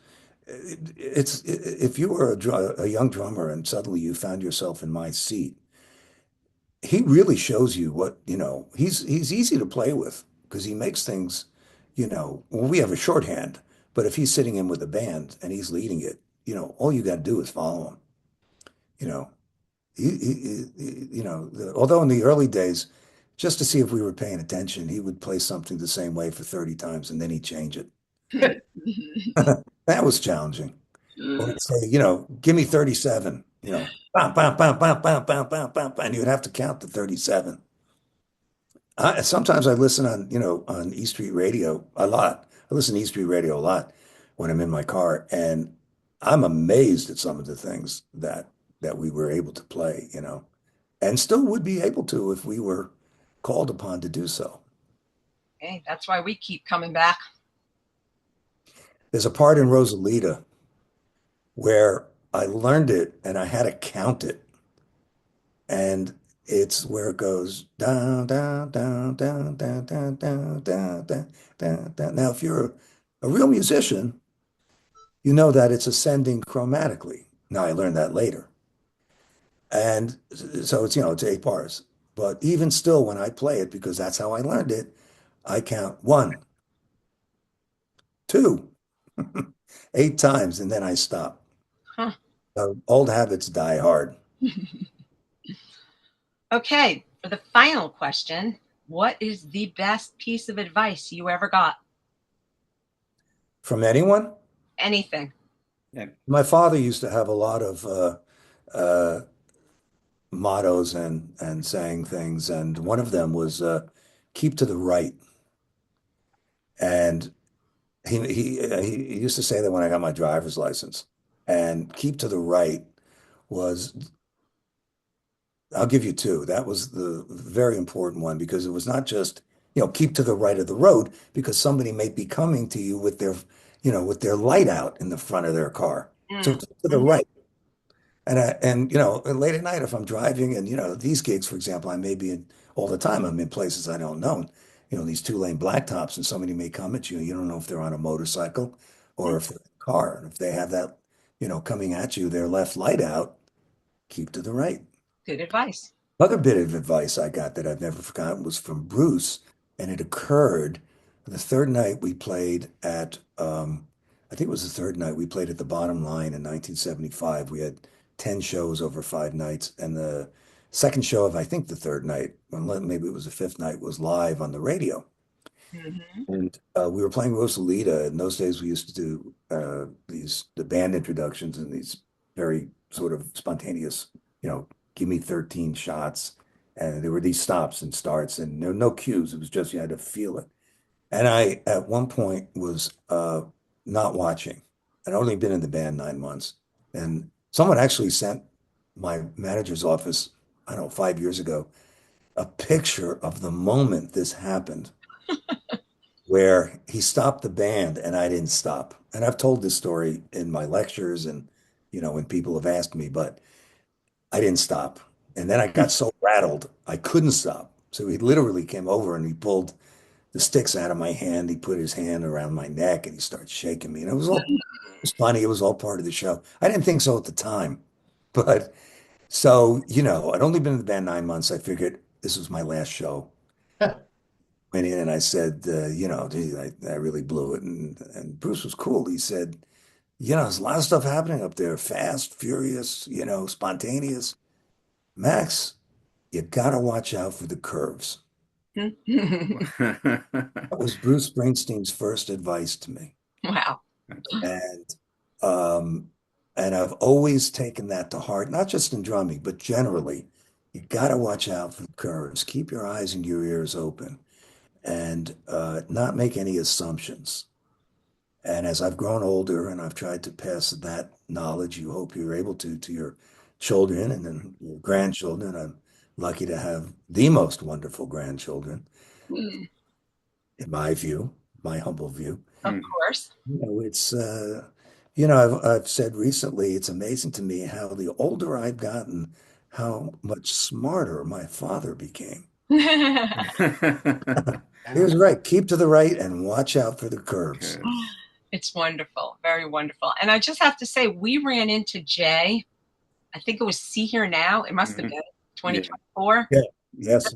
If you were a young drummer and suddenly you found yourself in my seat, he really shows you he's easy to play with because he makes things, well, we have a shorthand, but if he's sitting in with a band and he's leading it, all you got to do is follow him. You know, although in the early days, just to see if we were paying attention, he would play something the same way for 30 times and then he'd change it. That was challenging. Or he'd say, give me 37, bam, bam, bam, bam, bam, bam, bam, bam, and you'd have to count to 37. Sometimes I listen on E Street Radio a lot. I listen to E Street Radio a lot when I'm in my car, and I'm amazed at some of the things that we were able to play, and still would be able to if we were called upon to do so. Okay, that's why we keep coming back. There's a part in Rosalita where I learned it and I had to count it. And It's where it goes down, down, down, down, down, down, down, down, down, down, down. Now, if you're a real musician, you know that it's ascending chromatically. Now, I learned that later. And so it's 8 bars. But even still, when I play it, because that's how I learned it, I count one, two, 8 times, and then I stop. Huh. Old habits die hard. Okay, for the final question, what is the best piece of advice you ever got? From anyone? Anything. Yeah. My father used to have a lot of uh, mottos and saying things, and one of them was keep to the right. And he used to say that when I got my driver's license. And keep to the right was, I'll give you two. That was the very important one because it was not just, keep to the right of the road because somebody may be coming to you with their light out in the front of their car. So Mm. keep to the right. And late at night, if I'm driving and, these gigs, for example, I may be in all the time, I'm in places I don't know. These two-lane blacktops and somebody may come at you. You don't know if they're on a motorcycle or if they're in a car. And if they have that, coming at you, their left light out, keep to the right. Good advice. Another bit of advice I got that I've never forgotten was from Bruce, and it occurred the third night we played at, I think it was the third night we played at the Bottom Line in 1975. We had 10 shows over 5 nights, and the second show of, I think, the third night, or maybe it was the fifth night, was live on the radio. Mm-hmm. And we were playing Rosalita. In those days, we used to do the band introductions and these very sort of spontaneous, give me 13 shots. And there were these stops and starts, and there were no cues. It was just you had to feel it. And I, at one point, was not watching. I'd only been in the band 9 months. And someone actually sent my manager's office, I don't know, 5 years ago, a picture of the moment this happened where he stopped the band and I didn't stop. And I've told this story in my lectures and, when people have asked me, but I didn't stop. And then I got so rattled, I couldn't stop. So he literally came over and he pulled the sticks out of my hand. He put his hand around my neck and he started shaking me. And it was funny. It was all part of the show. I didn't think so at the time. But so, I'd only been in the band 9 months. I figured this was my last show. Went in and I said, "Gee, I really blew it." And Bruce was cool. He said, "There's a lot of stuff happening up there, fast, furious, spontaneous. Max, you gotta watch out for the curves." That was Bruce Springsteen's first advice to me. Wow. And um, and I've always taken that to heart, not just in drumming, but generally. You gotta watch out for the curves. Keep your eyes and your ears open and not make any assumptions. And as I've grown older and I've tried to pass that knowledge, you hope you're able to your children and then your grandchildren. I'm lucky to have the most wonderful grandchildren, Mm. in my view, my humble view. Of course. It's I've said recently, it's amazing to me how the older I've gotten, how much smarter my father became. He was right. Keep to the right and watch out for the curves. It's wonderful. Very wonderful. And I just have to say, we ran into Jay. I think it was See Here Now. It must have been 2024. Yeah. Yes.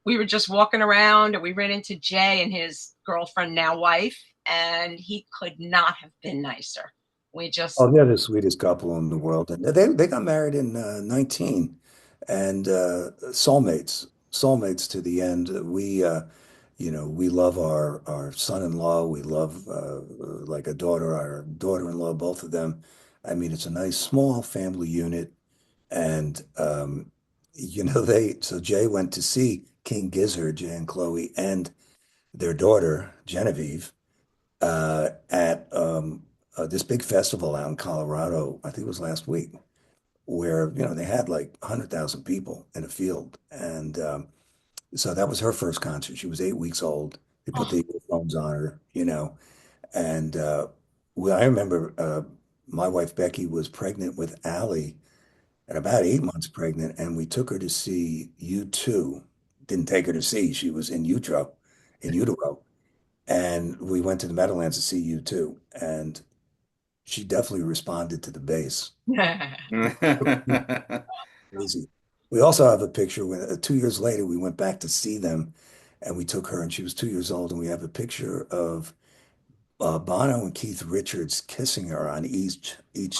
We were just walking around and we ran into Jay and his girlfriend, now wife, and he could not have been nicer. We just, Oh, they're the sweetest couple in the world. And they got married in 19 and soulmates to the end. We love our son-in-law. We love like a daughter, our daughter-in-law, both of them. I mean, it's a nice small family unit. And so Jay went to see King Gizzard, Jay and Chloe, and their daughter, Genevieve, at this big festival out in Colorado. I think it was last week, where they had like 100,000 people in a field, and so that was her first concert. She was 8 weeks old. They put oh, the earphones on her, and well, I remember my wife Becky was pregnant with Allie and about 8 months pregnant, and we took her to see U2. Didn't take her to see, she was in utero, and we went to the Meadowlands to see U2, and she definitely responded to the bass. Crazy. We also have a picture when 2 years later we went back to see them, and we took her, and she was 2 years old, and we have a picture of Bono and Keith Richards kissing her on each cheek.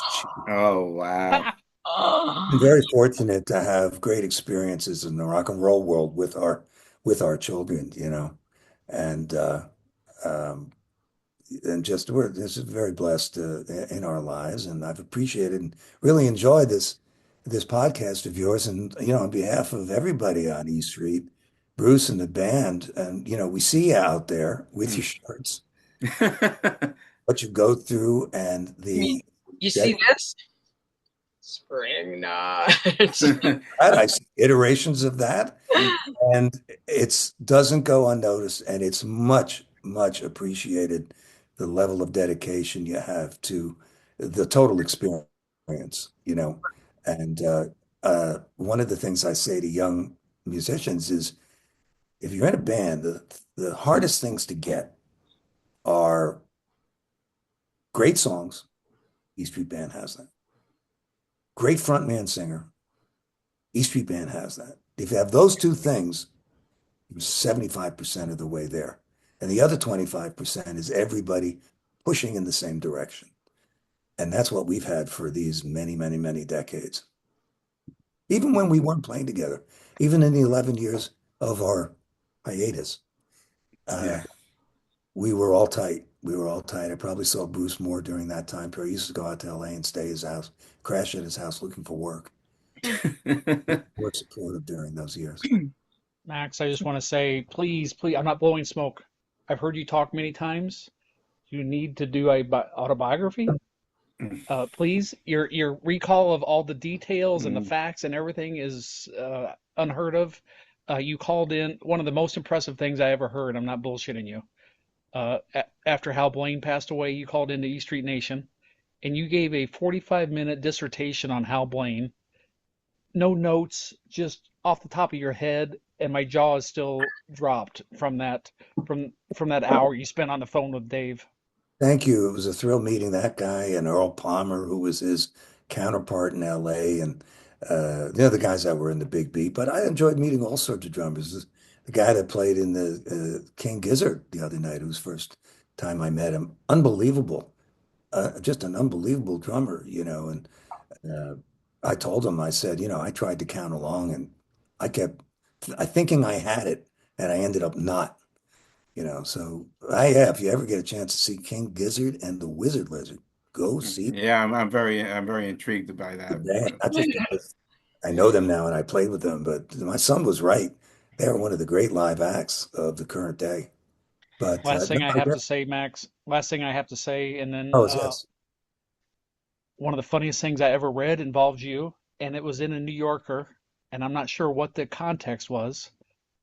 Oh, wow. I'm Oh, very fortunate to have great experiences in the rock and roll world with our children, and um, and just we're this is very blessed in our lives, and I've appreciated and really enjoyed this podcast of yours, and on behalf of everybody on E Street, Bruce and the band, and we see you out there with your shirts, what you go through, and you, the you that see this? Spring night. I see iterations of that. And it doesn't go unnoticed, and it's much, much appreciated the level of dedication you have to the total experience. And one of the things I say to young musicians is if you're in a band, the hardest things to get are great songs. E Street Band has that. Great frontman singer. E Street Band has that. If you have those two things, 75% of the way there. And the other 25% is everybody pushing in the same direction. And that's what we've had for these many, many, many decades. Even when we weren't playing together, even in the 11 years of our hiatus, uh, Yeah. we were all tight. We were all tight. I probably saw Bruce more during that time period. He used to go out to LA and stay at his house, crash at his house looking for work. We're supportive during those years. Max, I just want to say, please, please, I'm not blowing smoke. I've heard you talk many times. You need to do a autobiography. Please, your recall of all the details and the facts and everything is unheard of. You called in one of the most impressive things I ever heard. I'm not bullshitting you. After Hal Blaine passed away, you called into E Street Nation and you gave a 45-minute dissertation on Hal Blaine. No notes, just off the top of your head, and my jaw is still dropped from that hour you spent on the phone with Dave. Thank you. It was a thrill meeting that guy and Earl Palmer, who was his counterpart in LA, and the other guys that were in the Big Beat. But I enjoyed meeting all sorts of drummers. The guy that played in the King Gizzard the other night, whose first time I met him, unbelievable, just an unbelievable drummer. And uh, I told him, I said, I tried to count along, and I kept thinking I had it, and I ended up not. So if you ever get a chance to see King Gizzard and the Wizard Lizard, go see Yeah, I'm very intrigued by the that. band. Not just because I know them now and I played with them, but my son was right. They are one of the great live acts of the current day. But Last no, thing I have to say, Max. Last thing I have to say, and then oh, yes. one of the funniest things I ever read involved you, and it was in a New Yorker, and I'm not sure what the context was,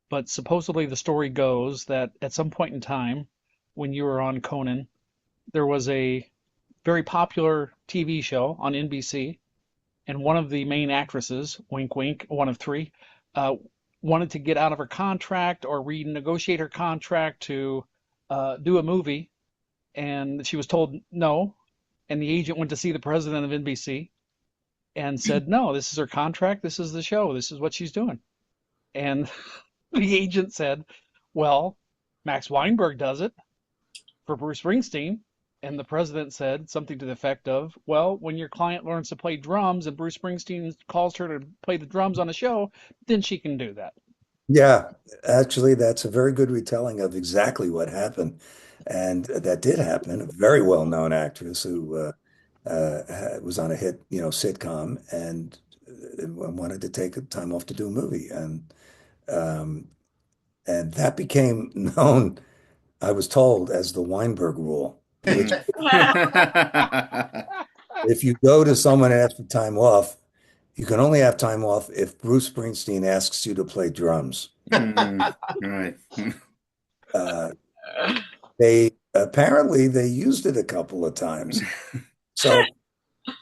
but supposedly the story goes that at some point in time, when you were on Conan, there was a very popular TV show on NBC, and one of the main actresses, wink wink, one of three, uh, wanted to get out of her contract or renegotiate her contract to do a movie, and she was told no. And the agent went to see the president of NBC and said, "No, this is her contract. This is the show. This is what she's doing." And the agent said, "Well, Max Weinberg does it for Bruce Springsteen." And the president said something to the effect of, "Well, when your client learns to play drums and Bruce Springsteen calls her to play the drums on a show, then she can do that." Yeah, actually, that's a very good retelling of exactly what happened. And that did happen. A very well-known actress who was on a hit, sitcom and wanted to take time off to do a movie. Um, and that became known, I was told, as the Weinberg rule, which if you go to someone and ask for time off, you can only have time off if Bruce Springsteen asks you to play drums. Right. Uh, they used it a couple of times. So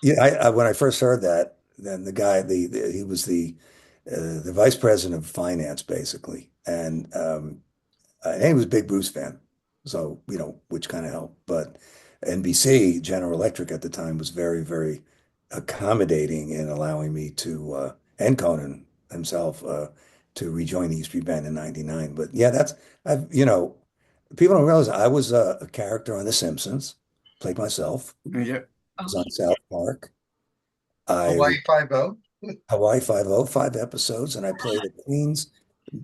yeah, when I first heard that, then the guy, he was the vice president of finance, basically, and he was a big Bruce fan, so which kind of helped. But NBC, General Electric at the time, was very, very accommodating in allowing me and Conan himself, to rejoin the E Street Band in '99. But yeah, people don't realize I was a character on The Simpsons, played myself. Yeah. Oh, Was on South Park. I was Hawaii Five-0. Hawaii Five-0, 5 episodes, and I played a Queens,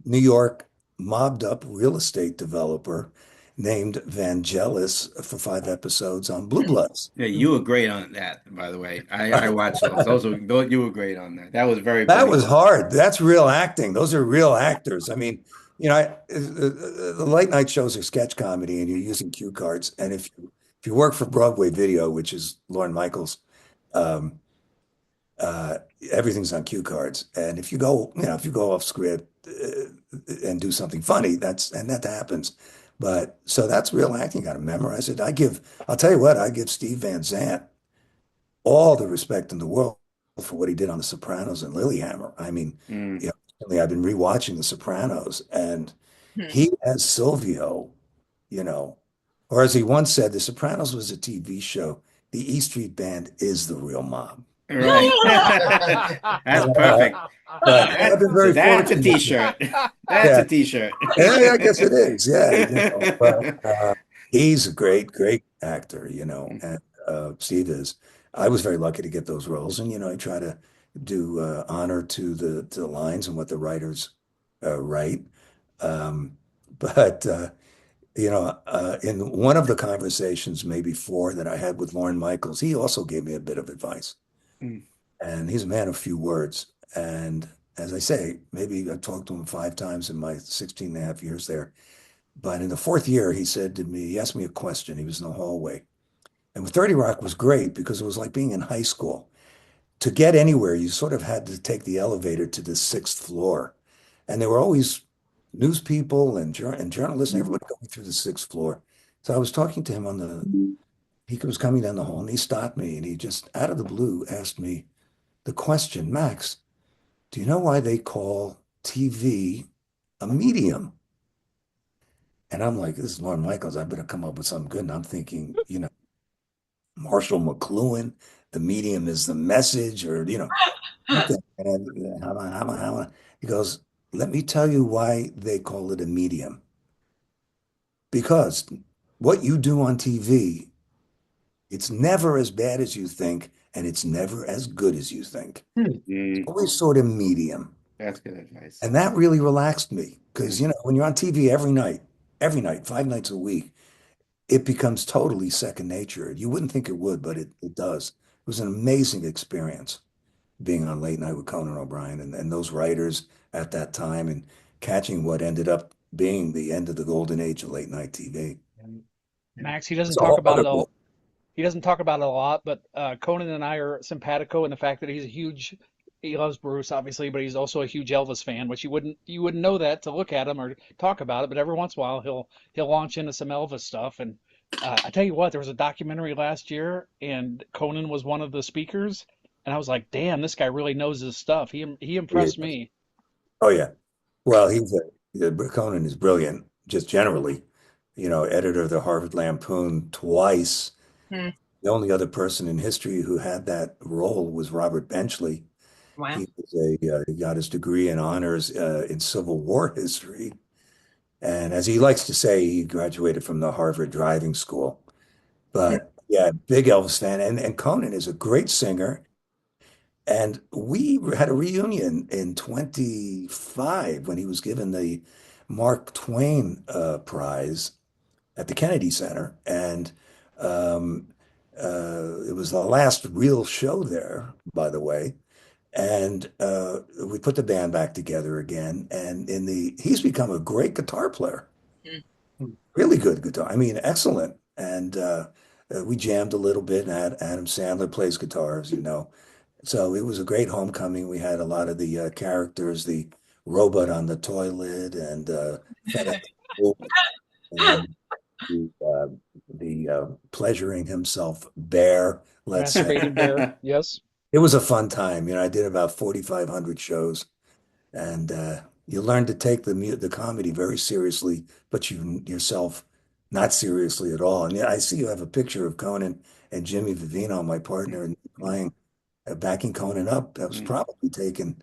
New York mobbed up real estate developer named Vangelis for 5 episodes on Blue Bloods. Yeah, you were great on that, by the way. I watched those. Those you were great on that. That was very That funny. was hard. That's real acting. Those are real actors. I mean, the late night shows are sketch comedy, and you're using cue cards. And if you work for Broadway Video, which is Lorne Michaels, um, uh, everything's on cue cards. And if you go off script and do something funny, that happens. But so that's real acting. You got to memorize it. I'll tell you what, I give Steve Van Zandt all the respect in the world for what he did on The Sopranos and Lilyhammer. I mean, Mm. recently I've been rewatching The Sopranos, and hmm. he as Silvio, you know, or as he once said, The Sopranos was a TV show. The E Street Band is the real mob. Right. That's perfect. But I've been very That's a fortunate. t-shirt. That's Yeah, a t-shirt. yeah, I guess it is. Yeah, but he's a great, great actor, and Steve is. I was very lucky to get those roles, and I try to do honor to the lines and what the writers write. Um, but in one of the conversations, maybe four that I had with Lorne Michaels, he also gave me a bit of advice. Mm. And he's a man of few words. And as I say, maybe I talked to him 5 times in my 16 and a half years there. But in the fourth year, he asked me a question. He was in the hallway. And with 30 Rock was great because it was like being in high school. To get anywhere, you sort of had to take the elevator to the sixth floor. And there were always news people and journalists and everybody going through the sixth floor. So I was talking to him he was coming down the hall and he stopped me and he just out of the blue asked me the question, Max, do you know why they call TV a medium? And I'm like, this is Lorne Michaels. I better come up with something good. And I'm thinking, Marshall McLuhan, the medium is the message, or, something. And he goes, let me tell you why they call it a medium. Because what you do on TV, it's never as bad as you think, and it's never as good as you think. It's Mm. always sort of medium. That's good advice. And that really relaxed me because, when you're on TV every night, 5 nights a week, it becomes totally second nature. You wouldn't think it would, but it does. It was an amazing experience being on Late Night with Conan O'Brien and those writers at that time and catching what ended up being the end of the golden age of late night TV. Max, he It's doesn't a talk whole about other it all. book. He doesn't talk about it a lot, but Conan and I are simpatico in the fact that he loves Bruce, obviously, but he's also a huge Elvis fan, which you wouldn't know that to look at him or talk about it, but every once in a while he'll launch into some Elvis stuff. And I tell you what, there was a documentary last year, and Conan was one of the speakers, and I was like, damn, this guy really knows his stuff. He Yeah. impressed me. Oh yeah. Well, Conan is brilliant, just generally. Editor of the Harvard Lampoon twice. Hmm. The only other person in history who had that role was Robert Benchley. Wow. He got his degree in honors in Civil War history. And as he likes to say, he graduated from the Harvard Driving School. But yeah, big Elvis fan. And Conan is a great singer. And we had a reunion in 25 when he was given the Mark Twain Prize at the Kennedy Center. And um, it was the last real show there, by the way. And we put the band back together again. And he's become a great guitar player, really good guitar. I mean, excellent. And we jammed a little bit. And Adam Sandler plays guitar, as you know. So it was a great homecoming. We had a lot of the characters, the robot on the toilet, and Fed at the pool, and the pleasuring himself bear, let's say. Masturbating bear, yes. it was a fun time. I did about 4,500 shows, and you learn to take the comedy very seriously, but you yourself not seriously at all. And yeah, I see you have a picture of Conan and Jimmy Vivino, my partner, and playing backing Conan up. That was Mm, probably taken.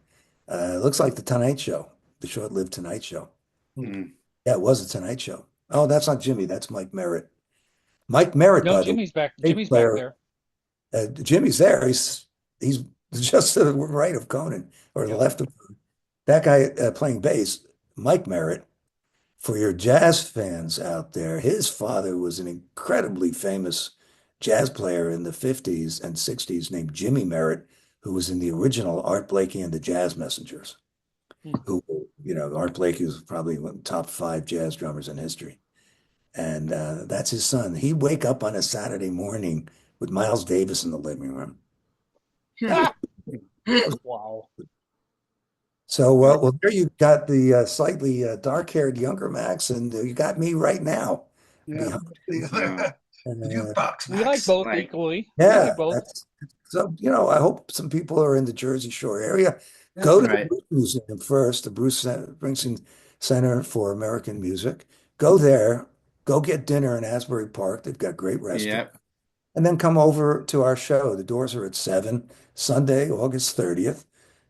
It looks like the Tonight Show, the short-lived Tonight Show. mm. Yeah, it was a Tonight Show. Oh, that's not Jimmy. That's Mike Merritt. Mike Merritt, No, by the way, Jimmy's back. bass Jimmy's back player. there. Jimmy's there. He's just to the right of Conan or the Yep. left of that guy playing bass, Mike Merritt. For your jazz fans out there, his father was an incredibly famous jazz player in the 50s and 60s named Jimmy Merritt, who was in the original Art Blakey and the Jazz Messengers, Hmm. who, Art Blakey was probably one of the top five jazz drummers in history. And that's his son. He'd wake up on a Saturday morning with Miles Davis in the living room. Ah, That was wow. so well. There you got the slightly dark-haired younger Max, and you got me right now Yeah. behind. Wow. The Uh, jukebox, We like Max. both Right. equally. We like yeah, both. that's so. I hope some people are in the Jersey Shore area. Yeah. Go to the Right. Bruce Museum first, the Bruce Springsteen Center for American Music. Go there. Go get dinner in Asbury Park. They've got great restaurants. Yep. And then come over to our show. The doors are at 7, Sunday, August 30th.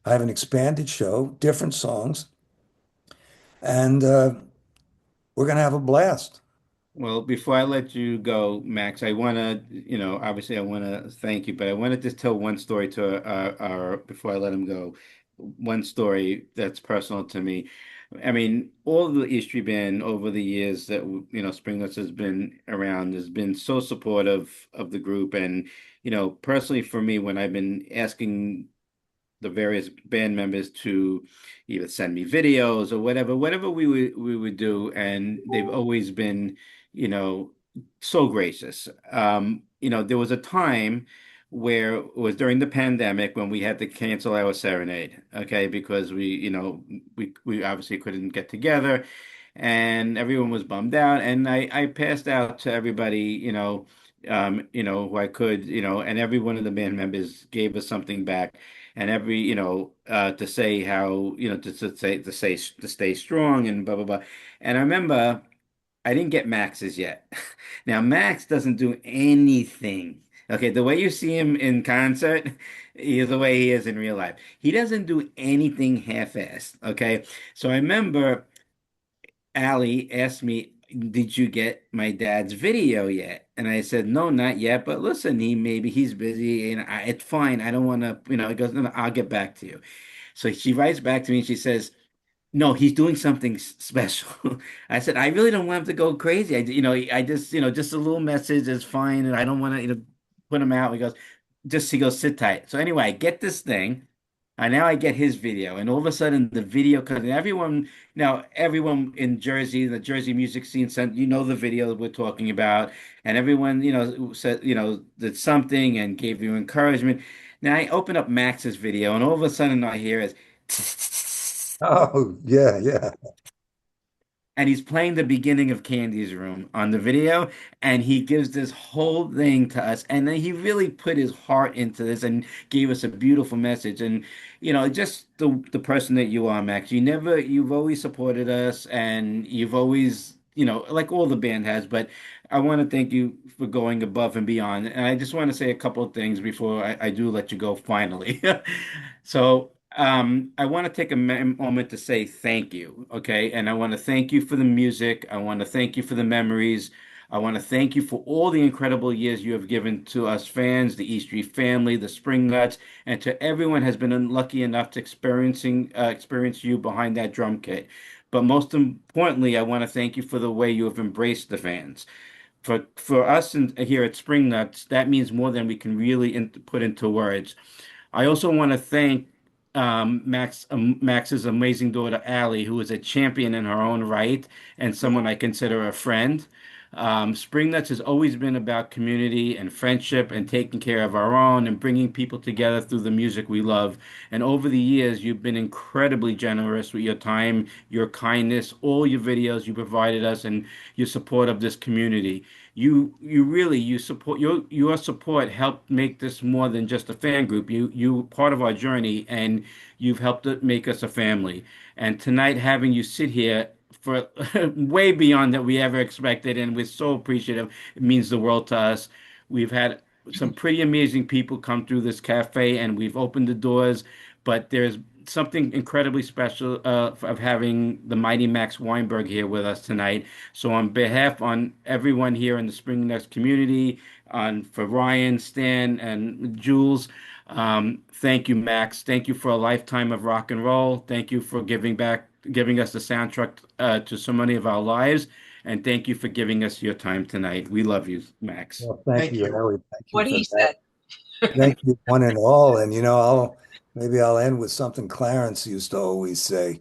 I have an expanded show, different songs, and we're going to have a blast. Well, before I let you go, Max, I want to, obviously I want to thank you, but I want to just tell one story to before I let him go. One story that's personal to me. I mean, all the E Street Band over the years that, Springless has been around has been so supportive of the group. And, personally for me, when I've been asking the various band members to either send me videos or whatever we would do, and they've always been, you know, so gracious. There was a time where it was during the pandemic when we had to cancel our serenade, okay, because we obviously couldn't get together, and everyone was bummed out, and I passed out to everybody, who I could, and every one of the band members gave us something back, and every to say how to stay strong and blah blah blah. And I remember I didn't get Max's yet. Now Max doesn't do anything. Okay, the way you see him in concert is the way he is in real life. He doesn't do anything half-assed. Okay, so I remember Allie asked me, "Did you get my dad's video yet?" And I said, "No, not yet. But listen, he's busy, and it's fine. I don't want to, He goes, "No, no, I'll get back to you." So she writes back to me and she says, "No, he's doing something special." I said, "I really don't want him to go crazy. I just, just a little message is fine, and I don't want to, put him out." He goes, "Sit tight." So anyway, I get this thing. And now I get his video, and all of a sudden the video comes, and everyone in Jersey, the Jersey music scene, sent the video that we're talking about, and everyone said did something and gave you encouragement. Now I open up Max's video, and all of a sudden I hear is, Oh, yeah, yeah. and he's playing the beginning of Candy's Room on the video, and he gives this whole thing to us, and then he really put his heart into this and gave us a beautiful message. And just the person that you are, Max. You've always supported us, and you've always, like all the band has. But I want to thank you for going above and beyond. And I just want to say a couple of things before I do let you go finally. So. I want to take a moment to say thank you, okay? And I want to thank you for the music. I want to thank you for the memories. I want to thank you for all the incredible years you have given to us fans, the E Street family, the Spring Nuts, and to everyone has been lucky enough to experience you behind that drum kit. But most importantly, I want to thank you for the way you have embraced the fans. For us here at Spring Nuts, that means more than we can really put into words. I also want to thank Max's amazing daughter, Allie, who is a champion in her own right and someone I consider a friend. Spring Nuts has always been about community and friendship and taking care of our own and bringing people together through the music we love. And over the years, you've been incredibly generous with your time, your kindness, all your videos you provided us, and your support of this community. you support your support helped make this more than just a fan group. You part of our journey, and you've helped it make us a family. And tonight, having you sit here for way beyond that we ever expected, and we're so appreciative. It means the world to us. We've had some pretty amazing people come through this cafe, and we've opened the doors. But there's something incredibly special of having the mighty Max Weinberg here with us tonight. So on everyone here in the Spring Next community, on for Ryan, Stan, and Jules, thank you, Max. Thank you for a lifetime of rock and roll. Thank you for giving us the soundtrack to so many of our lives. And thank you for giving us your time tonight. We love you, Max. Well, thank Thank you, you. Howie. Thank you What for he that. said. Thank you, one and all. And maybe I'll end with something Clarence used to always say,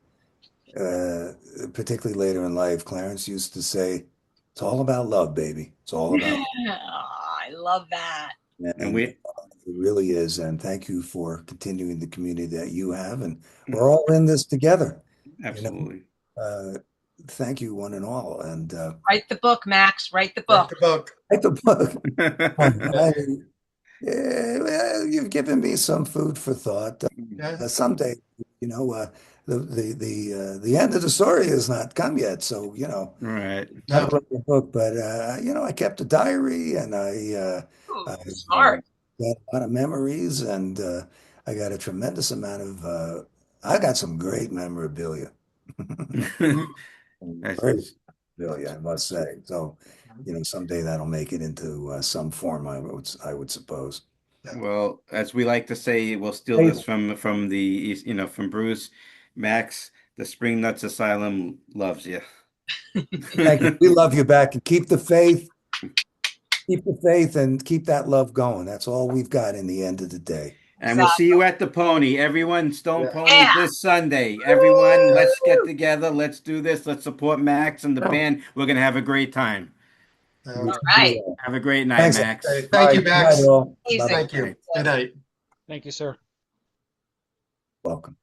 particularly later in life. Clarence used to say, "It's all about love, baby. It's all about Oh, I love that. love." And And we it really is. And thank you for continuing the community that you have. And we're all in this together. You know, absolutely. uh, thank you, one and all. And Write the book, Max. Write the Write book. the book. write the book. Yeah. Yeah, well, you've given me some food for thought. Yeah. Someday, you know, the end of the story has not come yet. So, Right. not No. wrote the book, but I kept a diary, and Ooh, I smart. got a lot of memories, and I got a tremendous amount of I got some great memorabilia. Mhm. Great That's memorabilia, I must say. So, someday that'll make it into some form, I would suppose. Yeah. well, as we like to say, we'll steal Hey, this from the East, from Bruce. Max, the Spring Nuts Asylum loves you. thank you. We love you back, and keep the faith, and keep that love going. That's all we've got in the end of the day. And we'll see Exactly. you at the Pony. Everyone, Stone Yeah. Pony Yeah. this Sunday. Everyone, Yeah. let's get Woo! together. Let's do this. Let's support Max and the band. We're gonna have a great time. We Uh, All should do right. that. Have a great night, Thanks. Max. Thank Bye. you, Good night, Max. all. Amazing. Bye-bye. Thank you. Bye. Good night. Thank you, sir. Welcome.